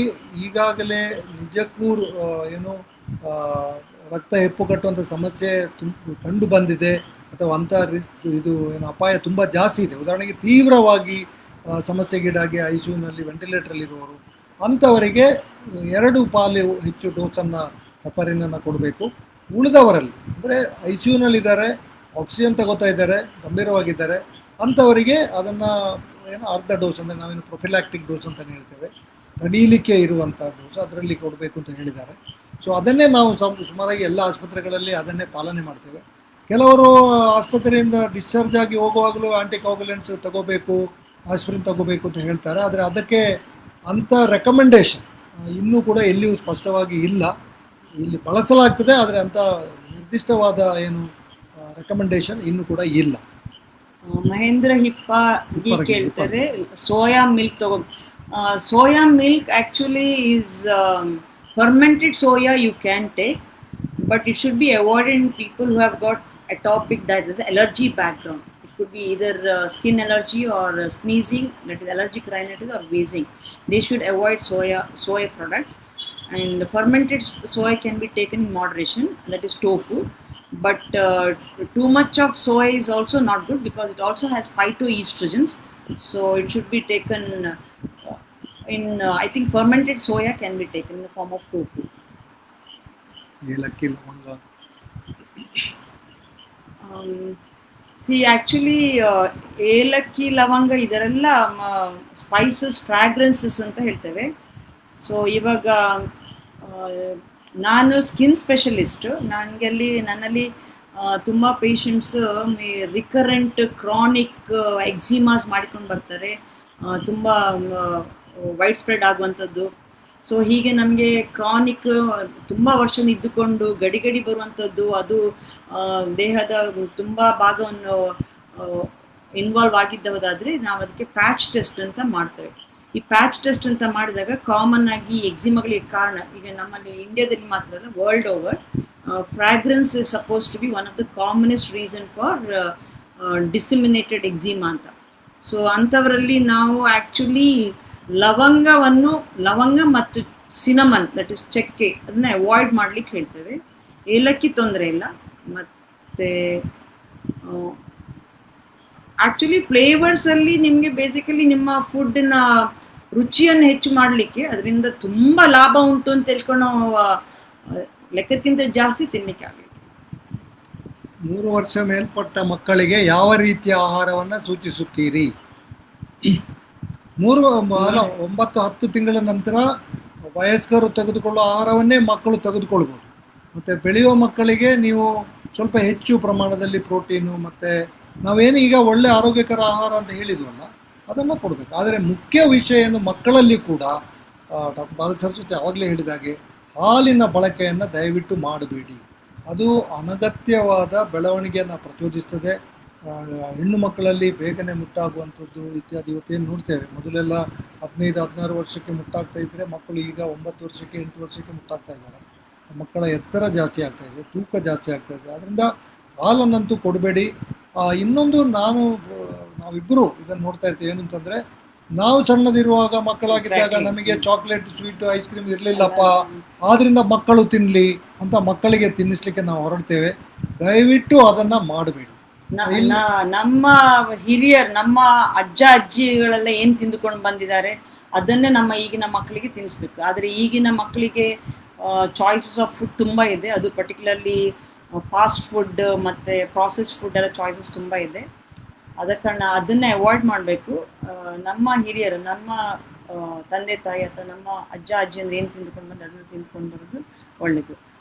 S1: ಈಗಾಗಲೇ ನಿಜಕ್ಕೂ ಏನು ರಕ್ತ ಹೆಪ್ಪುಗಟ್ಟುವಂಥ ಸಮಸ್ಯೆ ಕಂಡು ಬಂದಿದೆ, ಅಥವಾ ಅಂಥ ಇದು ಏನು ಅಪಾಯ ತುಂಬ ಜಾಸ್ತಿ ಇದೆ, ಉದಾಹರಣೆಗೆ ತೀವ್ರವಾಗಿ ಸಮಸ್ಯೆಗೀಡಾಗಿ ICUನಲ್ಲಿ ವೆಂಟಿಲೇಟ್ರಲ್ಲಿರುವವರು, ಅಂಥವರಿಗೆ 2 ಪಾಲು ಹೆಚ್ಚು ಡೋಸನ್ನು ಹೆಪರಿನನ್ನು ಕೊಡಬೇಕು. ಉಳಿದವರಲ್ಲಿ ಅಂದರೆ ICUನಲ್ಲಿದ್ದಾರೆ, ಆಕ್ಸಿಜನ್ ತಗೋತಾ ಇದ್ದಾರೆ, ಗಂಭೀರವಾಗಿದ್ದಾರೆ, ಅಂಥವರಿಗೆ ಅದನ್ನು ಏನು ಅರ್ಧ ಡೋಸ್, ಅಂದರೆ ನಾವೇನು ಪ್ರೊಫಿಲ್ಯಾಕ್ಟಿಕ್ ಡೋಸ್ ಅಂತಲೇ ಹೇಳ್ತೇವೆ, ತಡೀಲಿಕ್ಕೆ ಇರುವಂಥ ಡೋಸ್, ಅದರಲ್ಲಿ ಕೊಡಬೇಕು ಅಂತ ಹೇಳಿದ್ದಾರೆ. ಸೊ ಅದನ್ನೇ ನಾವು ಸುಮಾರಾಗಿ ಎಲ್ಲ ಆಸ್ಪತ್ರೆಗಳಲ್ಲಿ ಅದನ್ನೇ ಪಾಲನೆ ಮಾಡ್ತೇವೆ. ಕೆಲವರು ಆಸ್ಪತ್ರೆಯಿಂದ ಡಿಸ್ಚಾರ್ಜ್ ಆಗಿ ಹೋಗುವಾಗಲೂ ಆಂಟಿಕಾಗುಲೆಂಟ್ಸ್ ತಗೋಬೇಕು, ಆಸ್ಪಿರಿನ್ ತಗೋಬೇಕು ಅಂತ ಹೇಳ್ತಾರೆ. ಆದರೆ ಅದಕ್ಕೆ ಅಂಥ ರೆಕಮೆಂಡೇಶನ್ ಇನ್ನೂ ಕೂಡ ಎಲ್ಲಿಯೂ ಸ್ಪಷ್ಟವಾಗಿ ಇಲ್ಲ. ಇಲ್ಲಿ ಬಳಸಲಾಗ್ತದೆ, ಆದರೆ ಅಂಥ ನಿರ್ದಿಷ್ಟವಾದ ಏನು ರೆಕಮೆಂಡೇಶನ್ ಇನ್ನೂ ಕೂಡ ಇಲ್ಲ.
S2: ಮಹೇಂದ್ರ ಹಿಪ್ಪಾಗಿ ಕೇಳ್ತಾರೆ, ಸೋಯಾ ಮಿಲ್ಕ್ ತಗೋ. Soya milk actually is fermented soya you can take, but it should be avoided in people who have got atopic, that is allergy background. It could be either skin allergy or sneezing, that is allergic rhinitis, or wheezing. They should avoid soy products. And fermented soy can be taken in moderation, that is tofu. But too much of soy is also not good, because it also has phytoestrogens. So it should be taken in I think fermented soya can be taken in the form of tofu. See, actually ಏಲಕ್ಕಿ ಲವಂಗ ಇದರೆಲ್ಲ ಸ್ಪೈಸಸ್, ಫ್ರಾಗ್ರೆನ್ಸಸ್ ಅಂತ ಹೇಳ್ತೇವೆ. ಸೊ ಇವಾಗ ನಾನು ಸ್ಕಿನ್ ಸ್ಪೆಷಲಿಸ್ಟ್. ನನ್ನಲ್ಲಿ ತುಂಬ ಪೇಷಂಟ್ಸ್ ರಿಕರೆಂಟ್ ಕ್ರಾನಿಕ್ ಎಕ್ಸಿಮಾಸ್ ಮಾಡ್ಕೊಂಡು ಬರ್ತಾರೆ, ತುಂಬ ವೈಡ್ ಸ್ಪ್ರೆಡ್ ಆಗುವಂಥದ್ದು. ಸೊ ಹೀಗೆ ನಮಗೆ ಕ್ರಾನಿಕ್ ತುಂಬ ವರ್ಷ ಇದ್ದುಕೊಂಡು ಗಡಿ ಗಡಿ ಬರುವಂಥದ್ದು, ಅದು ದೇಹದ ತುಂಬ ಭಾಗವನ್ನು ಇನ್ವಾಲ್ವ್ ಆಗಿದ್ದವುದಾದರೆ ನಾವು ಅದಕ್ಕೆ ಪ್ಯಾಚ್ ಟೆಸ್ಟ್ ಅಂತ ಮಾಡ್ತೇವೆ. ಈ ಪ್ಯಾಚ್ ಟೆಸ್ಟ್ ಅಂತ ಮಾಡಿದಾಗ ಕಾಮನ್ ಆಗಿ ಎಕ್ಸಿಮಾಗಳಿಗೆ ಕಾರಣ, ಈಗ ನಮ್ಮಲ್ಲಿ ಇಂಡಿಯಾದಲ್ಲಿ ಮಾತ್ರ ಅಲ್ಲ, world over fragrance is suppose to be one of the commonest reason for disseminated eczema ಅಂತ. ಸೊ ಅಂಥವರಲ್ಲಿ ನಾವು ಆ್ಯಕ್ಚುಲಿ ಲವಂಗ ಮತ್ತು ಸಿನಮನ್, ದಟ್ ಇಸ್ ಚಕ್ಕೆ, ಅದನ್ನ ಅವಾಯ್ಡ್ ಮಾಡ್ಲಿಕ್ಕೆ ಹೇಳ್ತೇವೆ. ಏಲಕ್ಕಿ ತೊಂದರೆ ಇಲ್ಲ. ಮತ್ತು ಆ್ಯಕ್ಚುಲಿ ಫ್ಲೇವರ್ಸಲ್ಲಿ ನಿಮಗೆ ಬೇಸಿಕಲಿ ನಿಮ್ಮ ಫುಡ್ಡಿನ ರುಚಿಯನ್ನು ಹೆಚ್ಚು ಮಾಡಲಿಕ್ಕೆ ಅದರಿಂದ ತುಂಬ ಲಾಭ ಉಂಟು ಅಂತ ತಿಳ್ಕೊಂಡು ಲೆಕ್ಕಕ್ಕಿಂತ ಜಾಸ್ತಿ ತಿನ್ನಲಿಕ್ಕೆ ಆಗಲಿ.
S1: 3 ವರ್ಷ ಮೇಲ್ಪಟ್ಟ ಮಕ್ಕಳಿಗೆ ಯಾವ ರೀತಿಯ ಆಹಾರವನ್ನು ಸೂಚಿಸುತ್ತೀರಿ? 9-10 ತಿಂಗಳ ನಂತರ ವಯಸ್ಕರು ತೆಗೆದುಕೊಳ್ಳುವ ಆಹಾರವನ್ನೇ ಮಕ್ಕಳು ತೆಗೆದುಕೊಳ್ಬೋದು. ಮತ್ತು ಬೆಳೆಯುವ ಮಕ್ಕಳಿಗೆ ನೀವು ಸ್ವಲ್ಪ ಹೆಚ್ಚು ಪ್ರಮಾಣದಲ್ಲಿ ಪ್ರೋಟೀನು ಮತ್ತು ನಾವೇನು ಈಗ ಒಳ್ಳೆ ಆರೋಗ್ಯಕರ ಆಹಾರ ಅಂತ ಹೇಳಿದ್ವಲ್ಲ ಅದನ್ನು ಕೊಡಬೇಕು. ಆದರೆ ಮುಖ್ಯ ವಿಷಯ ಏನು, ಮಕ್ಕಳಲ್ಲಿ ಕೂಡ ಡಾಕ್ಟರ್ ಬಾಲಸರಸ್ವತಿ ಆವಾಗಲೇ ಹೇಳಿದ ಹಾಗೆ ಹಾಲಿನ ಬಳಕೆಯನ್ನು ದಯವಿಟ್ಟು ಮಾಡಬೇಡಿ. ಅದು ಅನಗತ್ಯವಾದ ಬೆಳವಣಿಗೆಯನ್ನು ಪ್ರಚೋದಿಸ್ತದೆ. ಹೆಣ್ಣು ಮಕ್ಕಳಲ್ಲಿ ಬೇಗನೆ ಮುಟ್ಟಾಗುವಂಥದ್ದು ಇತ್ಯಾದಿ ಇವತ್ತೇನು ನೋಡ್ತೇವೆ. ಮೊದಲೆಲ್ಲ 15-16 ವರ್ಷಕ್ಕೆ ಮುಟ್ಟಾಗ್ತಾ ಇದ್ದರೆ ಮಕ್ಕಳು ಈಗ 9 ವರ್ಷಕ್ಕೆ 8 ವರ್ಷಕ್ಕೆ ಮುಟ್ಟಾಗ್ತಾ ಇದ್ದಾರೆ. ಮಕ್ಕಳ ಎತ್ತರ ಜಾಸ್ತಿ ಆಗ್ತಾ ಇದೆ, ತೂಕ ಜಾಸ್ತಿ ಆಗ್ತಾ ಇದೆ. ಅದರಿಂದ ಹಾಲನ್ನಂತೂ ಕೊಡಬೇಡಿ. ಇನ್ನೊಂದು ನಾವಿಬ್ಬರು ಇದನ್ನು ನೋಡ್ತಾ ಇರ್ತೀವಿ, ಏನು ಅಂತಂದರೆ ನಾವು ಸಣ್ಣದಿರುವಾಗ ಮಕ್ಕಳಾಗಿದ್ದಾಗ ನಮಗೆ ಚಾಕ್ಲೇಟ್, ಸ್ವೀಟ್, ಐಸ್ ಕ್ರೀಮ್ ಇರಲಿಲ್ಲಪ್ಪ, ಆದ್ದರಿಂದ ಮಕ್ಕಳು ತಿನ್ನಲಿ ಅಂತ ಮಕ್ಕಳಿಗೆ ತಿನ್ನಿಸ್ಲಿಕ್ಕೆ ನಾವು ಹೊರಡ್ತೇವೆ. ದಯವಿಟ್ಟು ಅದನ್ನು ಮಾಡಬೇಡಿ.
S2: ನಮ್ಮ ಹಿರಿಯರು, ನಮ್ಮ ಅಜ್ಜ ಅಜ್ಜಿಗಳೆಲ್ಲ ಏನು ತಿಂದುಕೊಂಡು ಬಂದಿದ್ದಾರೆ ಅದನ್ನೇ ನಮ್ಮ ಈಗಿನ ಮಕ್ಕಳಿಗೆ ತಿನ್ನಿಸ್ಬೇಕು. ಆದರೆ ಈಗಿನ ಮಕ್ಕಳಿಗೆ ಚಾಯ್ಸಸ್ ಆಫ್ ಫುಡ್ ತುಂಬ ಇದೆ. ಅದು ಪರ್ಟಿಕ್ಯುಲರ್ಲಿ ಫಾಸ್ಟ್ ಫುಡ್ ಮತ್ತು ಪ್ರಾಸೆಸ್ ಫುಡ್ ಎಲ್ಲ ಚಾಯ್ಸಸ್ ತುಂಬ ಇದೆ. ಅದ ಕಾರಣ ಅದನ್ನೇ ಅವಾಯ್ಡ್ ಮಾಡಬೇಕು. ನಮ್ಮ ಹಿರಿಯರು, ನಮ್ಮ ತಂದೆ ತಾಯಿ ಅಥವಾ ನಮ್ಮ ಅಜ್ಜ ಅಜ್ಜಿ ಅಂದರೆ ಏನು ತಿಂದುಕೊಂಡು ಬಂದು ಅದನ್ನು ತಿಂದ್ಕೊಂಡು ಬರೋದು ಒಳ್ಳೆಯದು.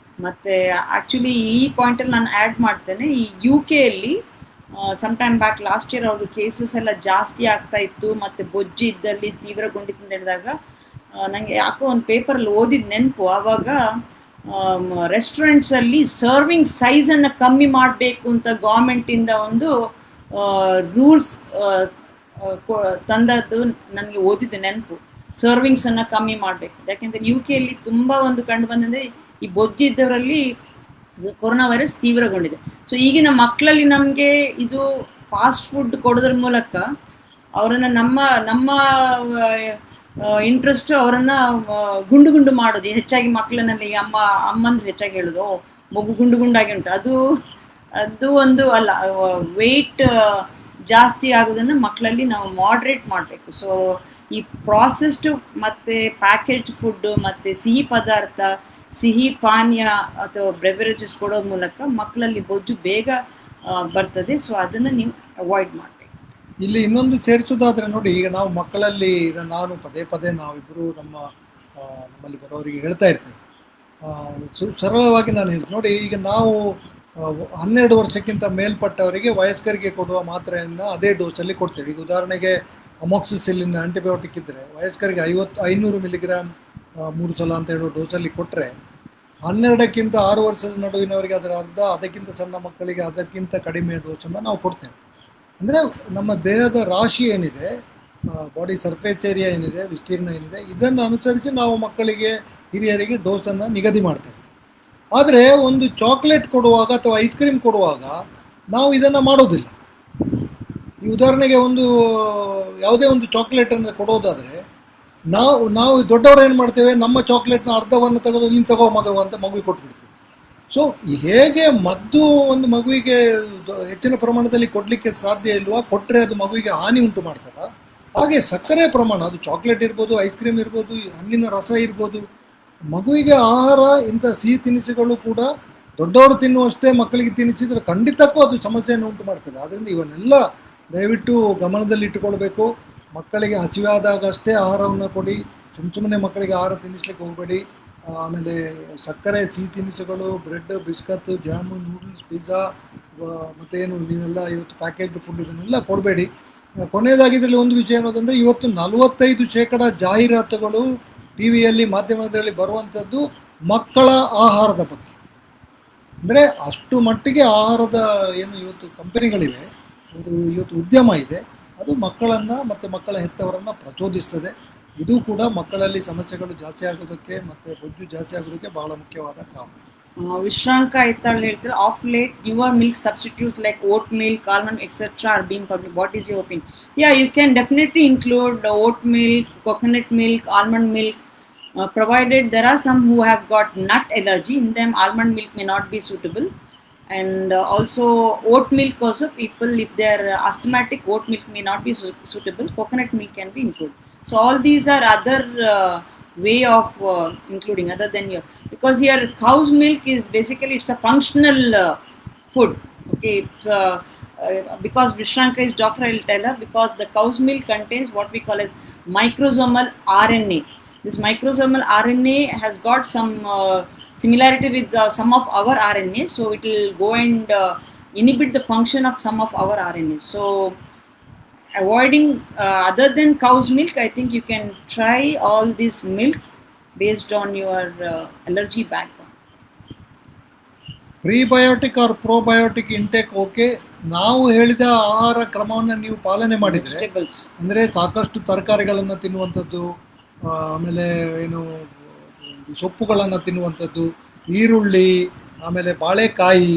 S2: ಮತ್ತು ಆ್ಯಕ್ಚುಲಿ ಈ ಪಾಯಿಂಟಲ್ಲಿ ನಾನು ಆ್ಯಡ್ ಮಾಡ್ತೇನೆ, ಈ UK some time back last year ಅವ್ರದ್ದು ಕೇಸಸ್ ಎಲ್ಲ ಜಾಸ್ತಿ ಆಗ್ತಾ ಇತ್ತು ಮತ್ತು ಬೊಜ್ಜು ಇದ್ದಲ್ಲಿ ತೀವ್ರಗೊಂಡಿತ್ತು ಅಂತ ಹೇಳಿದಾಗ ನನಗೆ ಯಾಕೋ ಒಂದು ಪೇಪರಲ್ಲಿ ಓದಿದ ನೆನಪು. ಆವಾಗ ರೆಸ್ಟೋರೆಂಟ್ಸಲ್ಲಿ ಸರ್ವಿಂಗ್ ಸೈಜನ್ನು ಕಮ್ಮಿ ಮಾಡಬೇಕು ಅಂತ ಗೌರ್ಮೆಂಟಿಂದ ಒಂದು ರೂಲ್ಸ್ ತಂದದ್ದು ನನಗೆ ಓದಿದ ನೆನಪು. ಸರ್ವಿಂಗ್ಸನ್ನು ಕಮ್ಮಿ ಮಾಡಬೇಕು. ಯಾಕೆಂದರೆ UK ತುಂಬ ಒಂದು ಕಂಡು ಬಂದಂದರೆ ಈ ಬೊಜ್ಜು ಇದ್ದವರಲ್ಲಿ ಕೊರೋನಾ ವೈರಸ್ ತೀವ್ರಗೊಂಡಿದೆ. ಸೊ ಈಗಿನ ಮಕ್ಕಳಲ್ಲಿ ನಮಗೆ ಇದು ಫಾಸ್ಟ್ ಫುಡ್ ಕೊಡೋದ್ರ ಮೂಲಕ ಅವರನ್ನು ನಮ್ಮ ಇಂಟ್ರೆಸ್ಟ್ ಅವರನ್ನು ಗುಂಡು ಮಾಡೋದು ಹೆಚ್ಚಾಗಿ ಮಕ್ಕಳನ್ನಲ್ಲಿ. ಅಮ್ಮಂದ್ರೆ ಹೆಚ್ಚಾಗಿ ಹೇಳೋದು ಮಗು ಗುಂಡಾಗಿ ಉಂಟು, ಅದು ಒಂದು ಅಲ್ಲ. ವೆಯ್ಟ್ ಜಾಸ್ತಿ ಆಗೋದನ್ನು ಮಕ್ಕಳಲ್ಲಿ ನಾವು ಮಾಡ್ರೇಟ್ ಮಾಡಬೇಕು. ಸೊ ಈ ಪ್ರಾಸೆಸ್ಡ್ ಮತ್ತು ಪ್ಯಾಕೇಜ್ ಫುಡ್ಡು ಮತ್ತು ಸಿಹಿ ಪದಾರ್ಥ, ಸಿಹಿ ಪಾನೀಯ ಅಥವಾ ಬ್ರೆವರೇಜಸ್ ಕೊಡೋ ಮೂಲಕ ಮಕ್ಕಳಲ್ಲಿ ಬೊಜ್ಜು ಬೇಗ ಬರ್ತದೆ. ಸೊ ಅದನ್ನು ನೀವು ಅವಾಯ್ಡ್ ಮಾಡಬೇಕು.
S1: ಇಲ್ಲಿ ಇನ್ನೊಂದು ಸೇರಿಸೋದಾದರೆ ನೋಡಿ, ಈಗ ನಾವು ಮಕ್ಕಳಲ್ಲಿ ನಾನು ಪದೇ ನಾವಿಬ್ಬರು ನಮ್ಮಲ್ಲಿ ಬರೋರಿಗೆ ಹೇಳ್ತಾ ಇರ್ತೇವೆ. ಸರಳವಾಗಿ ನಾನು ಹೇಳ್ತೀನಿ ನೋಡಿ, ಈಗ ನಾವು 12 ವರ್ಷಕ್ಕಿಂತ ಮೇಲ್ಪಟ್ಟವರಿಗೆ ವಯಸ್ಕರಿಗೆ ಕೊಡುವ ಮಾತ್ರೆಯನ್ನು ಅದೇ ಡೋಸಲ್ಲಿ ಕೊಡ್ತೇವೆ. ಈಗ ಉದಾಹರಣೆಗೆ ಅಮೋಕ್ಸಿಸಿಲಿನ್ ಆ್ಯಂಟಿಬಯೋಟಿಕ್ ಇದ್ದರೆ ವಯಸ್ಕರಿಗೆ 500 ಮಿಲಿಗ್ರಾಮ್ 3 ಸಲ ಅಂತ ಹೇಳೋ ಡೋಸಲ್ಲಿ ಕೊಟ್ಟರೆ 12ಕ್ಕಿಂತ 6 ವರ್ಷದ ನಡುವಿನವರಿಗೆ ಅದರ ಅರ್ಧ, ಅದಕ್ಕಿಂತ ಸಣ್ಣ ಮಕ್ಕಳಿಗೆ ಅದಕ್ಕಿಂತ ಕಡಿಮೆ ಡೋಸನ್ನು ನಾವು ಕೊಡ್ತೇವೆ. ಅಂದರೆ ನಮ್ಮ ದೇಹದ ರಾಶಿ ಏನಿದೆ, ಬಾಡಿ ಸರ್ಫೇಸ್ ಏರಿಯಾ ಏನಿದೆ, ವಿಸ್ತೀರ್ಣ ಏನಿದೆ, ಇದನ್ನು ಅನುಸರಿಸಿ ನಾವು ಮಕ್ಕಳಿಗೆ, ಹಿರಿಯರಿಗೆ ಡೋಸನ್ನು ನಿಗದಿ ಮಾಡ್ತೇವೆ. ಆದರೆ ಒಂದು ಚಾಕ್ಲೇಟ್ ಕೊಡುವಾಗ ಅಥವಾ ಐಸ್ ಕ್ರೀಮ್ ಕೊಡುವಾಗ ನಾವು ಇದನ್ನು ಮಾಡೋದಿಲ್ಲ. ಈ ಉದಾಹರಣೆಗೆ ಯಾವುದೇ ಒಂದು ಚಾಕ್ಲೇಟನ್ನು ಕೊಡೋದಾದರೆ ನಾವು ದೊಡ್ಡವರು ಏನು ಮಾಡ್ತೇವೆ, ನಮ್ಮ ಚಾಕ್ಲೇಟ್ನ ಅರ್ಧವನ್ನು ತೆಗೆದು ನೀನು ತಗೋ ಮಗು ಅಂತ ಮಗುವಿಗೆ ಕೊಟ್ಬಿಡ್ತೀವಿ. ಸೊ ಹೇಗೆ ಮದ್ದು ಒಂದು ಮಗುವಿಗೆ ಹೆಚ್ಚಿನ ಪ್ರಮಾಣದಲ್ಲಿ ಕೊಡಲಿಕ್ಕೆ ಸಾಧ್ಯ ಇಲ್ವಾ, ಕೊಟ್ಟರೆ ಅದು ಮಗುವಿಗೆ ಹಾನಿ ಉಂಟು ಮಾಡ್ತದ, ಹಾಗೆ ಸಕ್ಕರೆ ಪ್ರಮಾಣ, ಅದು ಚಾಕ್ಲೇಟ್ ಇರ್ಬೋದು, ಐಸ್ ಕ್ರೀಮ್ ಇರ್ಬೋದು, ಹಣ್ಣಿನ ರಸ ಇರ್ಬೋದು, ಮಗುವಿಗೆ ಆಹಾರ ಇಂಥ ಸಿಹಿ ತಿನಿಸುಗಳು ಕೂಡ ದೊಡ್ಡವರು ತಿನ್ನುವಷ್ಟೇ ಮಕ್ಕಳಿಗೆ ತಿನ್ನಿಸಿದ್ರೆ ಖಂಡಿತಕ್ಕೂ ಅದು ಸಮಸ್ಯೆಯನ್ನು ಉಂಟು ಮಾಡ್ತದೆ. ಆದ್ದರಿಂದ ಇವನ್ನೆಲ್ಲ ದಯವಿಟ್ಟು ಗಮನದಲ್ಲಿಟ್ಟುಕೊಳ್ಬೇಕು. ಮಕ್ಕಳಿಗೆ ಹಸಿವಾದಾಗ ಅಷ್ಟೇ ಆಹಾರವನ್ನು ಕೊಡಿ, ಸುಮ್ಮನೆ ಮಕ್ಕಳಿಗೆ ಆಹಾರ ತಿನ್ನಿಸ್ಲಿಕ್ಕೆ ಹೋಗಬೇಡಿ. ಆಮೇಲೆ ಸಕ್ಕರೆ, ಸಿಹಿ ತಿನಿಸುಗಳು, bread, biscuit, jam, noodles, pizza, ಮತ್ತೇನು ನೀವೆಲ್ಲ ಇವತ್ತು ಪ್ಯಾಕೇಜ್ಡ್ ಫುಡ್ ಇದನ್ನೆಲ್ಲ ಕೊಡಬೇಡಿ. ಕೊನೆಯದಾಗಿ ಇದರಲ್ಲಿ ಒಂದು ವಿಷಯ ಅನ್ನೋದಂದರೆ, ಇವತ್ತು 45% ಜಾಹೀರಾತುಗಳು ಟಿ ವಿಯಲ್ಲಿ, ಮಾಧ್ಯಮದಲ್ಲಿ ಬರುವಂಥದ್ದು ಮಕ್ಕಳ ಆಹಾರದ ಬಗ್ಗೆ. ಅಂದರೆ ಅಷ್ಟು ಮಟ್ಟಿಗೆ ಆಹಾರದ ಏನು ಇವತ್ತು ಕಂಪನಿಗಳಿವೆ, ಅದು ಇವತ್ತು ಉದ್ಯಮ ಇದೆ, ಅದು ಮಕ್ಕಳನ್ನು ಮತ್ತು ಮಕ್ಕಳ ಹೆತ್ತವರನ್ನು ಪ್ರಚೋದಿಸ್ತದೆ. ಇದು ಕೂಡ ಮಕ್ಕಳಲ್ಲಿ ಸಮಸ್ಯೆಗಳು ಜಾಸ್ತಿ ಆಗೋದಕ್ಕೆ ಮತ್ತು ಬೊಜ್ಜು ಜಾಸ್ತಿ ಆಗೋದಕ್ಕೆ ಬಹಳ ಮುಖ್ಯವಾದ ಕಾರಣ.
S2: Vishranka Aital ಹೇಳ್ತಾರೆ, of late your milk substitutes like vote milk, almond, etc. are being published. What is your opinion? Yeah, you can definitely include oat milk, coconut milk, almond milk, provided there are some who have got nut allergy. In them, almond milk may not be suitable. And also oat milk also, people if they are asthmatic, oat milk may not be suitable. Coconut milk can be included. So all these are other way of including other than your, because here cow's milk is basically it's a functional food. Okay, it's because Vishranka is doctor, I will tell her, because the cow's milk contains what we call as microsomal RNA. This microsomal RNA has got some similarity with some of our RNA, so it will go and inhibit the function of some of our RNA. So avoiding other than cow's milk, I think you can try all this milk based on your allergy background.
S1: Prebiotic or probiotic intake okay, ನಾವು ಹೇಳಿದ ಆಹಾರ ಕ್ರಮವನ್ನು ನೀವು ಪಾಲನೆ ಮಾಡಿದರೆ,
S2: Vegetables.
S1: ಅಂದರೆ ಸಾಕಷ್ಟು ತರಕಾರಿಗಳನ್ನು ತಿನ್ನುವಂಥದ್ದು, ಆಮೇಲೆ ಏನು ಸೊಪ್ಪುಗಳನ್ನು ತಿನ್ನುವಂಥದ್ದು, ಈರುಳ್ಳಿ, ಆಮೇಲೆ ಬಾಳೆಕಾಯಿ,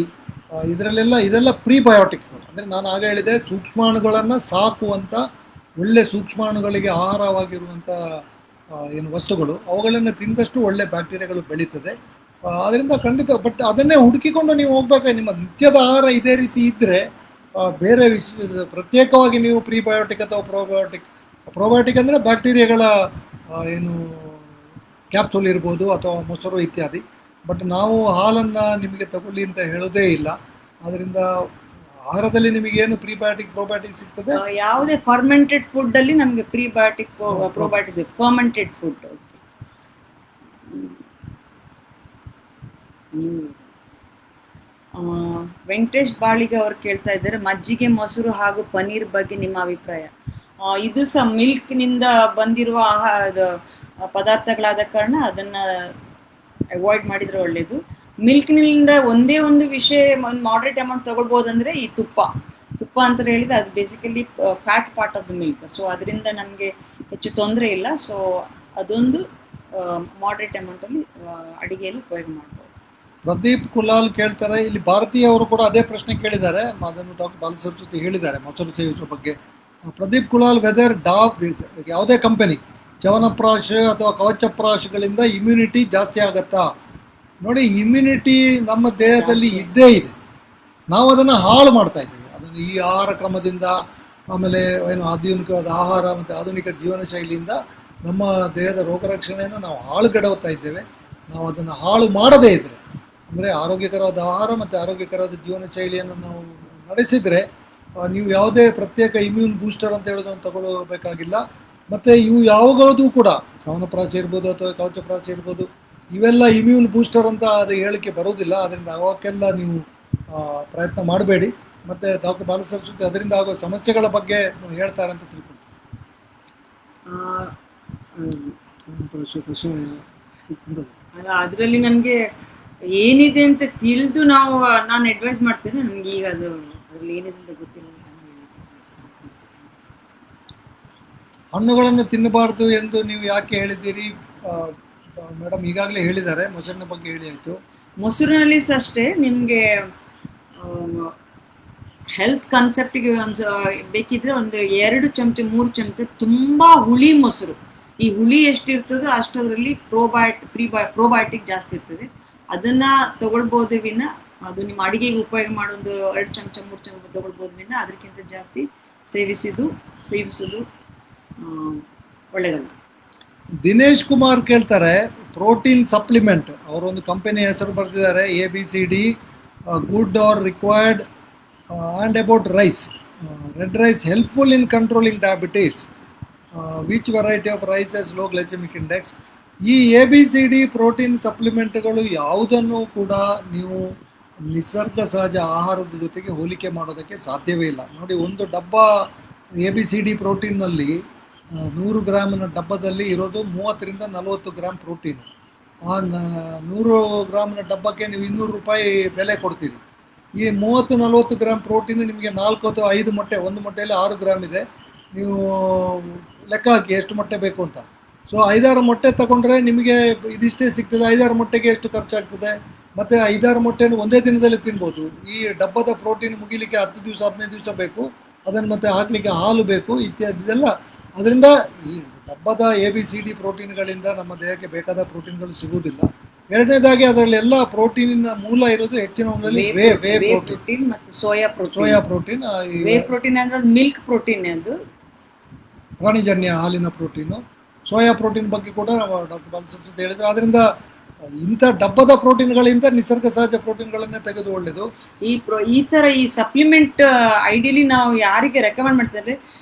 S1: ಇದೆಲ್ಲ ಪ್ರೀಬಯೋಟಿಕ್ಗಳು. ಅಂದರೆ ನಾನು ಆಗ ಹೇಳಿದೆ, ಸೂಕ್ಷ್ಮಾಣುಗಳನ್ನು ಸಾಕುವಂಥ ಒಳ್ಳೆ ಸೂಕ್ಷ್ಮಾಣುಗಳಿಗೆ ಆಹಾರವಾಗಿರುವಂಥ ಏನು ವಸ್ತುಗಳು, ಅವುಗಳನ್ನು ತಿಂದಷ್ಟು ಒಳ್ಳೆ ಬ್ಯಾಕ್ಟೀರಿಯಾಗಳು ಬೆಳೀತದೆ. ಅದರಿಂದ ಖಂಡಿತ, ಬಟ್ ಅದನ್ನೇ ಹುಡುಕಿಕೊಂಡು ನೀವು ಹೋಗ್ಬೇಕು. ನಿಮ್ಮ ನಿತ್ಯದ ಆಹಾರ ಇದೇ ರೀತಿ ಇದ್ದರೆ ಬೇರೆ ಪ್ರತ್ಯೇಕವಾಗಿ ನೀವು ಪ್ರೀಬಯೋಟಿಕ್ ಅಥವಾ ಪ್ರೋಬಯೋಟಿಕ್ ಅಂದರೆ ಬ್ಯಾಕ್ಟೀರಿಯಾಗಳ ಏನು ಕ್ಯಾಪ್ಸೂಲ್ ಇರ್ಬೋದು ಅಥವಾ ಮೊಸರು ಇತ್ಯಾದಿ. ಬಟ್ ನಾವು ಹಾಲನ್ನು ನಿಮಗೆ ತಗೊಳ್ಳಿ ಅಂತ ಹೇಳೋದೇ ಇಲ್ಲ. ಅದರಿಂದ ಆಹಾರದಲ್ಲಿ ನಿಮಗೇನು ಪ್ರೀಬಯೋಟಿಕ್ ಪ್ರೋಬಯೋಟಿಕ್ ಸಿಗ್ತದೆ.
S2: ಯಾವುದೇ ಫರ್ಮೆಂಟೆಡ್ ಫುಡ್ ಅಲ್ಲಿ ನಮಗೆ ಪ್ರೀಬಯೋಟಿಕ್ ಪ್ರೋಬಯೋಟಿಕ್ ಸಿಗುತ್ತೆ. Fermented food. ವೆಂಕಟೇಶ್ ಬಾಳಿಗೆ ಅವರು ಕೇಳ್ತಾ ಇದ್ದಾರೆ, ಮಜ್ಜಿಗೆ, ಮೊಸರು ಹಾಗೂ ಪನೀರ್ ಬಗ್ಗೆ ನಿಮ್ಮ ಅಭಿಪ್ರಾಯ. ಇದು ಸಹ ಮಿಲ್ಕ್ನಿಂದ ಬಂದಿರುವ ಪದಾರ್ಥಗಳಾದ ಕಾರಣ ಅದನ್ನು ಅವಾಯ್ಡ್ ಮಾಡಿದರೆ ಒಳ್ಳೆಯದು. ಮಿಲ್ಕ್ನಿಂದ ಒಂದೇ ಒಂದು ವಿಷಯ, ಒಂದು ಮಾಡ್ರೇಟ್ ಅಮೌಂಟ್ ತೊಗೊಳ್ಬೋದಂದರೆ ಈ ತುಪ್ಪ ಅಂತ ಹೇಳಿದರೆ ಅದು basically fat part of the milk. So ಅದರಿಂದ ನಮಗೆ ಹೆಚ್ಚು ತೊಂದರೆ ಇಲ್ಲ. ಸೊ ಅದೊಂದು ಮಾಡ್ರೇಟ್ ಅಮೌಂಟಲ್ಲಿ ಅಡಿಗೆಯಲ್ಲಿ ಉಪಯೋಗ ಮಾಡ್ಬೋದು.
S1: ಪ್ರದೀಪ್ ಕುಲಾಲ್ ಕೇಳ್ತಾರೆ, ಇಲ್ಲಿ ಭಾರತೀಯವರು ಕೂಡ ಅದೇ ಪ್ರಶ್ನೆ ಕೇಳಿದ್ದಾರೆ, ಅದನ್ನು ಡಾಕ್ಟರ್ ಬಾಲಸರಸ್ವತಿ ಹೇಳಿದ್ದಾರೆ ಮೊಸರು ಸೇವಿಸುವ ಬಗ್ಗೆ. ಪ್ರದೀಪ್ ಕುಲಾಲ್, ವೆದರ್ ಯಾವುದೇ ಕಂಪನಿ ಚ್ಯವನಪ್ರಾಶ ಅಥವಾ ಕವಚಪ್ರಾಶಗಳಿಂದ ಇಮ್ಯುನಿಟಿ ಜಾಸ್ತಿ ಆಗತ್ತಾ? ನೋಡಿ, ಇಮ್ಯುನಿಟಿ ನಮ್ಮ ದೇಹದಲ್ಲಿ ಇದ್ದೇ ಇದೆ, ನಾವು ಅದನ್ನು ಹಾಳು ಮಾಡ್ತಾ ಇದ್ದೀವಿ. ಅದನ್ನು ಈ ಆಹಾರ ಕ್ರಮದಿಂದ, ಆಮೇಲೆ ಏನು ಆಧುನಿಕವಾದ ಆಹಾರ ಮತ್ತು ಆಧುನಿಕ ಜೀವನ ಶೈಲಿಯಿಂದ ನಮ್ಮ ದೇಹದ ರೋಗರಕ್ಷಣೆಯನ್ನು ನಾವು ಹಾಳುಗೆಡವುತ್ತಾ ಇದ್ದೇವೆ. ನಾವು ಅದನ್ನು ಹಾಳು ಮಾಡದೇ ಇದ್ದರೆ, ಅಂದರೆ ಆರೋಗ್ಯಕರವಾದ ಆಹಾರ ಮತ್ತು ಆರೋಗ್ಯಕರವಾದ ಜೀವನ ಶೈಲಿಯನ್ನು ನಾವು ನಡೆಸಿದರೆ, ನೀವು ಯಾವುದೇ ಪ್ರತ್ಯೇಕ ಇಮ್ಯೂನ್ ಬೂಸ್ಟರ್ ಅಂತ ಹೇಳೋದನ್ನು ತಗೊಳ್ಬೇಕಾಗಿಲ್ಲ. ಮತ್ತು ಇವು ಯಾವಾಗಳೂ ಕೂಡ ಚ್ಯವನಪ್ರಾಶ ಇರ್ಬೋದು ಅಥವಾ ಕವಚಪ್ರಾಶ ಇರ್ಬೋದು, ಇವೆಲ್ಲ ಇಮ್ಯೂನ್ ಬೂಸ್ಟರ್ ಅಂತ ಅದು ಹೇಳಿಕೆ ಬರೋದಿಲ್ಲ. ಅದರಿಂದ ಅವಕ್ಕೆಲ್ಲ ನೀವು ಪ್ರಯತ್ನ ಮಾಡಬೇಡಿ. ಮತ್ತು ಡಾಕ್ಟರ್ ಬಾಲಸರಸ್ವತಿ ಅದರಿಂದ ಆಗೋ ಸಮಸ್ಯೆಗಳ ಬಗ್ಗೆ ಹೇಳ್ತಾರೆ ಅಂತ ತಿಳ್ಕೊಳ್ತಾರೆ.
S2: ಅದರಲ್ಲಿ ನನಗೆ ಏನಿದೆ ಅಂತ ತಿಳಿದು ನಾನು ಅಡ್ವೈಸ್ ಮಾಡ್ತೇನೆ. ನನಗೆ ಈಗ ಅದರಲ್ಲಿ ಏನಿದೆ ಅಂತ ಗೊತ್ತಿಲ್ಲ.
S1: ಹಣ್ಣುಗಳನ್ನು ತಿನ್ನಬಾರ್ದು ಎಂದು ನೀವು ಯಾಕೆ ಹೇಳಿದ್ದೀರಿ ಮೇಡಮ್? ಈಗಾಗಲೇ ಹೇಳಿದ್ದಾರೆ, ಮೊಸರಿನ ಬಗ್ಗೆ ಹೇಳಿ ಆಯಿತು.
S2: ಮೊಸರಿನಲ್ಲಿ ಸಹ ಅಷ್ಟೇ, ನಿಮಗೆ ಹೆಲ್ತ್ ಕಾನ್ಸೆಪ್ಟಿಗೆ ಒಂದು ಬೇಕಿದ್ರೆ ಒಂದು 2 ಚಮಚ 3 ಚಮಚ ತುಂಬ ಹುಳಿ ಮೊಸರು, ಈ ಹುಳಿ ಎಷ್ಟಿರ್ತದೋ ಅಷ್ಟರಲ್ಲಿ ಪ್ರೋಬಯೋಟಿಕ್ ಜಾಸ್ತಿ ಇರ್ತದೆ, ಅದನ್ನು ತಗೊಳ್ಬೋದು ವಿನ, ಅದು ನಿಮ್ಮ ಅಡಿಗೆಗೆ ಉಪಯೋಗ ಮಾಡೋದು 2 ಚಮಚ 3 ಚಮಚ ತಗೊಳ್ಬೋದು ವಿನ ಅದಕ್ಕಿಂತ ಜಾಸ್ತಿ ಸೇವಿಸೋದು ಒಳ್ಳೆಯದಲ್ಲ.
S1: ದಿನೇಶ್ ಕುಮಾರ್ ಕೇಳ್ತಾರೆ, ಪ್ರೋಟೀನ್ ಸಪ್ಲಿಮೆಂಟ್, ಅವರೊಂದು ಕಂಪನಿ ಹೆಸರು ಬರೆದಿದ್ದಾರೆ, ABCD, good are required, and about rice, red rice helpful in controlling diabetes, which variety of rice has low glycemic index. ಈ A B C D protein ಸಪ್ಲಿಮೆಂಟ್ಗಳು ಯಾವುದನ್ನು ಕೂಡ ನೀವು ನಿಸರ್ಗ ಸಹಜ ಆಹಾರದ ಜೊತೆಗೆ ಹೋಲಿಕೆ ಮಾಡೋದಕ್ಕೆ ಸಾಧ್ಯವೇ ಇಲ್ಲ. ನೋಡಿ, ಒಂದು ಡಬ್ಬ ಎ ಬಿ ಸಿ ಡಿ ಪ್ರೋಟೀನ್ನಲ್ಲಿ 100 ಗ್ರಾಮಿನ ಡಬ್ಬದಲ್ಲಿ ಇರೋದು 30 ರಿಂದ 40 ಗ್ರಾಮ್ ಪ್ರೋಟೀನು. ಆ 100 ಗ್ರಾಮಿನ ಡಬ್ಬಕ್ಕೆ ನೀವು 200 ರೂಪಾಯಿ ಬೆಲೆ ಕೊಡ್ತೀರಿ. ಈ 30-40 ಗ್ರಾಮ್ ಪ್ರೋಟೀನ್ ನಿಮಗೆ 4 ಅಥವಾ 5 ಮೊಟ್ಟೆ, ಒಂದು ಮೊಟ್ಟೆಯಲ್ಲಿ 6 ಗ್ರಾಮ್ ಇದೆ. ನೀವು ಲೆಕ್ಕ ಹಾಕಿ ಎಷ್ಟು ಮೊಟ್ಟೆ ಬೇಕು ಅಂತ. ಸೊ 5-6 ಮೊಟ್ಟೆ ತಗೊಂಡ್ರೆ ನಿಮಗೆ ಇದಿಷ್ಟೇ ಸಿಗ್ತದೆ. 5-6 ಮೊಟ್ಟೆಗೆ ಎಷ್ಟು ಖರ್ಚಾಗ್ತದೆ? ಮತ್ತು 5-6 ಮೊಟ್ಟೆಯನ್ನು ಒಂದೇ ದಿನದಲ್ಲಿ ತಿನ್ಬೋದು. ಈ ಡಬ್ಬದ ಪ್ರೋಟೀನ್ ಮುಗಿಲಿಕ್ಕೆ 10 ದಿವಸ 15 ದಿವಸ ಬೇಕು. ಅದನ್ನು ಮತ್ತೆ ಹಾಕಲಿಕ್ಕೆ ಹಾಲು ಬೇಕು, ಇತ್ಯಾದಿ ಇದೆಲ್ಲ. ಅದರಿಂದ ಈ ಡಬ್ಬದ ಎ ಬಿ ಸಿ ಡಿ ಪ್ರೋಟೀನ್ಗಳಿಂದ ನಮ್ಮ ದೇಹಕ್ಕೆ ಬೇಕಾದ ಪ್ರೋಟೀನ್ಗಳು ಸಿಗುವುದಿಲ್ಲ. ಎರಡನೇದಾಗಿ ಅದರಲ್ಲಿ ಎಲ್ಲ ಪ್ರೋಟೀನಿನ ಮೂಲ ಇರೋದು ಹೆಚ್ಚಿನವರಲ್ಲಿ ವೇ ಪ್ರೋಟೀನ್
S2: ಪ್ರೋಟೀನ್ ಮತ್ತು soya
S1: soya
S2: protein.
S1: Protein,
S2: whey protein ಅಂದ್ರೆ ಮಿಲ್ಕ್ ಪ್ರೋಟೀನ್ ಅದು
S1: ಪ್ರಾಣಿಜನ್ಯ ಹಾಲಿನ ಪ್ರೋಟೀನು. ಸೋಯಾ ಪ್ರೋಟೀನ್ ಬಗ್ಗೆ ಕೂಡ ಡಾಕ್ಟರ್ ಬಾಲಸರಸ್ವತಿ ಹೇಳಿದ್ರು. ಅದರಿಂದ ಇಂಥ ಡಬ್ಬದ ಪ್ರೋಟೀನ್ಗಳಿಂದ ನಿಸರ್ಗ ಸಹಜ ಪ್ರೋಟೀನ್ಗಳನ್ನೇ ತೆಗೆದು ಒಳ್ಳೆಯದು.
S2: ಈ ಥರ ಈ ಸಪ್ಲಿಮೆಂಟ್ ಐಡಿಯಲಿ ನಾವು ಯಾರಿಗೆ ರೆಕಮೆಂಡ್ ಮಾಡ್ತಾರೆ,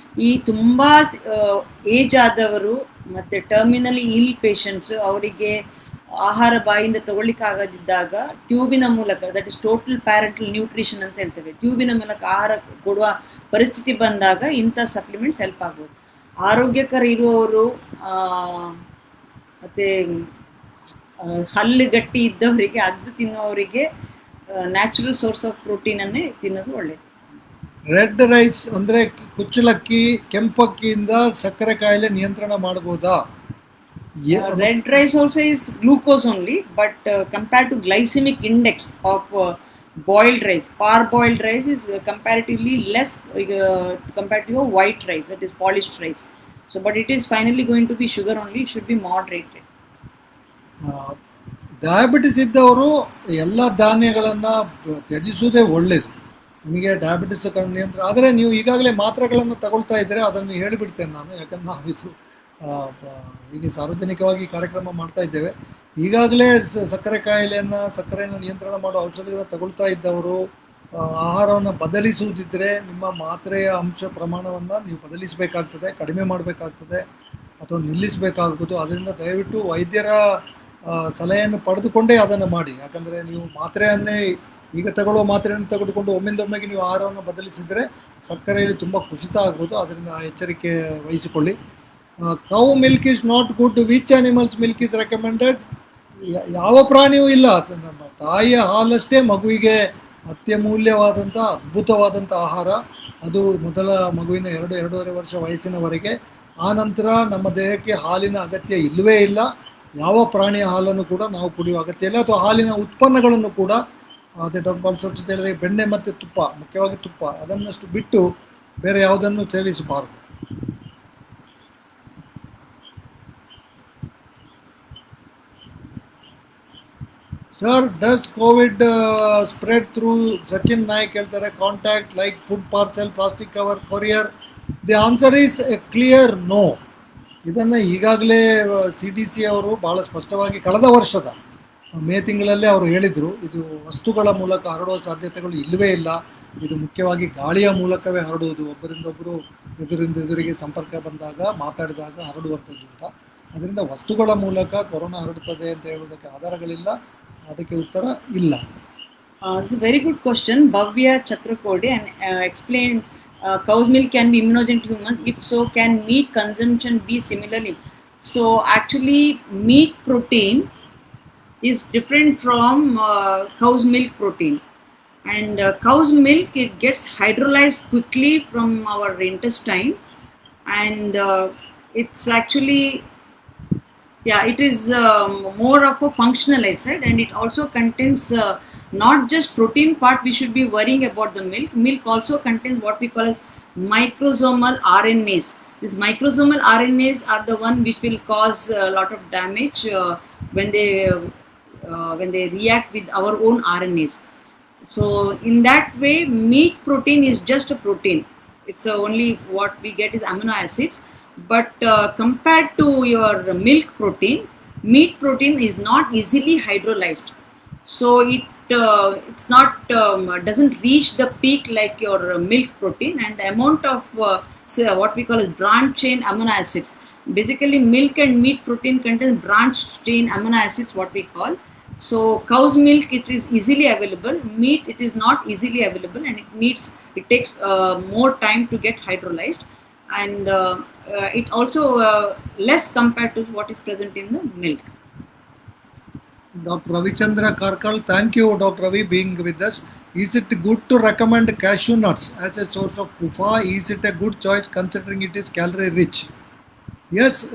S2: ಈ ತುಂಬ ಏಜ್ ಆದವರು ಮತ್ತು ಟರ್ಮಿನಲಿ ಇಲ್ ಪೇಷಂಟ್ಸ್, ಅವರಿಗೆ ಆಹಾರ ಬಾಯಿಂದ ತಗೊಳ್ಳಿಕ್ಕಾಗದಿದ್ದಾಗ ಟ್ಯೂಬಿನ ಮೂಲಕ, that is total parental nutrition ಅಂತ ಹೇಳ್ತೇವೆ, ಟ್ಯೂಬಿನ ಮೂಲಕ ಆಹಾರ ಕೊಡುವ ಪರಿಸ್ಥಿತಿ ಬಂದಾಗ ಇಂಥ ಸಪ್ಲಿಮೆಂಟ್ಸ್ ಹೆಲ್ಪ್ ಆಗ್ಬೋದು. ಆರೋಗ್ಯಕರ ಇರುವವರು ಮತ್ತು ಹಲ್ಲು ಗಟ್ಟಿ ಇದ್ದವರಿಗೆ, ಅದು ತಿನ್ನುವವರಿಗೆ ನ್ಯಾಚುರಲ್ ಸೋರ್ಸ್ ಆಫ್ ಪ್ರೋಟೀನನ್ನೇ ತಿನ್ನೋದು ಒಳ್ಳೆಯದು.
S1: ರೆಡ್ ರೈಸ್ ಅಂದರೆ ಕುಚ್ಚಲಕ್ಕಿ, ಕೆಂಪಕ್ಕಿಯಿಂದ ಸಕ್ಕರೆ ಕಾಯಿಲೆ ನಿಯಂತ್ರಣ ಮಾಡ್ಬೋದಾ?
S2: Red rice also is glucose only, but compared to glycemic index of boiled rice, parboiled rice is comparatively less compared to your white rice, that is polished rice. So, but it is finally going to be sugar only. It should be moderated.
S1: Diabetes ಇದ್ದವರು ಎಲ್ಲ ಧಾನ್ಯಗಳನ್ನು ತ್ಯಜಿಸುವುದೇ ಒಳ್ಳೆಯದು. ನಿಮಗೆ ಡಯಾಬಿಟಿಸ್ ನಿಯಂತ್ರಣ ಆದರೆ ನೀವು ಈಗಾಗಲೇ ಮಾತ್ರೆಗಳನ್ನು ತಗೊಳ್ತಾ ಇದ್ದರೆ ಅದನ್ನು ಹೇಳಿಬಿಡ್ತೇನೆ ನಾನು, ಯಾಕಂದ್ರೆ ನಾವಿದು ಹೀಗೆ ಸಾರ್ವಜನಿಕವಾಗಿ ಕಾರ್ಯಕ್ರಮ ಮಾಡ್ತಾ ಇದ್ದೇವೆ. ಈಗಾಗಲೇ ಸಕ್ಕರೆ ಸಕ್ಕರೆಯನ್ನು ನಿಯಂತ್ರಣ ಮಾಡೋ ಔಷಧಿಗಳನ್ನು ತಗೊಳ್ತಾ ಇದ್ದವರು ಆಹಾರವನ್ನು ಬದಲಿಸುವುದಿದ್ದರೆ ನಿಮ್ಮ ಮಾತ್ರೆಯ ಅಂಶ ಪ್ರಮಾಣವನ್ನು ನೀವು ಬದಲಿಸಬೇಕಾಗ್ತದೆ, ಕಡಿಮೆ ಮಾಡಬೇಕಾಗ್ತದೆ ಅಥವಾ ನಿಲ್ಲಿಸಬೇಕಾಗ್ಬೋದು. ಅದರಿಂದ ದಯವಿಟ್ಟು ವೈದ್ಯರ ಸಲಹೆಯನ್ನು ಪಡೆದುಕೊಂಡೇ ಅದನ್ನು ಮಾಡಿ. ಯಾಕಂದರೆ ನೀವು ಮಾತ್ರೆಯನ್ನೇ ಈಗ ತಗೊಳ್ಳೋ ಮಾತ್ರೆಯನ್ನು ತೆಗೆದುಕೊಂಡು ಒಮ್ಮೆಂದೊಮ್ಮೆಗೆ ನೀವು ಆಹಾರವನ್ನು ಬದಲಿಸಿದರೆ ಸಕ್ಕರೆಯಲ್ಲಿ ತುಂಬ ಕುಸಿತ ಆಗ್ಬೋದು. ಅದರಿಂದ ಆ ಎಚ್ಚರಿಕೆ ವಹಿಸಿಕೊಳ್ಳಿ. Cow milk is not good. Which animals milk is recommended? ಯಾವ ಪ್ರಾಣಿಯೂ ಇಲ್ಲ. ನಮ್ಮ ತಾಯಿಯ ಹಾಲಷ್ಟೇ ಮಗುವಿಗೆ ಅತ್ಯಮೂಲ್ಯವಾದಂಥ ಅದ್ಭುತವಾದಂಥ ಆಹಾರ. ಅದು ಮೊದಲ ಮಗುವಿನ 2-2.5 ವರ್ಷ ವಯಸ್ಸಿನವರೆಗೆ. ಆ ನಂತರ ನಮ್ಮ ದೇಹಕ್ಕೆ ಹಾಲಿನ ಅಗತ್ಯ ಇಲ್ಲವೇ ಇಲ್ಲ. ಯಾವ ಪ್ರಾಣಿಯ ಹಾಲನ್ನು ಕೂಡ ನಾವು ಕುಡಿಯುವ ಅಗತ್ಯ ಇಲ್ಲ, ಅಥವಾ ಹಾಲಿನ ಉತ್ಪನ್ನಗಳನ್ನು ಕೂಡ. ಅದೇ ಡಾಕ್ಟರ್ ಬಾಲಸರಸ್ವತಿ ಹೇಳಿದರೆ ಬೆಣ್ಣೆ ಮತ್ತು ತುಪ್ಪ, ಮುಖ್ಯವಾಗಿ ತುಪ್ಪ, ಅದನ್ನಷ್ಟು ಬಿಟ್ಟು ಬೇರೆ ಯಾವುದನ್ನು ಸೇವಿಸಬಾರದು. Sir, does covid spread through, Sachin Naik ಹೇಳ್ತಾರೆ, contact like food parcel, plastic cover, courier? The answer is a clear no. ಇದನ್ನು ಈಗಾಗಲೇ CDC ಅವರು ಭಾಳ ಸ್ಪಷ್ಟವಾಗಿ ಕಳೆದ ವರ್ಷದ ಮೇ ತಿಂಗಳಲ್ಲೇ ಅವರು ಹೇಳಿದರು. ಇದು ವಸ್ತುಗಳ ಮೂಲಕ ಹರಡುವ ಸಾಧ್ಯತೆಗಳು ಇಲ್ಲವೇ ಇಲ್ಲ. ಇದು ಮುಖ್ಯವಾಗಿ ಗಾಳಿಯ ಮೂಲಕವೇ ಹರಡುವುದು, ಒಬ್ಬರಿಂದೊಬ್ಬರು ಎದುರಿಗೆ ಸಂಪರ್ಕ ಬಂದಾಗ, ಮಾತಾಡಿದಾಗ ಹರಡುವಂಥದ್ದು ಅಂತ. ಅದರಿಂದ ವಸ್ತುಗಳ ಮೂಲಕ ಕೊರೋನಾ ಹರಡುತ್ತದೆ ಅಂತ ಹೇಳೋದಕ್ಕೆ ಆಧಾರಗಳಿಲ್ಲ. ಅದಕ್ಕೆ ಉತ್ತರ ಇಲ್ಲ.
S2: It's a very good question. Bhavya Chakrakode and explained cow's milk can be immunogenic to humans. If so, can meat consumption be similarly? So actually, meat protein is different from cow's milk protein. And cow's milk, it gets hydrolyzed quickly from our intestine, and it's actually, yeah, it is more of a functional, I said, and it also contains not just protein part we should be worrying about the milk. Milk also contains what we call as microsomal RNAs. These microsomal RNAs are the one which will cause a lot of damage when they react with our own RNAs. So in that way, meat protein is just a protein. It's only what we get is amino acids. But compared to your milk protein, meat protein is not easily hydrolyzed. So it's not doesn't reach the peak like your milk protein, and the amount of what we call as branch chain amino acids, Basically, milk and meat protein contains branched chain amino acids, what we call. So cow's milk, it is easily available. Meat, it is not easily available, and it takes more time to get hydrolyzed, and it also less compared to what is present in the milk.
S1: Dr. Ravichandra Karkal, thank you, Dr. Ravi, being with us. Is it good to recommend cashew nuts as a source of PUFA? Is it a good choice considering it is calorie rich? Yes,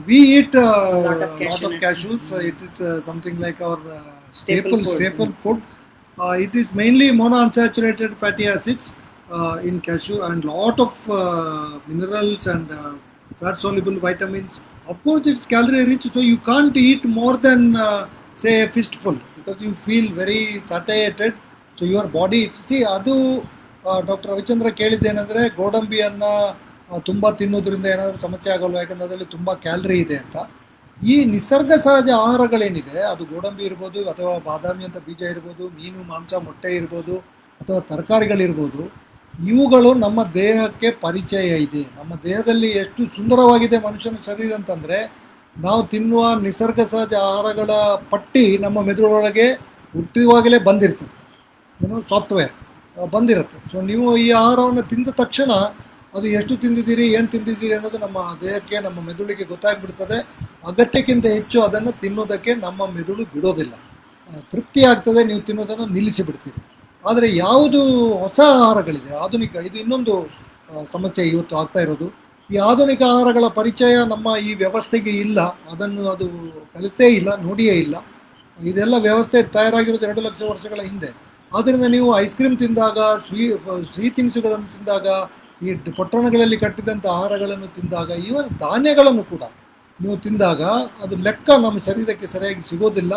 S1: we eat
S2: Lot of
S1: a lot
S2: cashew
S1: of
S2: nuts.
S1: cashews. It is something like our
S2: Staple food.
S1: staple food. It is mainly monounsaturated fatty acids in cashew and lot of minerals and fat soluble vitamins. Of course, it's calorie rich, so you can't eat more than say a fistful because you feel very satiated. So your body, see, ಅದು ಡಾಕ್ಟರ್ ರವಿಚಂದ್ರ ಕೇಳಿದ್ದೇನೆಂದರೆ ಗೋಡಂಬಿಯನ್ನು ತುಂಬ ತಿನ್ನೋದ್ರಿಂದ ಏನಾದರೂ ಸಮಸ್ಯೆ ಆಗೋಲ್ವ, ಯಾಕಂದರೆ ಅದರಲ್ಲಿ ತುಂಬ ಕ್ಯಾಲರಿ ಇದೆ ಅಂತ. ಈ ನಿಸರ್ಗ ಸಹಜ ಆಹಾರಗಳೇನಿದೆ, ಅದು ಗೋಡಂಬಿ ಇರ್ಬೋದು ಅಥವಾ ಬಾದಾಮಿ ಅಂತ ಬೀಜ ಇರ್ಬೋದು, ಮೀನು ಮಾಂಸ ಮೊಟ್ಟೆ ಇರ್ಬೋದು ಅಥವಾ ತರಕಾರಿಗಳಿರ್ಬೋದು, ಇವುಗಳು ನಮ್ಮ ದೇಹಕ್ಕೆ ಪರಿಚಯ ಇದೆ. ನಮ್ಮ ದೇಹದಲ್ಲಿ ಎಷ್ಟು ಸುಂದರವಾಗಿದೆ ಮನುಷ್ಯನ ಶರೀರ ಅಂತಂದರೆ, ನಾವು ತಿನ್ನುವ ನಿಸರ್ಗ ಸಹಜ ಆಹಾರಗಳ ಪಟ್ಟಿ ನಮ್ಮ ಮೆದುಳೊಳಗೆ ಹುಟ್ಟುವಾಗಲೇ ಬಂದಿರ್ತದೆ, ಏನೋ ಸಾಫ್ಟ್ವೇರ್ ಬಂದಿರುತ್ತೆ. ಸೊ ನೀವು ಈ ಆಹಾರವನ್ನು ತಿಂದ ತಕ್ಷಣ ಅದು ಎಷ್ಟು ತಿಂದಿದ್ದೀರಿ, ಏನು ತಿಂದಿದ್ದೀರಿ ಅನ್ನೋದು ನಮ್ಮ ದೇಹಕ್ಕೆ, ನಮ್ಮ ಮೆದುಳಿಗೆ ಗೊತ್ತಾಗ್ಬಿಡ್ತದೆ. ಅಗತ್ಯಕ್ಕಿಂತ ಹೆಚ್ಚು ಅದನ್ನು ತಿನ್ನೋದಕ್ಕೆ ನಮ್ಮ ಮೆದುಳು ಬಿಡೋದಿಲ್ಲ. ತೃಪ್ತಿ ಆಗ್ತದೆ, ನೀವು ತಿನ್ನೋದನ್ನು ನಿಲ್ಲಿಸಿ ಬಿಡ್ತೀರಿ. ಆದರೆ ಯಾವುದು ಹೊಸ ಆಹಾರಗಳಿದೆ, ಆಧುನಿಕ, ಇದು ಇನ್ನೊಂದು ಸಮಸ್ಯೆ ಇವತ್ತು ಆಗ್ತಾ ಇರೋದು. ಈ ಆಧುನಿಕ ಆಹಾರಗಳ ಪರಿಚಯ ನಮ್ಮ ಈ ವ್ಯವಸ್ಥೆಗೆ ಇಲ್ಲ, ಅದು ಕಲಿತೇ ಇಲ್ಲ, ನೋಡಿಯೇ ಇಲ್ಲ. ಇದೆಲ್ಲ ವ್ಯವಸ್ಥೆ ತಯಾರಾಗಿರೋದು 2 ಲಕ್ಷ ವರ್ಷಗಳ ಹಿಂದೆ. ಆದ್ದರಿಂದ ನೀವು ಐಸ್ ಕ್ರೀಮ್ ತಿಂದಾಗ, ಸಿಹಿ ತಿನಿಸುಗಳನ್ನು ತಿಂದಾಗ, ಈ ಪಟ್ಟಣಗಳಲ್ಲಿ ಕಟ್ಟಿದಂಥ ಆಹಾರಗಳನ್ನು ತಿಂದಾಗ, ಈವನ್ ಧಾನ್ಯಗಳನ್ನು ಕೂಡ ನೀವು ತಿಂದಾಗ ಅದು ಲೆಕ್ಕ ನಮ್ಮ ಶರೀರಕ್ಕೆ ಸರಿಯಾಗಿ ಸಿಗೋದಿಲ್ಲ.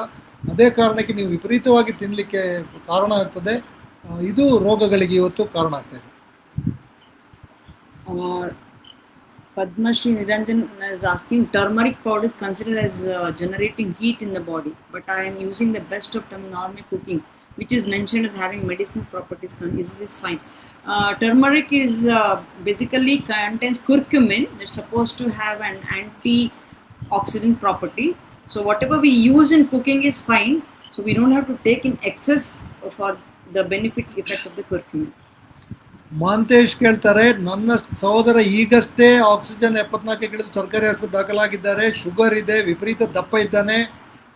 S1: ಅದೇ ಕಾರಣಕ್ಕೆ ನೀವು ವಿಪರೀತವಾಗಿ ತಿನ್ನಲಿಕ್ಕೆ ಕಾರಣ ಆಗ್ತದೆ. ಇದು ರೋಗಗಳಿಗೆ ಇವತ್ತು ಕಾರಣ ಆಗ್ತಾ ಇದೆ.
S2: Padma Shri Niranjan is asking, turmeric powder is considered as generating heat in the body, but I am using the best of normal cooking, which is mentioned as having medicinal properties. Is this fine? Turmeric is basically contains curcumin. It's supposed to have an antioxidant property. So whatever we use in cooking is fine. So we don't have to take in excess for the benefit effect of the curcumin.
S1: Mantesh ಕೇಳ್ತಾರೆ, ನನ್ನ ಸಹೋದರ ಈಗಷ್ಟೇ ಆಕ್ಸಿಜನ್ 74 ಇಳಿದು ಸರ್ಕಾರಿ ಆಸ್ಪತ್ರೆ ದಾಖಲಾಗಿದ್ದಾರೆ, ಶುಗರ್ ಇದೆ, ವಿಪರೀತ ದಪ್ಪ ಇದ್ದಾನೆ,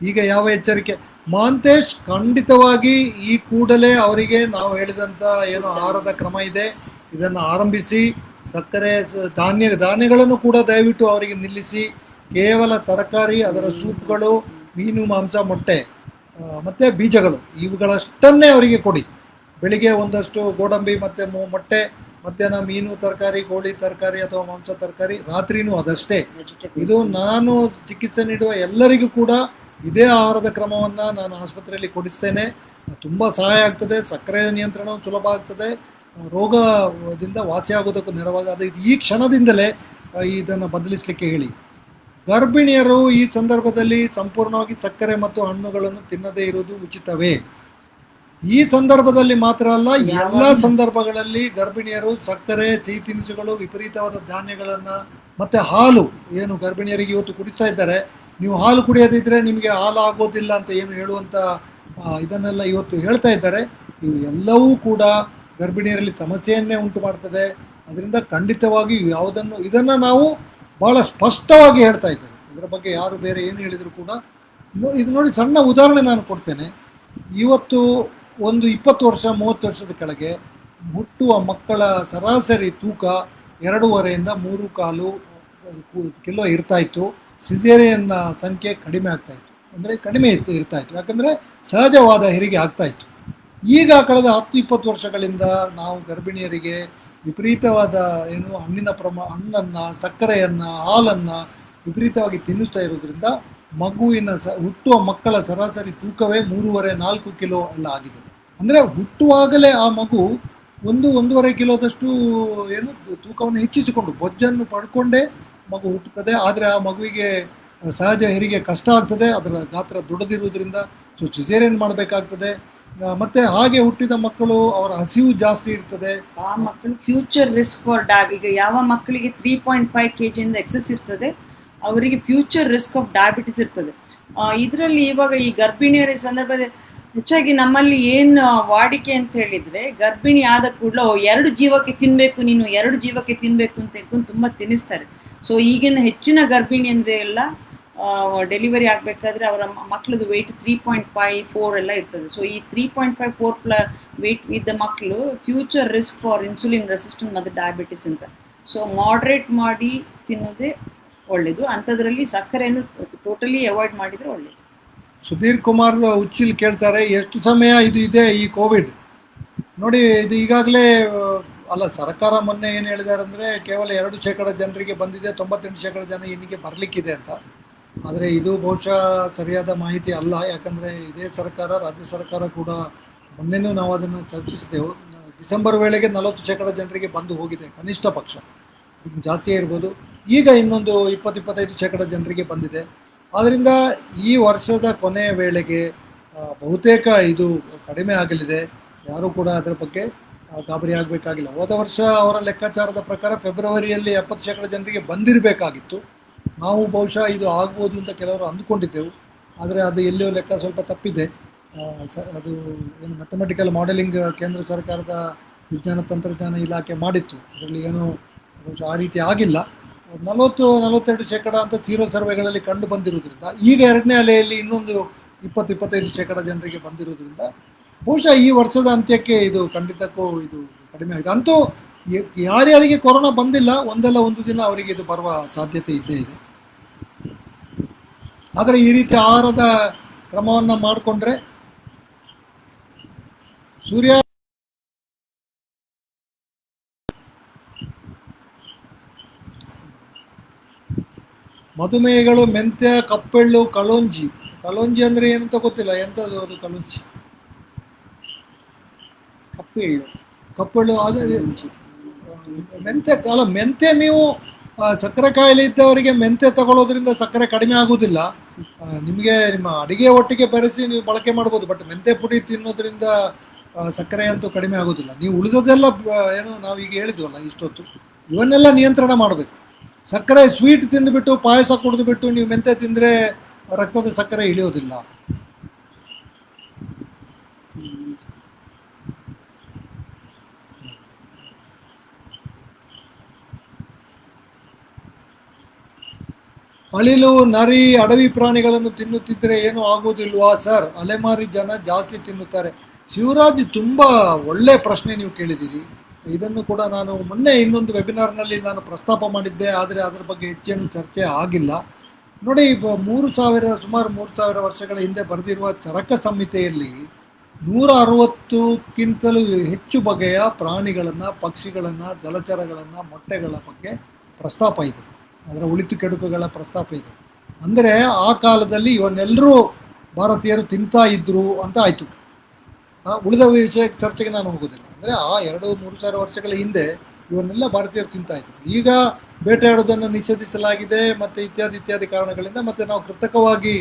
S1: ಈಗ ಯಾವ ಎಚ್ಚರಿಕೆ? ಮಾಂತೇಶ್, ಖಂಡಿತವಾಗಿ ಈ ಕೂಡಲೇ ಅವರಿಗೆ ನಾವು ಹೇಳಿದಂಥ ಏನು ಆಹಾರದ ಕ್ರಮ ಇದೆ ಇದನ್ನು ಆರಂಭಿಸಿ, ಸಕ್ಕರೆ ಧಾನ್ಯಗಳನ್ನು ಕೂಡ ದಯವಿಟ್ಟು ಅವರಿಗೆ ನಿಲ್ಲಿಸಿ, ಕೇವಲ ತರಕಾರಿ, ಅದರ ಸೂಪ್ಗಳು, ಮೀನು ಮಾಂಸ ಮೊಟ್ಟೆ ಮತ್ತು ಬೀಜಗಳು ಇವುಗಳಷ್ಟನ್ನೇ ಅವರಿಗೆ ಕೊಡಿ. ಬೆಳಿಗ್ಗೆ ಒಂದಷ್ಟು ಗೋಡಂಬಿ ಮತ್ತು ಮೊಟ್ಟೆ, ಮಧ್ಯಾಹ್ನ ಮೀನು ತರಕಾರಿ, ಕೋಳಿ ತರಕಾರಿ ಅಥವಾ ಮಾಂಸ ತರಕಾರಿ, ರಾತ್ರಿನೂ ಅದಷ್ಟೇ. ಇದು ನಾನು ಚಿಕಿತ್ಸೆ ನೀಡುವ ಎಲ್ಲರಿಗೂ ಕೂಡ ಇದೇ ಆಹಾರದ ಕ್ರಮವನ್ನು ನಾನು ಆಸ್ಪತ್ರೆಯಲ್ಲಿ ಕೊಡಿಸ್ತೇನೆ. ತುಂಬ ಸಹಾಯ ಆಗ್ತದೆ, ಸಕ್ಕರೆ ನಿಯಂತ್ರಣವು ಸುಲಭ ಆಗ್ತದೆ, ರೋಗದಿಂದ ವಾಸಿಯಾಗೋದಕ್ಕೂ ನೆರವಾಗದೆ. ಇದು ಈ ಕ್ಷಣದಿಂದಲೇ ಇದನ್ನು ಬದಲಿಸಲಿಕ್ಕೆ ಹೇಳಿ. ಗರ್ಭಿಣಿಯರು ಈ ಸಂದರ್ಭದಲ್ಲಿ ಸಂಪೂರ್ಣವಾಗಿ ಸಕ್ಕರೆ ಮತ್ತು ಹಣ್ಣುಗಳನ್ನು ತಿನ್ನದೇ ಇರುವುದು ಉಚಿತವೇ? ಈ ಸಂದರ್ಭದಲ್ಲಿ ಮಾತ್ರ ಅಲ್ಲ, ಎಲ್ಲ ಸಂದರ್ಭಗಳಲ್ಲಿ ಗರ್ಭಿಣಿಯರು ಸಕ್ಕರೆ, ಸಿಹಿ ತಿನಿಸುಗಳು, ವಿಪರೀತವಾದ ಧಾನ್ಯಗಳನ್ನು ಮತ್ತು ಹಾಲು, ಏನು ಗರ್ಭಿಣಿಯರಿಗೆ ಇವತ್ತು ಕುಡಿಸ್ತಾ ಇದ್ದಾರೆ, ನೀವು ಹಾಲು ಕುಡಿಯೋದಿದ್ರೆ ನಿಮಗೆ ಹಾಲು ಆಗೋದಿಲ್ಲ ಅಂತ ಏನು ಹೇಳುವಂಥ ಇದನ್ನೆಲ್ಲ ಇವತ್ತು ಹೇಳ್ತಾ ಇದ್ದಾರೆ. ಇವು ಎಲ್ಲವೂ ಕೂಡ ಗರ್ಭಿಣಿಯರಲ್ಲಿ ಸಮಸ್ಯೆಯನ್ನೇ ಉಂಟು ಮಾಡ್ತದೆ. ಅದರಿಂದ ಖಂಡಿತವಾಗಿ ಇದನ್ನು ನಾವು ಭಾಳ ಸ್ಪಷ್ಟವಾಗಿ ಹೇಳ್ತಾ ಇದ್ದೇವೆ. ಇದರ ಬಗ್ಗೆ ಯಾರು ಬೇರೆ ಏನು ಹೇಳಿದರೂ ಕೂಡ ಇದು ನೋಡಿ, ಸಣ್ಣ ಉದಾಹರಣೆ ನಾನು ಕೊಡ್ತೇನೆ. ಇವತ್ತು ಒಂದು 20 ವರ್ಷ 30 ವರ್ಷದ ಕೆಳಗೆ ಹುಟ್ಟುವ ಮಕ್ಕಳ ಸರಾಸರಿ ತೂಕ 2.5 ರಿಂದ 3.25 ಕಿಲೋ ಇರ್ತಾಯಿತ್ತು. ಸಿಸೇರಿಯನ್ನ ಸಂಖ್ಯೆ ಕಡಿಮೆ ಆಗ್ತಾಯಿತ್ತು, ಅಂದರೆ ಕಡಿಮೆ ಇರ್ತಾಯಿತ್ತು, ಯಾಕಂದರೆ ಸಹಜವಾದ ಹೆರಿಗೆ ಆಗ್ತಾಯಿತ್ತು. ಈಗ ಕಳೆದ 10-20 ವರ್ಷಗಳಿಂದ ನಾವು ಗರ್ಭಿಣಿಯರಿಗೆ ವಿಪರೀತವಾದ ಹಣ್ಣನ್ನು, ಸಕ್ಕರೆಯನ್ನು, ಹಾಲನ್ನು ವಿಪರೀತವಾಗಿ ತಿನ್ನಿಸ್ತಾ ಇರೋದ್ರಿಂದ ಹುಟ್ಟುವ ಮಕ್ಕಳ ಸರಾಸರಿ ತೂಕವೇ 3.5-4 ಕಿಲೋ ಎಲ್ಲ ಆಗಿದೆ. ಅಂದರೆ ಹುಟ್ಟುವಾಗಲೇ ಆ ಮಗು 1-1.5 ಕಿಲೋದಷ್ಟು ತೂಕವನ್ನು ಹೆಚ್ಚಿಸಿಕೊಂಡು ಬೊಜ್ಜನ್ನು ಪಡ್ಕೊಂಡೇ ಮಗು ಹುಟ್ಟುತ್ತದೆ. ಆದರೆ ಆ ಮಗುವಿಗೆ ಸಹಜ ಹೆರಿಗೆ ಕಷ್ಟ ಆಗ್ತದೆ, ಅದರ ಗಾತ್ರ ದೊಡ್ಡದಿರುವುದರಿಂದ. ಸೊ ಸಿಸೇರಿಯನ್ ಮಾಡಬೇಕಾಗ್ತದೆ. ಮತ್ತೆ ಹಾಗೆ ಹುಟ್ಟಿದ ಮಕ್ಕಳು, ಅವರ ಹಸಿವು ಜಾಸ್ತಿ ಇರ್ತದೆ.
S2: ಆ ಮಕ್ಕಳು ಫ್ಯೂಚರ್ ರಿಸ್ಕ್ ಫಾರ್ ಈಗ ಯಾವ ಮಕ್ಕಳಿಗೆ 3.5 kg ಇಂದ ಎಕ್ಸೆಸ್ ಇರ್ತದೆ, ಅವರಿಗೆ ಫ್ಯೂಚರ್ ರಿಸ್ಕ್ ಆಫ್ ಡಯಾಬಿಟಿಸ್ ಇರ್ತದೆ. ಇದರಲ್ಲಿ ಇವಾಗ ಈ ಗರ್ಭಿಣಿಯರ ಸಂದರ್ಭದಲ್ಲಿ ಹೆಚ್ಚಾಗಿ ನಮ್ಮಲ್ಲಿ ಏನು ವಾಡಿಕೆ ಅಂತ ಹೇಳಿದ್ರೆ, ಗರ್ಭಿಣಿ ಆದ ಕೂಡಲೇ 2 ಜೀವಕ್ಕೆ ತಿನ್ನಬೇಕು, ನೀನು 2 ಜೀವಕ್ಕೆ ತಿನ್ನಬೇಕು ಅಂತ ಹೇಳ್ಕೊಂಡು ತುಂಬ ತಿನ್ನಿಸ್ತಾರೆ. ಸೊ ಈಗಿನ ಹೆಚ್ಚಿನ ಗರ್ಭಿಣಿ ಅಂದರೆ ಎಲ್ಲ ಡೆಲಿವರಿ ಆಗಬೇಕಾದ್ರೆ ಅವರ ಮಕ್ಕಳದು ವೆಯ್ಟ್ 3.5-4 ಎಲ್ಲ ಇರ್ತದೆ. ಸೊ ಈ 3.5-4 ವೆಯ್ಟ್ ಇದ್ದ ಮಕ್ಕಳು future risk for insulin resistant ಮತ್ತು ಡಯಾಬಿಟಿಸ್ ಅಂತ. ಸೊ ಮಾಡ್ರೇಟ್ ಮಾಡಿ ತಿನ್ನೋದೇ ಒಳ್ಳೆಯದು. ಅಂಥದ್ರಲ್ಲಿ ಸಕ್ಕರೆಯನ್ನು ಟೋಟಲಿ ಅವಾಯ್ಡ್ ಮಾಡಿದರೆ ಒಳ್ಳೆಯದು.
S1: ಸುಧೀರ್ ಕುಮಾರ್ ಉಚ್ಚಿಲ್ ಕೇಳ್ತಾರೆ, ಎಷ್ಟು ಸಮಯ ಇದು ಇದೆ ಈ ಕೋವಿಡ್? ನೋಡಿ, ಇದು ಈಗಾಗಲೇ ಅಲ್ಲ, ಸರ್ಕಾರ ಮೊನ್ನೆ ಏನು ಹೇಳಿದ್ದಾರೆ ಅಂದರೆ ಕೇವಲ 2% ಜನರಿಗೆ ಬಂದಿದೆ, 98% ಜನ ಇನ್ನಿಗೆ ಬರಲಿಕ್ಕಿದೆ ಅಂತ. ಆದರೆ ಇದು ಬಹುಶಃ ಸರಿಯಾದ ಮಾಹಿತಿ ಅಲ್ಲ. ಯಾಕಂದರೆ ಇದೇ ಸರ್ಕಾರ, ರಾಜ್ಯ ಸರ್ಕಾರ ಕೂಡ ಮೊನ್ನೆನೂ ನಾವು ಅದನ್ನು ಚರ್ಚಿಸಿದೆವು. ಡಿಸೆಂಬರ್ ವೇಳೆಗೆ 40% ಜನರಿಗೆ ಬಂದು ಹೋಗಿದೆ ಕನಿಷ್ಠ ಪಕ್ಷ, ಜಾಸ್ತಿಯೇ ಇರ್ಬೋದು. ಈಗ ಇನ್ನೊಂದು 20-25% ಜನರಿಗೆ ಬಂದಿದೆ. ಆದ್ದರಿಂದ ಈ ವರ್ಷದ ಕೊನೆಯ ವೇಳೆಗೆ ಬಹುತೇಕ ಇದು ಕಡಿಮೆ ಆಗಲಿದೆ. ಯಾರೂ ಕೂಡ ಅದರ ಬಗ್ಗೆ ಗಾಬರಿ ಆಗಬೇಕಾಗಿಲ್ಲ. ಹೋದ ವರ್ಷ ಅವರ ಲೆಕ್ಕಾಚಾರದ ಪ್ರಕಾರ ಫೆಬ್ರವರಿಯಲ್ಲಿ 70% ಜನರಿಗೆ ಬಂದಿರಬೇಕಾಗಿತ್ತು. ನಾವು ಬಹುಶಃ ಇದು ಆಗ್ಬೋದು ಅಂತ ಕೆಲವರು ಅಂದುಕೊಂಡಿದ್ದೆವು. ಆದರೆ ಅದು ಎಲ್ಲಿಯೋ ಲೆಕ್ಕ ಸ್ವಲ್ಪ ತಪ್ಪಿದೆ. ಅದು ಏನು ಮ್ಯಾಥಮೆಟಿಕಲ್ ಮಾಡೆಲಿಂಗ್ ಕೇಂದ್ರ ಸರ್ಕಾರದ ವಿಜ್ಞಾನ ತಂತ್ರಜ್ಞಾನ ಇಲಾಖೆ ಮಾಡಿತ್ತು, ಅದರಲ್ಲಿ ಏನೋ ಬಹುಶಃ ಆ ರೀತಿ ಆಗಿಲ್ಲ. 40-42% ಅಂತ ಸೀರೋ ಸರ್ವೆಗಳಲ್ಲಿ ಕಂಡು ಬಂದಿರುವುದರಿಂದ, ಈಗ ಎರಡನೇ ಅಲೆಯಲ್ಲಿ ಇನ್ನೊಂದು 20-25% ಜನರಿಗೆ ಬಂದಿರುವುದರಿಂದ ಬಹುಶಃ ಈ ವರ್ಷದ ಅಂತ್ಯಕ್ಕೆ ಇದು ಖಂಡಿತಕ್ಕೂ ಇದು ಕಡಿಮೆ ಆಗಿದೆ. ಅಂತೂ ಯಾರ್ಯಾರಿಗೆ ಕೊರೋನಾ ಬಂದಿಲ್ಲ, ಒಂದಲ್ಲ ಒಂದು ದಿನ ಅವರಿಗೆ ಇದು ಬರುವ ಸಾಧ್ಯತೆ ಇದ್ದೇ ಇದೆ. ಆದರೆ ಈ ರೀತಿ ಆಹಾರದ ಕ್ರಮವನ್ನು ಮಾಡಿಕೊಂಡ್ರೆ ಸೂರ್ಯ ಮಧುಮೇಹಗಳು ಮೆಂತ್ಯ, ಕಪ್ಪೆಳ್ಳು, ಕಳೋಂಜಿ. ಕಳೋಂಜಿ ಅಂದರೆ ಏನಂತ ಗೊತ್ತಿಲ್ಲ, ಎಂಥದ್ದು ಅದು ಕಳೋಂಜಿ? ಕಪ್ಪೆಳ್ಳು ಅದು ಮೆಂತ್ಯ ಅಲ್ಲ. ಮೆಂತ್ಯ ನೀವು ಸಕ್ಕರೆ ಕಾಯಿಲೆ ಇದ್ದವರಿಗೆ ಮೆಂತ್ಯ ತಗೊಳ್ಳೋದ್ರಿಂದ ಸಕ್ಕರೆ ಕಡಿಮೆ ಆಗುವುದಿಲ್ಲ. ನಿಮಗೆ ನಿಮ್ಮ ಅಡಿಗೆ ಒಟ್ಟಿಗೆ ಬೆರೆಸಿ ನೀವು ಬಳಕೆ ಮಾಡ್ಬೋದು. ಬಟ್ ಮೆಂತ್ಯ ಪುಡಿ ತಿನ್ನೋದ್ರಿಂದ ಸಕ್ಕರೆ ಅಂತೂ ಕಡಿಮೆ ಆಗೋದಿಲ್ಲ. ನೀವು ಉಳಿದದೆಲ್ಲ ಏನು ನಾವೀಗ ಹೇಳಿದ್ವಲ್ಲ ಇಷ್ಟೊತ್ತು, ಇವನ್ನೆಲ್ಲ ನಿಯಂತ್ರಣ ಮಾಡಬೇಕು. ಸಕ್ಕರೆ ಸ್ವೀಟ್ ತಿಂದುಬಿಟ್ಟು, ಪಾಯಸ ಕುಡಿದುಬಿಟ್ಟು ನೀವು ಮೆಂತ್ಯ ತಿಂದರೆ ರಕ್ತದ ಸಕ್ಕರೆ ಇಳಿಯೋದಿಲ್ಲ. ಅಳಿಲು, ನರಿ, ಅಡವಿ ಪ್ರಾಣಿಗಳನ್ನು ತಿನ್ನುತ್ತಿದ್ದರೆ ಏನೂ ಆಗುವುದಿಲ್ವಾ ಸರ್? ಅಲೆಮಾರಿ ಜನ ಜಾಸ್ತಿ ತಿನ್ನುತ್ತಾರೆ. ಶಿವರಾಜ್, ತುಂಬ ಒಳ್ಳೆಯ ಪ್ರಶ್ನೆ ನೀವು ಕೇಳಿದ್ದೀರಿ. ಇದನ್ನು ಕೂಡ ನಾನು ಮೊನ್ನೆ ಇನ್ನೊಂದು ವೆಬಿನಾರ್ನಲ್ಲಿ ನಾನು ಪ್ರಸ್ತಾಪ ಮಾಡಿದ್ದೆ, ಆದರೆ ಅದರ ಬಗ್ಗೆ ಹೆಚ್ಚೇನು ಚರ್ಚೆ ಆಗಿಲ್ಲ. ನೋಡಿ, ಸುಮಾರು 3000 ವರ್ಷಗಳ ಹಿಂದೆ ಬರೆದಿರುವ ಚರಕ ಸಂಹಿತೆಯಲ್ಲಿ 160ಕ್ಕಿಂತಲೂ ಹೆಚ್ಚು ಬಗೆಯ ಪ್ರಾಣಿಗಳನ್ನು, ಪಕ್ಷಿಗಳನ್ನು, ಜಲಚರಗಳನ್ನು, ಮೊಟ್ಟೆಗಳ ಬಗ್ಗೆ ಪ್ರಸ್ತಾಪ ಇದೆ. ಅದರ ಒಳಿತು ಕೆಡುಕುಗಳ ಪ್ರಸ್ತಾಪ ಇದೆ. ಅಂದರೆ ಆ ಕಾಲದಲ್ಲಿ ಇವನ್ನೆಲ್ಲರೂ ಭಾರತೀಯರು ತಿಂತಾ ಇದ್ರು ಅಂತ ಆಯಿತು. ಉಳಿದ ವಿಷಯ ಚರ್ಚೆಗೆ ನಾನು ಹೋಗೋದಿಲ್ಲ. ಅಂದರೆ ಆ 2-3 ಸಾವಿರ ವರ್ಷಗಳ ಹಿಂದೆ ಇವನ್ನೆಲ್ಲ ಭಾರತೀಯರು ತಿಂತಾ ಇದ್ರು. ಈಗ ಬೇಟೆಯಾಡೋದನ್ನು ನಿಷೇಧಿಸಲಾಗಿದೆ, ಮತ್ತು ಇತ್ಯಾದಿ ಕಾರಣಗಳಿಂದ. ಮತ್ತು ನಾವು ಕೃತಕವಾಗಿ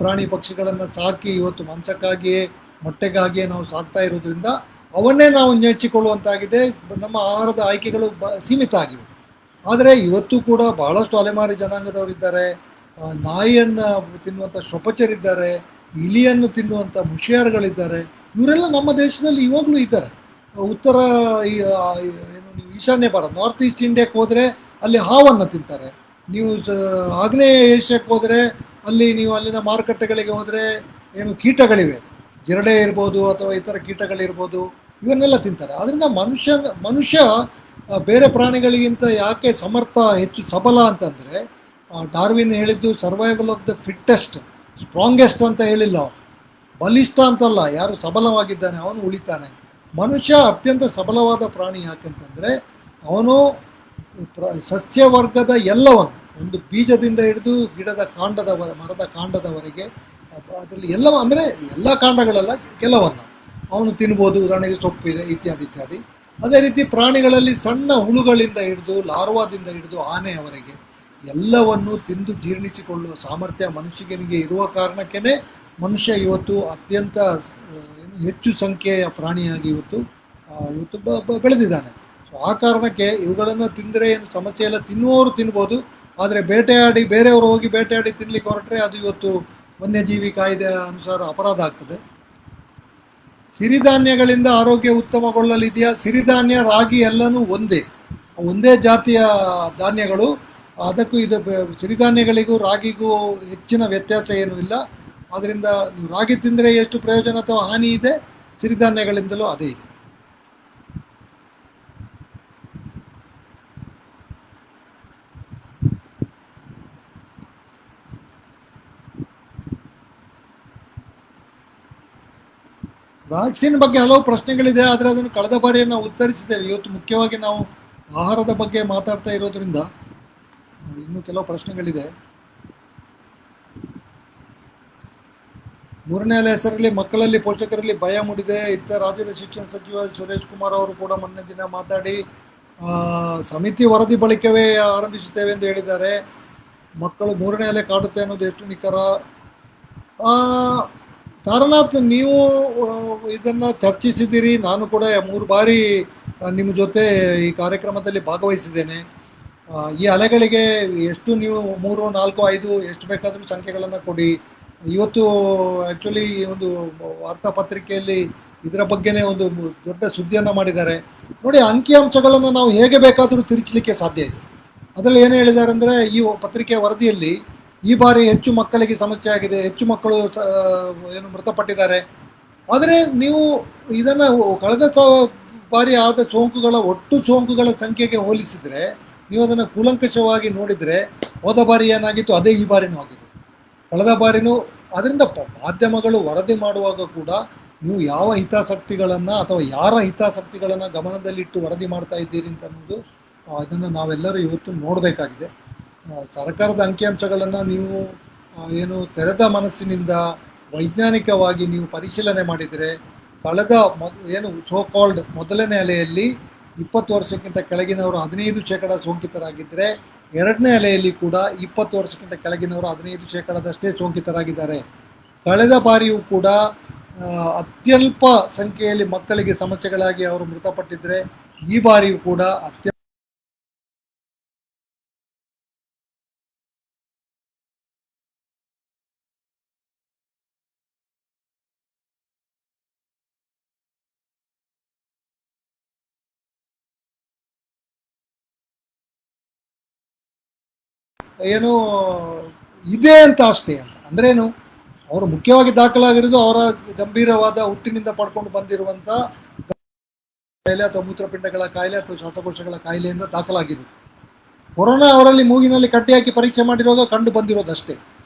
S1: ಪ್ರಾಣಿ ಪಕ್ಷಿಗಳನ್ನು ಸಾಕಿ ಇವತ್ತು ಮಾಂಸಕ್ಕಾಗಿಯೇ, ಮೊಟ್ಟೆಗಾಗಿಯೇ ನಾವು ಸಾಕ್ತಾ ಇರೋದ್ರಿಂದ ಅವನ್ನೇ ನಾವು ನೆಚ್ಚಿಕೊಳ್ಳುವಂತಾಗಿದೆ. ನಮ್ಮ ಆಹಾರದ ಆಯ್ಕೆಗಳು ಸೀಮಿತ ಆಗಿವೆ. ಆದರೆ ಇವತ್ತು ಕೂಡ ಬಹಳಷ್ಟು ಅಲೆಮಾರಿ ಜನಾಂಗದವರಿದ್ದಾರೆ. ನಾಯಿಯನ್ನು ತಿನ್ನುವಂಥ ಶೊಪಚರಿದ್ದಾರೆ, ಇಲಿಯನ್ನು ತಿನ್ನುವಂಥ ಮುಷಿಯಾರ್ಗಳಿದ್ದಾರೆ. ಇವರೆಲ್ಲ ನಮ್ಮ ದೇಶದಲ್ಲಿ ಇವಾಗಲೂ ಇದ್ದಾರೆ. ಉತ್ತರ ಏನು ನೀವು ಈಶಾನ್ಯ ಭಾರತ, ನಾರ್ತ್ ಈಸ್ಟ್ ಇಂಡಿಯಾಕ್ಕೆ ಹೋದರೆ ಅಲ್ಲಿ ಹಾವನ್ನು ತಿಂತಾರೆ. ನೀವು ಆಗ್ನೇಯ ಏಷ್ಯಾಕ್ಕೆ ಹೋದರೆ ಅಲ್ಲಿ ನೀವು ಅಲ್ಲಿನ ಮಾರುಕಟ್ಟೆಗಳಿಗೆ ಹೋದರೆ ಏನು ಕೀಟಗಳಿವೆ, ಜಿರಳೆ ಇರ್ಬೋದು ಅಥವಾ ಇತರ ಕೀಟಗಳಿರ್ಬೋದು, ಇವನ್ನೆಲ್ಲ ತಿಂತಾರೆ. ಆದ್ದರಿಂದ ಮನುಷ್ಯ ಬೇರೆ ಪ್ರಾಣಿಗಳಿಗಿಂತ ಯಾಕೆ ಹೆಚ್ಚು ಸಬಲ ಅಂತಂದರೆ, ಡಾರ್ವಿನ್ ಹೇಳಿದ್ದು survival of the fittest, strongest ಅಂತ ಹೇಳಿಲ್ಲ. ಬಲಿಷ್ಠ ಅಂತಲ್ಲ, ಯಾರು ಸಬಲವಾಗಿದ್ದಾನೆ ಅವನು ಉಳಿತಾನೆ. ಮನುಷ್ಯ ಅತ್ಯಂತ ಸಬಲವಾದ ಪ್ರಾಣಿ. ಯಾಕೆಂತಂದರೆ ಅವನು ಸಸ್ಯವರ್ಗದ ಎಲ್ಲವನ್ನು, ಒಂದು ಬೀಜದಿಂದ ಹಿಡಿದು ಮರದ ಕಾಂಡದವರೆಗೆ, ಅದರಲ್ಲಿ ಎಲ್ಲವ ಅಂದರೆ ಎಲ್ಲ ಕಾಂಡಗಳೆಲ್ಲ, ಕೆಲವನ್ನು ಅವನು ತಿನ್ಬೋದು. ಉದಾಹರಣೆಗೆ ಸೊಪ್ಪಿದೆ, ಇತ್ಯಾದಿ. ಅದೇ ರೀತಿ ಪ್ರಾಣಿಗಳಲ್ಲಿ ಸಣ್ಣ ಹುಳುಗಳಿಂದ ಹಿಡಿದು, ಲಾರ್ವಾದಿಂದ ಹಿಡಿದು ಆನೆಯವರೆಗೆ ಎಲ್ಲವನ್ನು ತಿಂದು ಜೀರ್ಣಿಸಿಕೊಳ್ಳುವ ಸಾಮರ್ಥ್ಯ ಮನುಷ್ಯನಿಗೆ ಇರುವ ಕಾರಣಕ್ಕೇ ಮನುಷ್ಯ ಇವತ್ತು ಅತ್ಯಂತ ಹೆಚ್ಚು ಸಂಖ್ಯೆಯ ಪ್ರಾಣಿಯಾಗಿ ಇವತ್ತು ಬೆಳೆದಿದ್ದಾನೆ. ಸೊ ಆ ಕಾರಣಕ್ಕೆ ಇವುಗಳನ್ನು ತಿಂದರೆ ಏನು ಸಮಸ್ಯೆ ಇಲ್ಲ, ತಿನ್ನುವವರು ತಿನ್ಬೋದು. ಆದರೆ ಬೇಟೆಯಾಡಿ ಬೇರೆಯವರು ಹೋಗಿ ಬೇಟೆಯಾಡಿ ತಿನ್ಲಿಕ್ಕೆ ಹೊರಟ್ರೆ ಅದು ಇವತ್ತು ವನ್ಯಜೀವಿ ಕಾಯ್ದೆ ಅನುಸಾರ ಅಪರಾಧ ಆಗ್ತದೆ. ಸಿರಿಧಾನ್ಯಗಳಿಂದ ಆರೋಗ್ಯ ಉತ್ತಮಗೊಳ್ಳಲಿದೆಯಾ? ಸಿರಿಧಾನ್ಯ, ರಾಗಿ ಎಲ್ಲನೂ ಒಂದೇ, ಒಂದೇ ಜಾತಿಯ ಧಾನ್ಯಗಳು. ಅದಕ್ಕೂ ಇದು ಸಿರಿಧಾನ್ಯಗಳಿಗೂ ರಾಗಿಗೂ ಹೆಚ್ಚಿನ ವ್ಯತ್ಯಾಸ ಏನೂ ಇಲ್ಲ. ಆದ್ದರಿಂದ ನೀವು ರಾಗಿ ತಿಂದರೆ ಎಷ್ಟು ಪ್ರಯೋಜನ ಅಥವಾ ಹಾನಿ ಇದೆ, ಸಿರಿಧಾನ್ಯಗಳಿಂದಲೂ ಅದೇ ಇದೆ. ವ್ಯಾಕ್ಸಿನ್ ಬಗ್ಗೆ ಹಲವು ಪ್ರಶ್ನೆಗಳಿದೆ, ಆದರೆ ಅದನ್ನು ಕಳೆದ ಬಾರಿ ನಾವು ಉತ್ತರಿಸಿದ್ದೇವೆ. ಇವತ್ತು ಮುಖ್ಯವಾಗಿ ನಾವು ಆಹಾರದ ಬಗ್ಗೆ ಮಾತಾಡ್ತಾ ಇರೋದ್ರಿಂದ ಇನ್ನೂ ಕೆಲವು ಪ್ರಶ್ನೆಗಳಿದೆ. 3ನೇ ಅಲೆ ಹೆಸರಲ್ಲಿ ಮಕ್ಕಳಲ್ಲಿ ಪೋಷಕರಲ್ಲಿ ಭಯ ಮೂಡಿದೆ. ಇತ್ತ ರಾಜ್ಯದ ಶಿಕ್ಷಣ ಸಚಿವ ಸುರೇಶ್ ಕುಮಾರ್ ಅವರು ಕೂಡ ಮೊನ್ನೆ ದಿನ ಮಾತಾಡಿ ಸಮಿತಿ ವರದಿ ಬಳಿಕವೇ ಆರಂಭಿಸುತ್ತೇವೆ ಎಂದು ಹೇಳಿದ್ದಾರೆ. ಮಕ್ಕಳು 3ನೇ ಅಲೆ ಕಾಡುತ್ತೆ ಅನ್ನೋದು ಎಷ್ಟು ನಿಖರ? ತಾರನಾಥ್, ನೀವು ಇದನ್ನು ಚರ್ಚಿಸಿದ್ದೀರಿ. ನಾನು ಕೂಡ 3 ಬಾರಿ ನಿಮ್ಮ ಜೊತೆ ಈ ಕಾರ್ಯಕ್ರಮದಲ್ಲಿ ಭಾಗವಹಿಸಿದ್ದೇನೆ. ಈ ಅಲೆಗಳಿಗೆ ಎಷ್ಟು ನೀವು 3, 4, 5 ಎಷ್ಟು ಬೇಕಾದರೂ ಸಂಖ್ಯೆಗಳನ್ನು ಕೊಡಿ. ಇವತ್ತು ಆ್ಯಕ್ಚುಲಿ ಒಂದು ವಾರ್ತಾಪತ್ರಿಕೆಯಲ್ಲಿ ಇದರ ಬಗ್ಗೆನೇ ಒಂದು ದೊಡ್ಡ ಸುದ್ದಿಯನ್ನು ಮಾಡಿದ್ದಾರೆ. ನೋಡಿ, ಅಂಕಿಅಂಶಗಳನ್ನು ನಾವು ಹೇಗೆ ಬೇಕಾದರೂ ತಿರುಚಲಿಕ್ಕೆ ಸಾಧ್ಯ ಇದೆ. ಅದರಲ್ಲಿ ಏನು ಹೇಳಿದ್ದಾರೆ ಅಂದರೆ, ಈ ಪತ್ರಿಕೆಯ ವರದಿಯಲ್ಲಿ ಈ ಬಾರಿ ಹೆಚ್ಚು ಮಕ್ಕಳಿಗೆ ಸಮಸ್ಯೆ ಆಗಿದೆ, ಹೆಚ್ಚು ಮಕ್ಕಳು ಏನು ಮೃತಪಟ್ಟಿದ್ದಾರೆ. ಆದರೆ ನೀವು ಇದನ್ನು ಕಳೆದ ಬಾರಿ ಆದ ಸೋಂಕುಗಳ ಒಟ್ಟು ಸೋಂಕುಗಳ ಸಂಖ್ಯೆಗೆ ಹೋಲಿಸಿದರೆ, ನೀವು ಅದನ್ನು ಕೂಲಂಕಷವಾಗಿ ನೋಡಿದರೆ ಹೋದ ಬಾರಿ ಏನಾಗಿತ್ತು ಅದೇ ಈ ಬಾರಿನೂ ಆಗಿತ್ತು. ಕಳೆದ ಬಾರಿನೂ. ಅದರಿಂದ ಮಾಧ್ಯಮಗಳು ವರದಿ ಮಾಡುವಾಗ ಕೂಡ ನೀವು ಯಾವ ಹಿತಾಸಕ್ತಿಗಳನ್ನು ಅಥವಾ ಯಾರ ಹಿತಾಸಕ್ತಿಗಳನ್ನು ಗಮನದಲ್ಲಿಟ್ಟು ವರದಿ ಮಾಡ್ತಾ ಇದ್ದೀರಿ ಅಂತ ಅನ್ನೋದು, ಅದನ್ನು ನಾವೆಲ್ಲರೂ ಇವತ್ತು ನೋಡಬೇಕಾಗಿದೆ. ಸರ್ಕಾರದ ಅಂಕಿಅಂಶಗಳನ್ನು ನೀವು ಏನು ತೆರೆದ ಮನಸ್ಸಿನಿಂದ ವೈಜ್ಞಾನಿಕವಾಗಿ ನೀವು ಪರಿಶೀಲನೆ ಮಾಡಿದರೆ, ಕಳೆದ ಏನು ಸೋ ಕಾಲ್ಡ್ ಮೊದಲನೇ ಅಲೆಯಲ್ಲಿ 20 ವರ್ಷಕ್ಕಿಂತ ಕೆಳಗಿನವರು 15% ಸೋಂಕಿತರಾಗಿದ್ದರೆ, 2ನೇ ಅಲೆಯಲ್ಲಿ ಕೂಡ 20 ವರ್ಷಕ್ಕಿಂತ ಕೆಳಗಿನವರು 15%ದಷ್ಟೇ ಸೋಂಕಿತರಾಗಿದ್ದಾರೆ. ಕಳೆದ ಬಾರಿಯೂ ಕೂಡ ಅತ್ಯಲ್ಪ ಸಂಖ್ಯೆಯಲ್ಲಿ ಮಕ್ಕಳಿಗೆ ಸಮಸ್ಯೆಗಳಾಗಿ ಅವರು ಮೃತಪಟ್ಟಿದ್ದರೆ, ಈ ಬಾರಿಯೂ ಕೂಡ ಏನು ಇದೆ ಅಂತ ಅಷ್ಟೇ. ಅಂತ ಅಂದ್ರೇನು, ಅವರು ಮುಖ್ಯವಾಗಿ ದಾಖಲಾಗಿರೋದು ಅವರ ಗಂಭೀರವಾದ ಹುಟ್ಟಿನಿಂದ ಪಡ್ಕೊಂಡು ಬಂದಿರುವಂಥ ಕಾಯಿಲೆ ಅಥವಾ ಮೂತ್ರಪಿಂಡಗಳ ಕಾಯಿಲೆ ಅಥವಾ ಶ್ವಾಸಕೋಶಗಳ ಕಾಯಿಲೆಯಿಂದ ದಾಖಲಾಗಿರೋದು. ಕೊರೋನಾ ಅವರಲ್ಲಿ ಮೂಗಿನಲ್ಲಿ ಕಟ್ಟಿ ಹಾಕಿ ಪರೀಕ್ಷೆ ಮಾಡಿರುವಾಗ ಕಂಡು ಬಂದಿರೋದಷ್ಟೇ.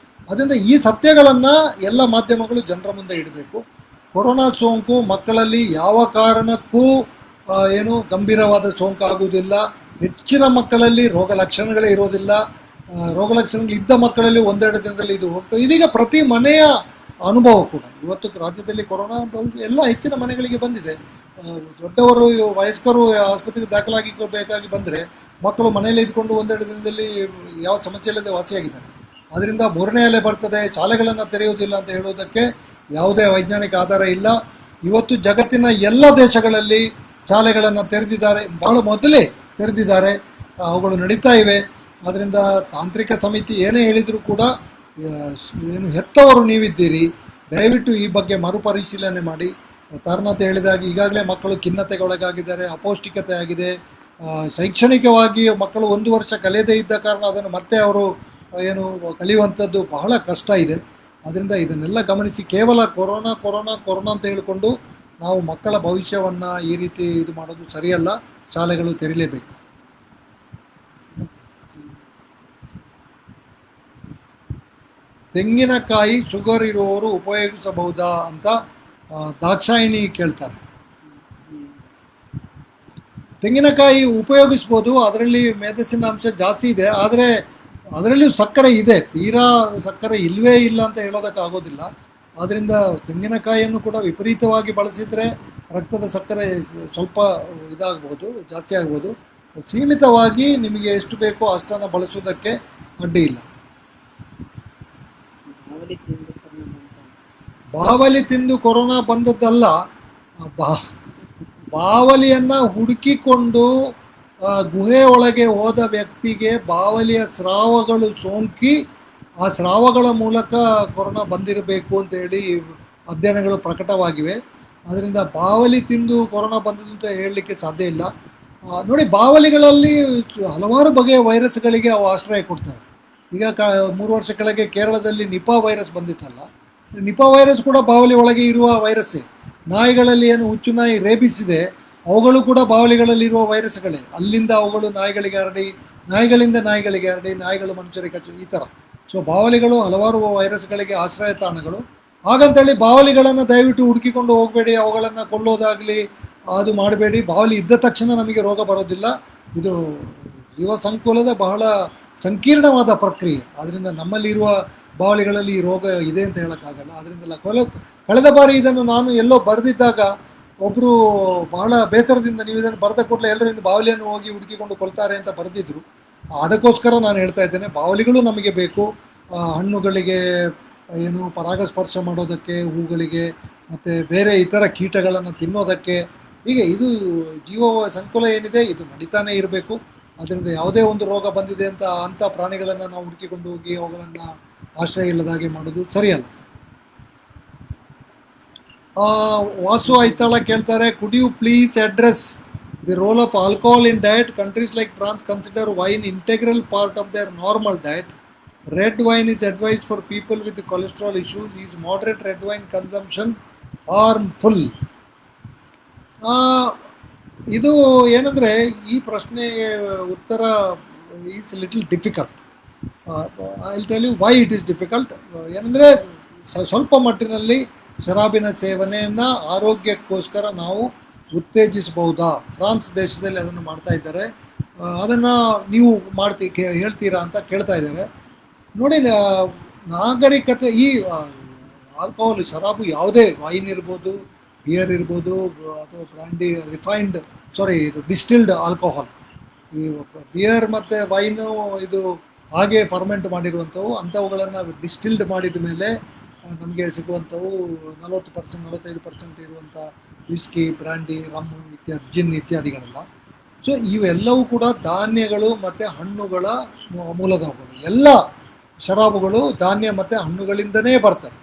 S1: ಅದರಿಂದ ಈ ಸತ್ಯಗಳನ್ನು ಎಲ್ಲ ಮಾಧ್ಯಮಗಳು ಜನರ ಮುಂದೆ ಇಡಬೇಕು. ಕೊರೋನಾ ಸೋಂಕು ಮಕ್ಕಳಲ್ಲಿ ಯಾವ ಕಾರಣಕ್ಕೂ ಏನು ಗಂಭೀರವಾದ ಸೋಂಕು ಆಗುವುದಿಲ್ಲ. ಹೆಚ್ಚಿನ ಮಕ್ಕಳಲ್ಲಿ ರೋಗ ಲಕ್ಷಣಗಳೇ ಇರೋದಿಲ್ಲ. ರೋಗ ಲಕ್ಷಣಗಳು ಇದ್ದ ಮಕ್ಕಳಲ್ಲಿ 1-2 ದಿನದಲ್ಲಿ ಇದು ಹೋಗ್ತದೆ. ಇದೀಗ ಪ್ರತಿ ಮನೆಯ ಅನುಭವ ಕೂಡ. ಇವತ್ತು ರಾಜ್ಯದಲ್ಲಿ ಕೊರೋನಾ ಎಲ್ಲ ಹೆಚ್ಚಿನ ಮನೆಗಳಿಗೆ ಬಂದಿದೆ. ದೊಡ್ಡವರು, ವಯಸ್ಕರು ಆಸ್ಪತ್ರೆಗೆ ದಾಖಲಾಗಿ ಬೇಕಾಗಿ ಬಂದರೆ, ಮಕ್ಕಳು ಮನೆಯಲ್ಲಿ ಇದ್ಕೊಂಡು 1-2 ದಿನದಲ್ಲಿ ಯಾವ ಸಮಸ್ಯೆ ಇಲ್ಲದೆ ವಾಸಿಯಾಗಿದ್ದಾರೆ. ಅದರಿಂದ 3ನೇ ಅಲೆ ಬರ್ತದೆ, ಶಾಲೆಗಳನ್ನು ತೆರೆಯುವುದಿಲ್ಲ ಅಂತ ಹೇಳುವುದಕ್ಕೆ ಯಾವುದೇ ವೈಜ್ಞಾನಿಕ ಆಧಾರ ಇಲ್ಲ. ಇವತ್ತು ಜಗತ್ತಿನ ಎಲ್ಲ ದೇಶಗಳಲ್ಲಿ ಶಾಲೆಗಳನ್ನು ತೆರೆದಿದ್ದಾರೆ, ಬಹಳ ಮೊದಲೇ ತೆರೆದಿದ್ದಾರೆ, ಅವುಗಳು ನಡೀತಾ ಇವೆ. ಆದ್ದರಿಂದ ತಾಂತ್ರಿಕ ಸಮಿತಿ ಏನೇ ಹೇಳಿದರೂ ಕೂಡ, ಏನು ಹೆತ್ತವರು ನೀವಿದ್ದೀರಿ, ದಯವಿಟ್ಟು ಈ ಬಗ್ಗೆ ಮರುಪರಿಶೀಲನೆ ಮಾಡಿ. ತಾರನಾಥ್ ಹೇಳಿದಾಗೆ ಈಗಾಗಲೇ ಮಕ್ಕಳು ಖಿನ್ನತೆಗೆ ಒಳಗಾಗಿದ್ದಾರೆ, ಅಪೌಷ್ಟಿಕತೆ ಆಗಿದೆ. ಶೈಕ್ಷಣಿಕವಾಗಿ ಮಕ್ಕಳು 1 ವರ್ಷ ಕಲಿಯದೇ ಇದ್ದ ಕಾರಣ ಅದನ್ನು ಮತ್ತೆ ಅವರು ಏನು ಕಲಿಯುವಂಥದ್ದು ಬಹಳ ಕಷ್ಟ ಇದೆ. ಅದರಿಂದ ಇದನ್ನೆಲ್ಲ ಗಮನಿಸಿ, ಕೇವಲ ಕೊರೋನಾ ಕೊರೋನಾ ಕೊರೋನಾ ಅಂತ ಹೇಳಿಕೊಂಡು ನಾವು ಮಕ್ಕಳ ಭವಿಷ್ಯವನ್ನು ಈ ರೀತಿ ಇದು ಮಾಡೋದು ಸರಿಯಲ್ಲ. ಶಾಲೆಗಳು ತೆರೀಲೇಬೇಕು. ತೆಂಗಿನಕಾಯಿ ಶುಗರ್ ಇರುವವರು ಉಪಯೋಗಿಸಬಹುದಾ ಅಂತ ದಾಕ್ಷಾಯಿಣಿ ಕೇಳ್ತಾರೆ. ತೆಂಗಿನಕಾಯಿ ಉಪಯೋಗಿಸ್ಬೋದು, ಅದರಲ್ಲಿ ಮೇದಸ್ಸಿನ ಅಂಶ ಜಾಸ್ತಿ ಇದೆ. ಆದರೆ ಅದರಲ್ಲಿಯೂ ಸಕ್ಕರೆ ಇದೆ, ತೀರಾ ಸಕ್ಕರೆ ಇಲ್ಲವೇ ಇಲ್ಲ ಅಂತ ಹೇಳೋದಕ್ಕಾಗೋದಿಲ್ಲ. ಆದ್ದರಿಂದ ತೆಂಗಿನಕಾಯಿಯನ್ನು ಕೂಡ ವಿಪರೀತವಾಗಿ ಬಳಸಿದರೆ ರಕ್ತದ ಸಕ್ಕರೆ ಸ್ವಲ್ಪ ಇದಾಗ್ಬೋದು, ಜಾಸ್ತಿ ಆಗ್ಬೋದು. ಸೀಮಿತವಾಗಿ ನಿಮಗೆ ಎಷ್ಟು ಬೇಕೋ ಅಷ್ಟನ್ನು ಬಳಸೋದಕ್ಕೆ ಅಡ್ಡಿ ಇಲ್ಲ. ಬಾವಲಿ ತಿಂದು ಕೊರೋನಾ ಬಂದದ್ದಲ್ಲ, ಬಾವಲಿಯನ್ನು ಹುಡುಕಿಕೊಂಡು ಗುಹೆ ಒಳಗೆ ಹೋದ ವ್ಯಕ್ತಿಗೆ ಬಾವಲಿಯ ಸ್ರಾವಗಳು ಸೋಂಕಿ ಆ ಸ್ರಾವಗಳ ಮೂಲಕ ಕೊರೋನಾ ಬಂದಿರಬೇಕು ಅಂತೇಳಿ ಅಧ್ಯಯನಗಳು ಪ್ರಕಟವಾಗಿವೆ. ಅದರಿಂದ ಬಾವಲಿ ತಿಂದು ಕೊರೋನಾ ಬಂದದ್ದು ಅಂತ ಹೇಳಲಿಕ್ಕೆ ಸಾಧ್ಯ ಇಲ್ಲ. ನೋಡಿ, ಬಾವಲಿಗಳಲ್ಲಿ ಹಲವಾರು ಬಗೆಯ ವೈರಸ್ಗಳಿಗೆ ಅವು ಆಶ್ರಯ ಕೊಡ್ತವೆ. ಈಗ 3 ವರ್ಷ ಕೆಳಗೆ ಕೇರಳದಲ್ಲಿ ನಿಪಾ ವೈರಸ್ ಬಂದಿತ್ತಲ್ಲ, ನಿಪಾ ವೈರಸ್ ಕೂಡ ಬಾವಲಿ ಒಳಗೆ ಇರುವ ವೈರಸ್ಸೇ. ನಾಯಿಗಳಲ್ಲಿ ಏನು ಹುಚ್ಚು ನಾಯಿ ರೇಬಿಸ್ ಇದೆ, ಅವುಗಳು ಕೂಡ ಬಾವಲಿಗಳಲ್ಲಿರುವ ವೈರಸ್ಗಳೇ. ಅಲ್ಲಿಂದ ಅವುಗಳು ನಾಯಿಗಳಿಗೆ ಹರಡಿ, ನಾಯಿಗಳಿಂದ ನಾಯಿಗಳಿಗೆ ಹರಡಿ, ನಾಯಿಗಳು ಮನುಷ್ಯರಿಗೆ ಕಚ್ಚಿ, ಈ ಥರ. ಸೊ ಬಾವಲಿಗಳು ಹಲವಾರು ವೈರಸ್ಗಳಿಗೆ ಆಶ್ರಯ ತಾಣಗಳು. ಹಾಗಂತೇಳಿ ಬಾವಲಿಗಳನ್ನು ದಯವಿಟ್ಟು ಹುಡುಕಿಕೊಂಡು ಹೋಗಬೇಡಿ, ಅವುಗಳನ್ನು ಕೊಲ್ಲೋದಾಗಲಿ ಅದು ಮಾಡಬೇಡಿ. ಬಾವಲಿ ಇದ್ದ ತಕ್ಷಣ ನಮಗೆ ರೋಗ ಬರೋದಿಲ್ಲ. ಇದು ಜೀವ ಸಂಕುಲದ ಬಹಳ ಸಂಕೀರ್ಣವಾದ ಪ್ರಕ್ರಿಯೆ. ಆದ್ದರಿಂದ ನಮ್ಮಲ್ಲಿರುವ ಬಾವಲಿಗಳಲ್ಲಿ ಈ ರೋಗ ಇದೆ ಅಂತ ಹೇಳೋಕ್ಕಾಗಲ್ಲ. ಅದರಿಂದಲ್ಲ ಕಳೆದ ಬಾರಿ ಇದನ್ನು ನಾನು ಎಲ್ಲೋ ಬರೆದಿದ್ದಾಗ ಒಬ್ಬರು ಬಹಳ ಬೇಸರದಿಂದ, ನೀವು ಇದನ್ನು ಬರೆದ ಕೂಡಲೇ ಎಲ್ಲರೂ ಇನ್ನು ಬಾವಲಿಯನ್ನು ಹೋಗಿ ಹುಡುಕಿಕೊಂಡು ಕೊಲ್ತಾರೆ ಅಂತ ಬರೆದಿದ್ರು. ಅದಕ್ಕೋಸ್ಕರ ನಾನು ಹೇಳ್ತಾ ಇದ್ದೇನೆ, ಬಾವಲಿಗಳು ನಮಗೆ ಬೇಕು. ಹಣ್ಣುಗಳಿಗೆ ಏನು ಪರಾಗಸ್ಪರ್ಶ ಮಾಡೋದಕ್ಕೆ, ಹೂಗಳಿಗೆ, ಮತ್ತು ಬೇರೆ ಇತರ ಕೀಟಗಳನ್ನು ತಿನ್ನೋದಕ್ಕೆ. ಹೀಗೆ ಇದು ಜೀವ ಸಂಕುಲ ಏನಿದೆ ಇದು ನಡೀತಾನೆ ಇರಬೇಕು. ಅದರಿಂದ ಯಾವುದೇ ಒಂದು ರೋಗ ಬಂದಿದೆ ಅಂತ ಅಂಥ ಪ್ರಾಣಿಗಳನ್ನು ನಾವು ಹುಡುಕಿಕೊಂಡು ಹೋಗಿ ಅವುಗಳನ್ನು ಆಶ್ರಯ ಇಲ್ಲದ ಹಾಗೆ ಮಾಡೋದು ಸರಿಯಲ್ಲ. ವಾಸು ಐತಾಳ ಕೇಳ್ತಾರೆ, could you please address the role of alcohol in diet? Countries like France consider wine integral part of their normal diet. Red wine is advised for people with cholesterol issues. Is moderate red wine consumption harmful? ಇದು ಏನಂದರೆ, ಈ ಪ್ರಶ್ನೆಗೆ ಉತ್ತರ is little difficult. I will tell you why it is difficult. ಏನಂದರೆ, ಸ್ವಲ್ಪ ಮಟ್ಟಿನಲ್ಲಿ ಶರಾಬಿನ ಸೇವನೆಯನ್ನು ಆರೋಗ್ಯಕ್ಕೋಸ್ಕರ ನಾವು ಉತ್ತೇಜಿಸಬಹುದಾ? ಫ್ರಾನ್ಸ್ ದೇಶದಲ್ಲಿ ಅದನ್ನು ಮಾಡ್ತಾ ಇದ್ದಾರೆ. ಅದನ್ನು ನೀವು ಹೇಳ್ತೀರಾ ಅಂತ ಕೇಳ್ತಾ ಇದ್ದಾರೆ. ನೋಡಿ, ನಾಗರಿಕತೆ ಈ ಆಲ್ಕೋಹಾಲ್, ಶರಾಬು ಯಾವುದೇ, ವೈನ್ ಇರ್ಬೋದು, ಬಿಯರ್ ಇರ್ಬೋದು, ಅಥವಾ ಬ್ರ್ಯಾಂಡಿ, ಇದು ಡಿಸ್ಟಿಲ್ಡ್ ಆಲ್ಕೋಹಾಲ್. ಈ ಬಿಯರ್ ಮತ್ತು ವೈನು ಇದು ಹಾಗೆ ಫರ್ಮೆಂಟ್ ಮಾಡಿರುವಂಥವು. ಅಂಥವುಗಳನ್ನು ಡಿಸ್ಟಿಲ್ಡ್ ಮಾಡಿದ ಮೇಲೆ ನಮಗೆ ಸಿಗುವಂಥವು 40%, 45% ಇರುವಂಥ ವಿಸ್ಕಿ, ಬ್ರ್ಯಾಂಡಿ, ರಮ್ಮು ಇತ್ಯಾದಿ, ಜಿನ್ ಇತ್ಯಾದಿಗಳೆಲ್ಲ. ಸೊ ಇವೆಲ್ಲವೂ ಕೂಡ ಧಾನ್ಯಗಳು ಮತ್ತು ಹಣ್ಣುಗಳ ಮೂಲದವುಗಳು. ಎಲ್ಲ ಶರಾಬುಗಳು ಧಾನ್ಯ ಮತ್ತು ಹಣ್ಣುಗಳಿಂದನೇ ಬರ್ತವೆ.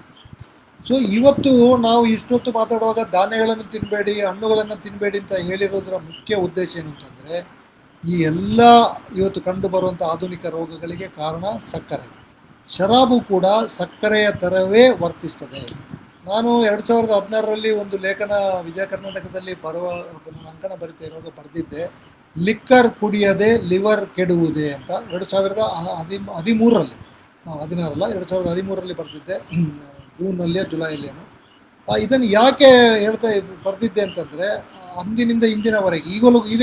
S1: ಸೊ ಇವತ್ತು ನಾವು ಇಷ್ಟೊತ್ತು ಮಾತಾಡುವಾಗ ಧಾನ್ಯಗಳನ್ನು ತಿನ್ನಬೇಡಿ, ಹಣ್ಣುಗಳನ್ನು ತಿನ್ನಬೇಡಿ ಅಂತ ಹೇಳಿರೋದರ ಮುಖ್ಯ ಉದ್ದೇಶ ಏನು ಅಂತಂದರೆ, ಈ ಎಲ್ಲ ಇವತ್ತು ಕಂಡು ಬರುವಂಥ ಆಧುನಿಕ ರೋಗಗಳಿಗೆ ಕಾರಣ ಸಕ್ಕರೆ. ಶರಾಬು ಕೂಡ ಸಕ್ಕರೆಯ ಥರವೇ ವರ್ತಿಸ್ತದೆ. ನಾನು 2016ರಲ್ಲಿ ಒಂದು ಲೇಖನ ವಿಜಯ ಕರ್ನಾಟಕದಲ್ಲಿ ಅಂಕಣ ಬರಿತಾ ಇರುವಾಗ ಬರೆದಿದ್ದೆ, ಲಿಕ್ಕರ್ ಕುಡಿಯದೆ ಲಿವರ್ ಕೆಡುವುದೇ ಅಂತ. 2013ರಲ್ಲಿ, 2013ರಲ್ಲಿ ಬರೆದಿದ್ದೆ, ಜೂನ್ನಲ್ಲಿಯೋ ಜುಲೈಯಲ್ಲೇನೋ. ಇದನ್ನು ಯಾಕೆ ಬರೆದಿದ್ದೆ ಅಂತಂದರೆ, ಅಂದಿನಿಂದ ಇಂದಿನವರೆಗೆ ಈಗ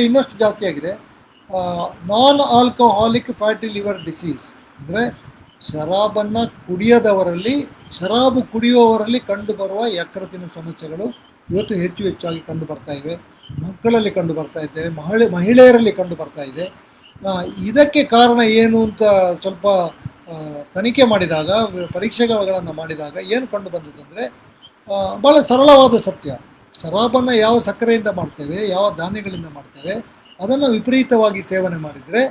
S1: ಇನ್ನಷ್ಟು ಜಾಸ್ತಿ ಆಗಿದೆ, non alcoholic fatty liver disease. ಅಂದರೆ ಶರಾಬನ್ನು ಕುಡಿಯದವರಲ್ಲಿ, ಶರಾಬು ಕುಡಿಯುವವರಲ್ಲಿ ಕಂಡುಬರುವ ಯಕೃತ್ತಿನ ಸಮಸ್ಯೆಗಳು ಇವತ್ತು ಹೆಚ್ಚಾಗಿ ಕಂಡು ಬರ್ತಾ ಇವೆ. ಮಕ್ಕಳಲ್ಲಿ ಕಂಡು ಬರ್ತಾ ಇದ್ದೇವೆ, ಮಹಿಳೆಯರಲ್ಲಿ ಕಂಡು ಬರ್ತಾ ಇದೆ. ಇದಕ್ಕೆ ಕಾರಣ ಏನು ಅಂತ ಸ್ವಲ್ಪ ತನಿಖೆ ಮಾಡಿದಾಗ, ಪರೀಕ್ಷೆಗಳನ್ನು ಮಾಡಿದಾಗ ಏನು ಕಂಡು ಬಂದಿದ್ದಂದರೆ, ಭಾಳ ಸರಳವಾದ ಸತ್ಯ. ಶರಾಬನ್ನು ಯಾವ ಸಕ್ಕರೆಯಿಂದ ಮಾಡ್ತೇವೆ, ಯಾವ ಧಾನ್ಯಗಳಿಂದ ಮಾಡ್ತೇವೆ, ಅದನ್ನು ವಿಪರೀತವಾಗಿ ಸೇವನೆ ಮಾಡಿದರೆ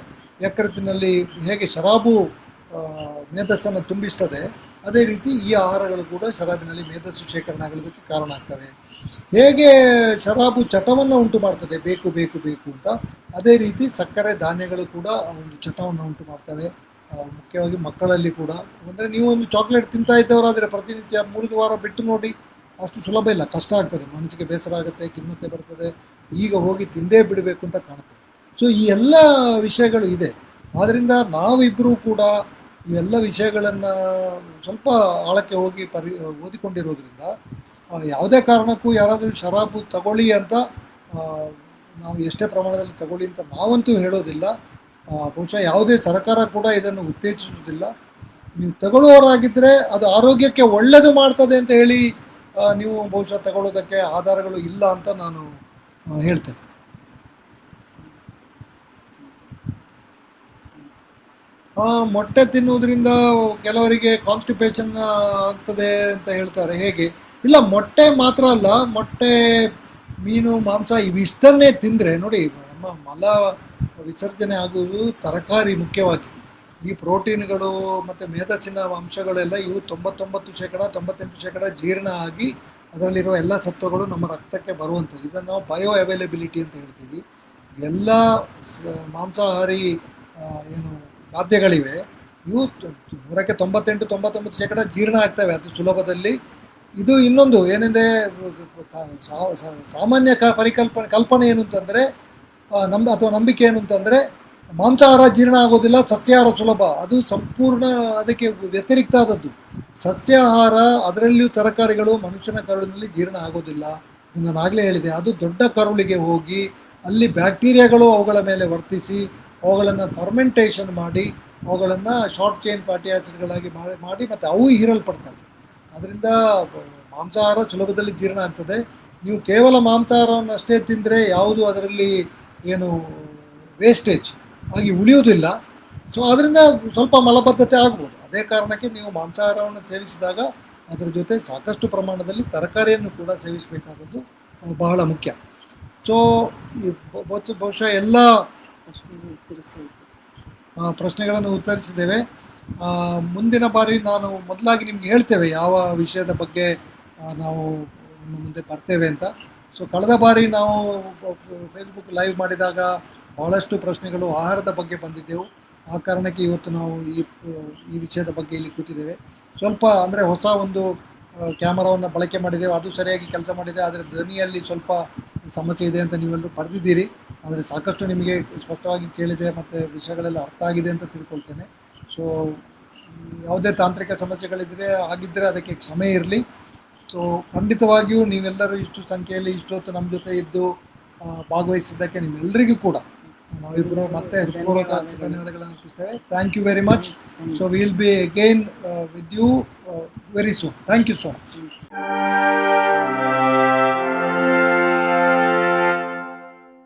S1: ಯಕೃತ್ತಿನಲ್ಲಿ ಹೇಗೆ ಶರಾಬು ಮೇಧಸ್ಸನ್ನು ತುಂಬಿಸ್ತದೆ, ಅದೇ ರೀತಿ ಈ ಆಹಾರಗಳು ಕೂಡ ಶರಾಬಿನಲ್ಲಿ ಮೇಧಸ್ಸು ಶೇಖರಣೆ ಆಗೋದಕ್ಕೆ ಕಾರಣ ಆಗ್ತವೆ. ಹೇಗೆ ಶರಾಬು ಚಟವನ್ನು ಉಂಟು ಮಾಡ್ತದೆ, ಬೇಕು ಬೇಕು ಬೇಕು ಅಂತ, ಅದೇ ರೀತಿ ಸಕ್ಕರೆ ಧಾನ್ಯಗಳು ಕೂಡ ಒಂದು ಚಟವನ್ನು ಉಂಟು ಮಾಡ್ತವೆ. ಮುಖ್ಯವಾಗಿ ಮಕ್ಕಳಲ್ಲಿ ಕೂಡ. ಅಂದರೆ ನೀವು ಒಂದು ಚಾಕ್ಲೇಟ್ ತಿಂತಾ ಇದ್ದವರಾದರೆ ಪ್ರತಿನಿತ್ಯ 3 ವಾರ ಬಿಟ್ಟು ನೋಡಿ, ಅಷ್ಟು ಸುಲಭ ಇಲ್ಲ, ಕಷ್ಟ ಆಗ್ತದೆ, ಮನಸ್ಸಿಗೆ ಬೇಸರ ಆಗುತ್ತೆ, ಖಿನ್ನತೆ ಬರ್ತದೆ, ಈಗ ಹೋಗಿ ತಿಂದೇ ಬಿಡಬೇಕು ಅಂತ ಕಾಣ್ತದೆ. ಸೊ ಈ ಎಲ್ಲ ವಿಷಯಗಳು ಇದೆ. ಆದ್ದರಿಂದ ನಾವಿಬ್ಬರೂ ಕೂಡ ಇವೆಲ್ಲ ವಿಷಯಗಳನ್ನು ಸ್ವಲ್ಪ ಆಳಕ್ಕೆ ಹೋಗಿ ಓದಿಕೊಂಡಿರೋದ್ರಿಂದ ಯಾವುದೇ ಕಾರಣಕ್ಕೂ ಯಾರಾದರೂ ಶರಾಬು ತಗೊಳ್ಳಿ ಅಂತ, ನಾವು ಎಷ್ಟೇ ಪ್ರಮಾಣದಲ್ಲಿ ತಗೊಳ್ಳಿ ಅಂತ ನಾವಂತೂ ಹೇಳೋದಿಲ್ಲ. ಬಹುಶಃ ಯಾವುದೇ ಸರ್ಕಾರ ಕೂಡ ಇದನ್ನು ಉತ್ತೇಜಿಸುವುದಿಲ್ಲ. ನೀವು ತಗೊಳ್ಳುವವರಾಗಿದ್ದರೆ ಅದು ಆರೋಗ್ಯಕ್ಕೆ ಒಳ್ಳೆಯದು ಮಾಡ್ತದೆ ಅಂತ ಹೇಳಿ ನೀವು ಬಹುಶಃ ತಗೊಳ್ಳೋದಕ್ಕೆ ಆಧಾರಗಳು ಇಲ್ಲ ಅಂತ ನಾನು ಹೇಳ್ತೇನೆ. ಮೊಟ್ಟೆ ತಿನ್ನುವುದರಿಂದ ಕೆಲವರಿಗೆ ಕಾನ್ಸ್ಟಿಪೇಷನ್ ಆಗ್ತದೆ ಅಂತ ಹೇಳ್ತಾರೆ. ಹೇಗೆ? ಇಲ್ಲ, ಮೊಟ್ಟೆ ಮಾತ್ರ ಅಲ್ಲ, ಮೊಟ್ಟೆ, ಮೀನು, ಮಾಂಸ ಇವಿಷ್ಟನ್ನೇ ತಿಂದರೆ ನೋಡಿ, ನಮ್ಮ ವಿಸರ್ಜನೆ ಆಗುವುದು ತರಕಾರಿ ಮುಖ್ಯವಾಗಿ. ಈ ಪ್ರೋಟೀನ್ಗಳು ಮತ್ತು ಮೇಧಸ್ಸಿನ ಅಂಶಗಳೆಲ್ಲ ಇವು 99%, 98% ಜೀರ್ಣ ಆಗಿ ಅದರಲ್ಲಿರುವ ಎಲ್ಲ ಸತ್ವಗಳು ನಮ್ಮ ರಕ್ತಕ್ಕೆ ಬರುವಂಥದ್ದು. ಇದನ್ನು ನಾವು ಬಯೋ ಅವೈಲಬಿಲಿಟಿ ಅಂತ ಹೇಳ್ತೀವಿ. ಎಲ್ಲ ಮಾಂಸಾಹಾರಿ ಏನು ಖಾದ್ಯಗಳಿವೆ ಇವು 98-99% ಜೀರ್ಣ ಆಗ್ತವೆ ಅದು ಸುಲಭದಲ್ಲಿ. ಇದು ಇನ್ನೊಂದು ಏನೆಂದರೆ ಸಾಮಾನ್ಯ ಕಲ್ಪನೆ ಏನು ಅಂತಂದರೆ ಅಥವಾ ನಂಬಿಕೆ ಏನು ಅಂತಂದರೆ ಮಾಂಸಾಹಾರ ಜೀರ್ಣ ಆಗೋದಿಲ್ಲ, ಸಸ್ಯಾಹಾರ ಸುಲಭ. ಅದು ಸಂಪೂರ್ಣ ಅದಕ್ಕೆ ವ್ಯತಿರಿಕ್ತ ಆದದ್ದು. ಸಸ್ಯಾಹಾರ ಅದರಲ್ಲಿಯೂ ತರಕಾರಿಗಳು ಮನುಷ್ಯನ ಕರುಳಿನಲ್ಲಿ ಜೀರ್ಣ ಆಗೋದಿಲ್ಲ. ನಾನು ಆಗಲೇ ಹೇಳಿದೆ, ಅದು ದೊಡ್ಡ ಕರುಳಿಗೆ ಹೋಗಿ ಅಲ್ಲಿ ಬ್ಯಾಕ್ಟೀರಿಯಾಗಳು ಅವುಗಳ ಮೇಲೆ ವರ್ತಿಸಿ ಅವುಗಳನ್ನು ಫರ್ಮೆಂಟೇಷನ್ ಮಾಡಿ ಅವುಗಳನ್ನು ಶಾರ್ಟ್ ಚೈನ್ ಫ್ಯಾಟಿ ಆ್ಯಸಿಡ್ಗಳಾಗಿ ಮಾಡಿ ಮತ್ತು ಅವು ಹೀರಲ್ಪಡ್ತವೆ. ಅದರಿಂದ ಮಾಂಸಾಹಾರ ಸುಲಭದಲ್ಲಿ ಜೀರ್ಣ ಆಗ್ತದೆ. ನೀವು ಕೇವಲ ಮಾಂಸಾಹಾರವನ್ನು ಅಷ್ಟೇ ತಿಂದರೆ ಯಾವುದು ಅದರಲ್ಲಿ ಏನು ವೇಸ್ಟೇಜ್ ಆಗಿ ಉಳಿಯುವುದಿಲ್ಲ. ಸೊ ಅದರಿಂದ ಸ್ವಲ್ಪ ಮಲಬದ್ಧತೆ ಆಗ್ಬೋದು. ಅದೇ ಕಾರಣಕ್ಕೆ ನೀವು ಮಾಂಸಾಹಾರವನ್ನು ಸೇವಿಸಿದಾಗ ಅದರ ಜೊತೆ ಸಾಕಷ್ಟು ಪ್ರಮಾಣದಲ್ಲಿ ತರಕಾರಿಯನ್ನು ಕೂಡ ಸೇವಿಸಬೇಕಾದದ್ದು ಬಹಳ ಮುಖ್ಯ. ಸೊ ಈ ಬಹುಶಃ ಎಲ್ಲ ಪ್ರಶ್ನೆಗಳನ್ನು ಉತ್ತರಿಸಿದ್ದೇವೆ. ಮುಂದಿನ ಬಾರಿ ನಾನು ಮೊದಲಾಗಿ ನಿಮ್ಗೆ ಹೇಳ್ತೇವೆ ಯಾವ ವಿಷಯದ ಬಗ್ಗೆ ನಾವು ಮುಂದೆ ಬರ್ತೇವೆ ಅಂತ. ಸೊ ಕಳೆದ ಬಾರಿ ನಾವು ಫೇಸ್ಬುಕ್ ಲೈವ್ ಮಾಡಿದಾಗ ಬಹಳಷ್ಟು ಪ್ರಶ್ನೆಗಳು ಆಹಾರದ ಬಗ್ಗೆ ಬಂದಿದ್ದೆವು. ಆ ಕಾರಣಕ್ಕೆ ಇವತ್ತು ನಾವು ಈ ವಿಷಯದ ಬಗ್ಗೆ ಇಲ್ಲಿ ಕೂತಿದ್ದೇವೆ. ಸ್ವಲ್ಪ ಅಂದರೆ ಹೊಸ ಒಂದು ಕ್ಯಾಮರಾವನ್ನು ಬಳಕೆ ಮಾಡಿದ್ದೇವೆ, ಅದು ಸರಿಯಾಗಿ ಕೆಲಸ ಮಾಡಿದೆ. ಆದರೆ ಧ್ವನಿಯಲ್ಲಿ ಸ್ವಲ್ಪ ಸಮಸ್ಯೆ ಇದೆ ಅಂತ ನೀವೆಲ್ಲರೂ ಬರೆದಿದ್ದೀರಿ. ಆದರೆ ಸಾಕಷ್ಟು ನಿಮಗೆ ಸ್ಪಷ್ಟವಾಗಿ ಕೇಳಿದೆ ಮತ್ತು ವಿಷಯಗಳೆಲ್ಲ ಅರ್ಥ ಆಗಿದೆ ಅಂತ ತಿಳ್ಕೊಳ್ತೇನೆ. ಸೊ ಯಾವುದೇ ತಾಂತ್ರಿಕ ಸಮಸ್ಯೆಗಳಿದ್ದರೆ ಆಗಿದ್ದರೆ ಅದಕ್ಕೆ ಕ್ಷಮೆ ಇರಲಿ. ಸೊ ಖಂಡಿತವಾಗಿಯೂ ನೀವೆಲ್ಲರೂ ಇಷ್ಟು ಸಂಖ್ಯೆಯಲ್ಲಿ ಇಷ್ಟೊತ್ತು ನಮ್ಮ ಜೊತೆ ಇದ್ದು ಭಾಗವಹಿಸಿದ್ದಕ್ಕೆ ನಿಮ್ಮೆಲ್ಲರಿಗೂ ಕೂಡ ನಾವಿಬ್ಬರು ಮತ್ತೆ ಹೃತ್ಪೂರ್ವಕ ಧನ್ಯವಾದಗಳನ್ನು ಅರ್ಪಿಸ್ತೇವೆ. Thank you very much. So will be again with you very soon. Thank you so much.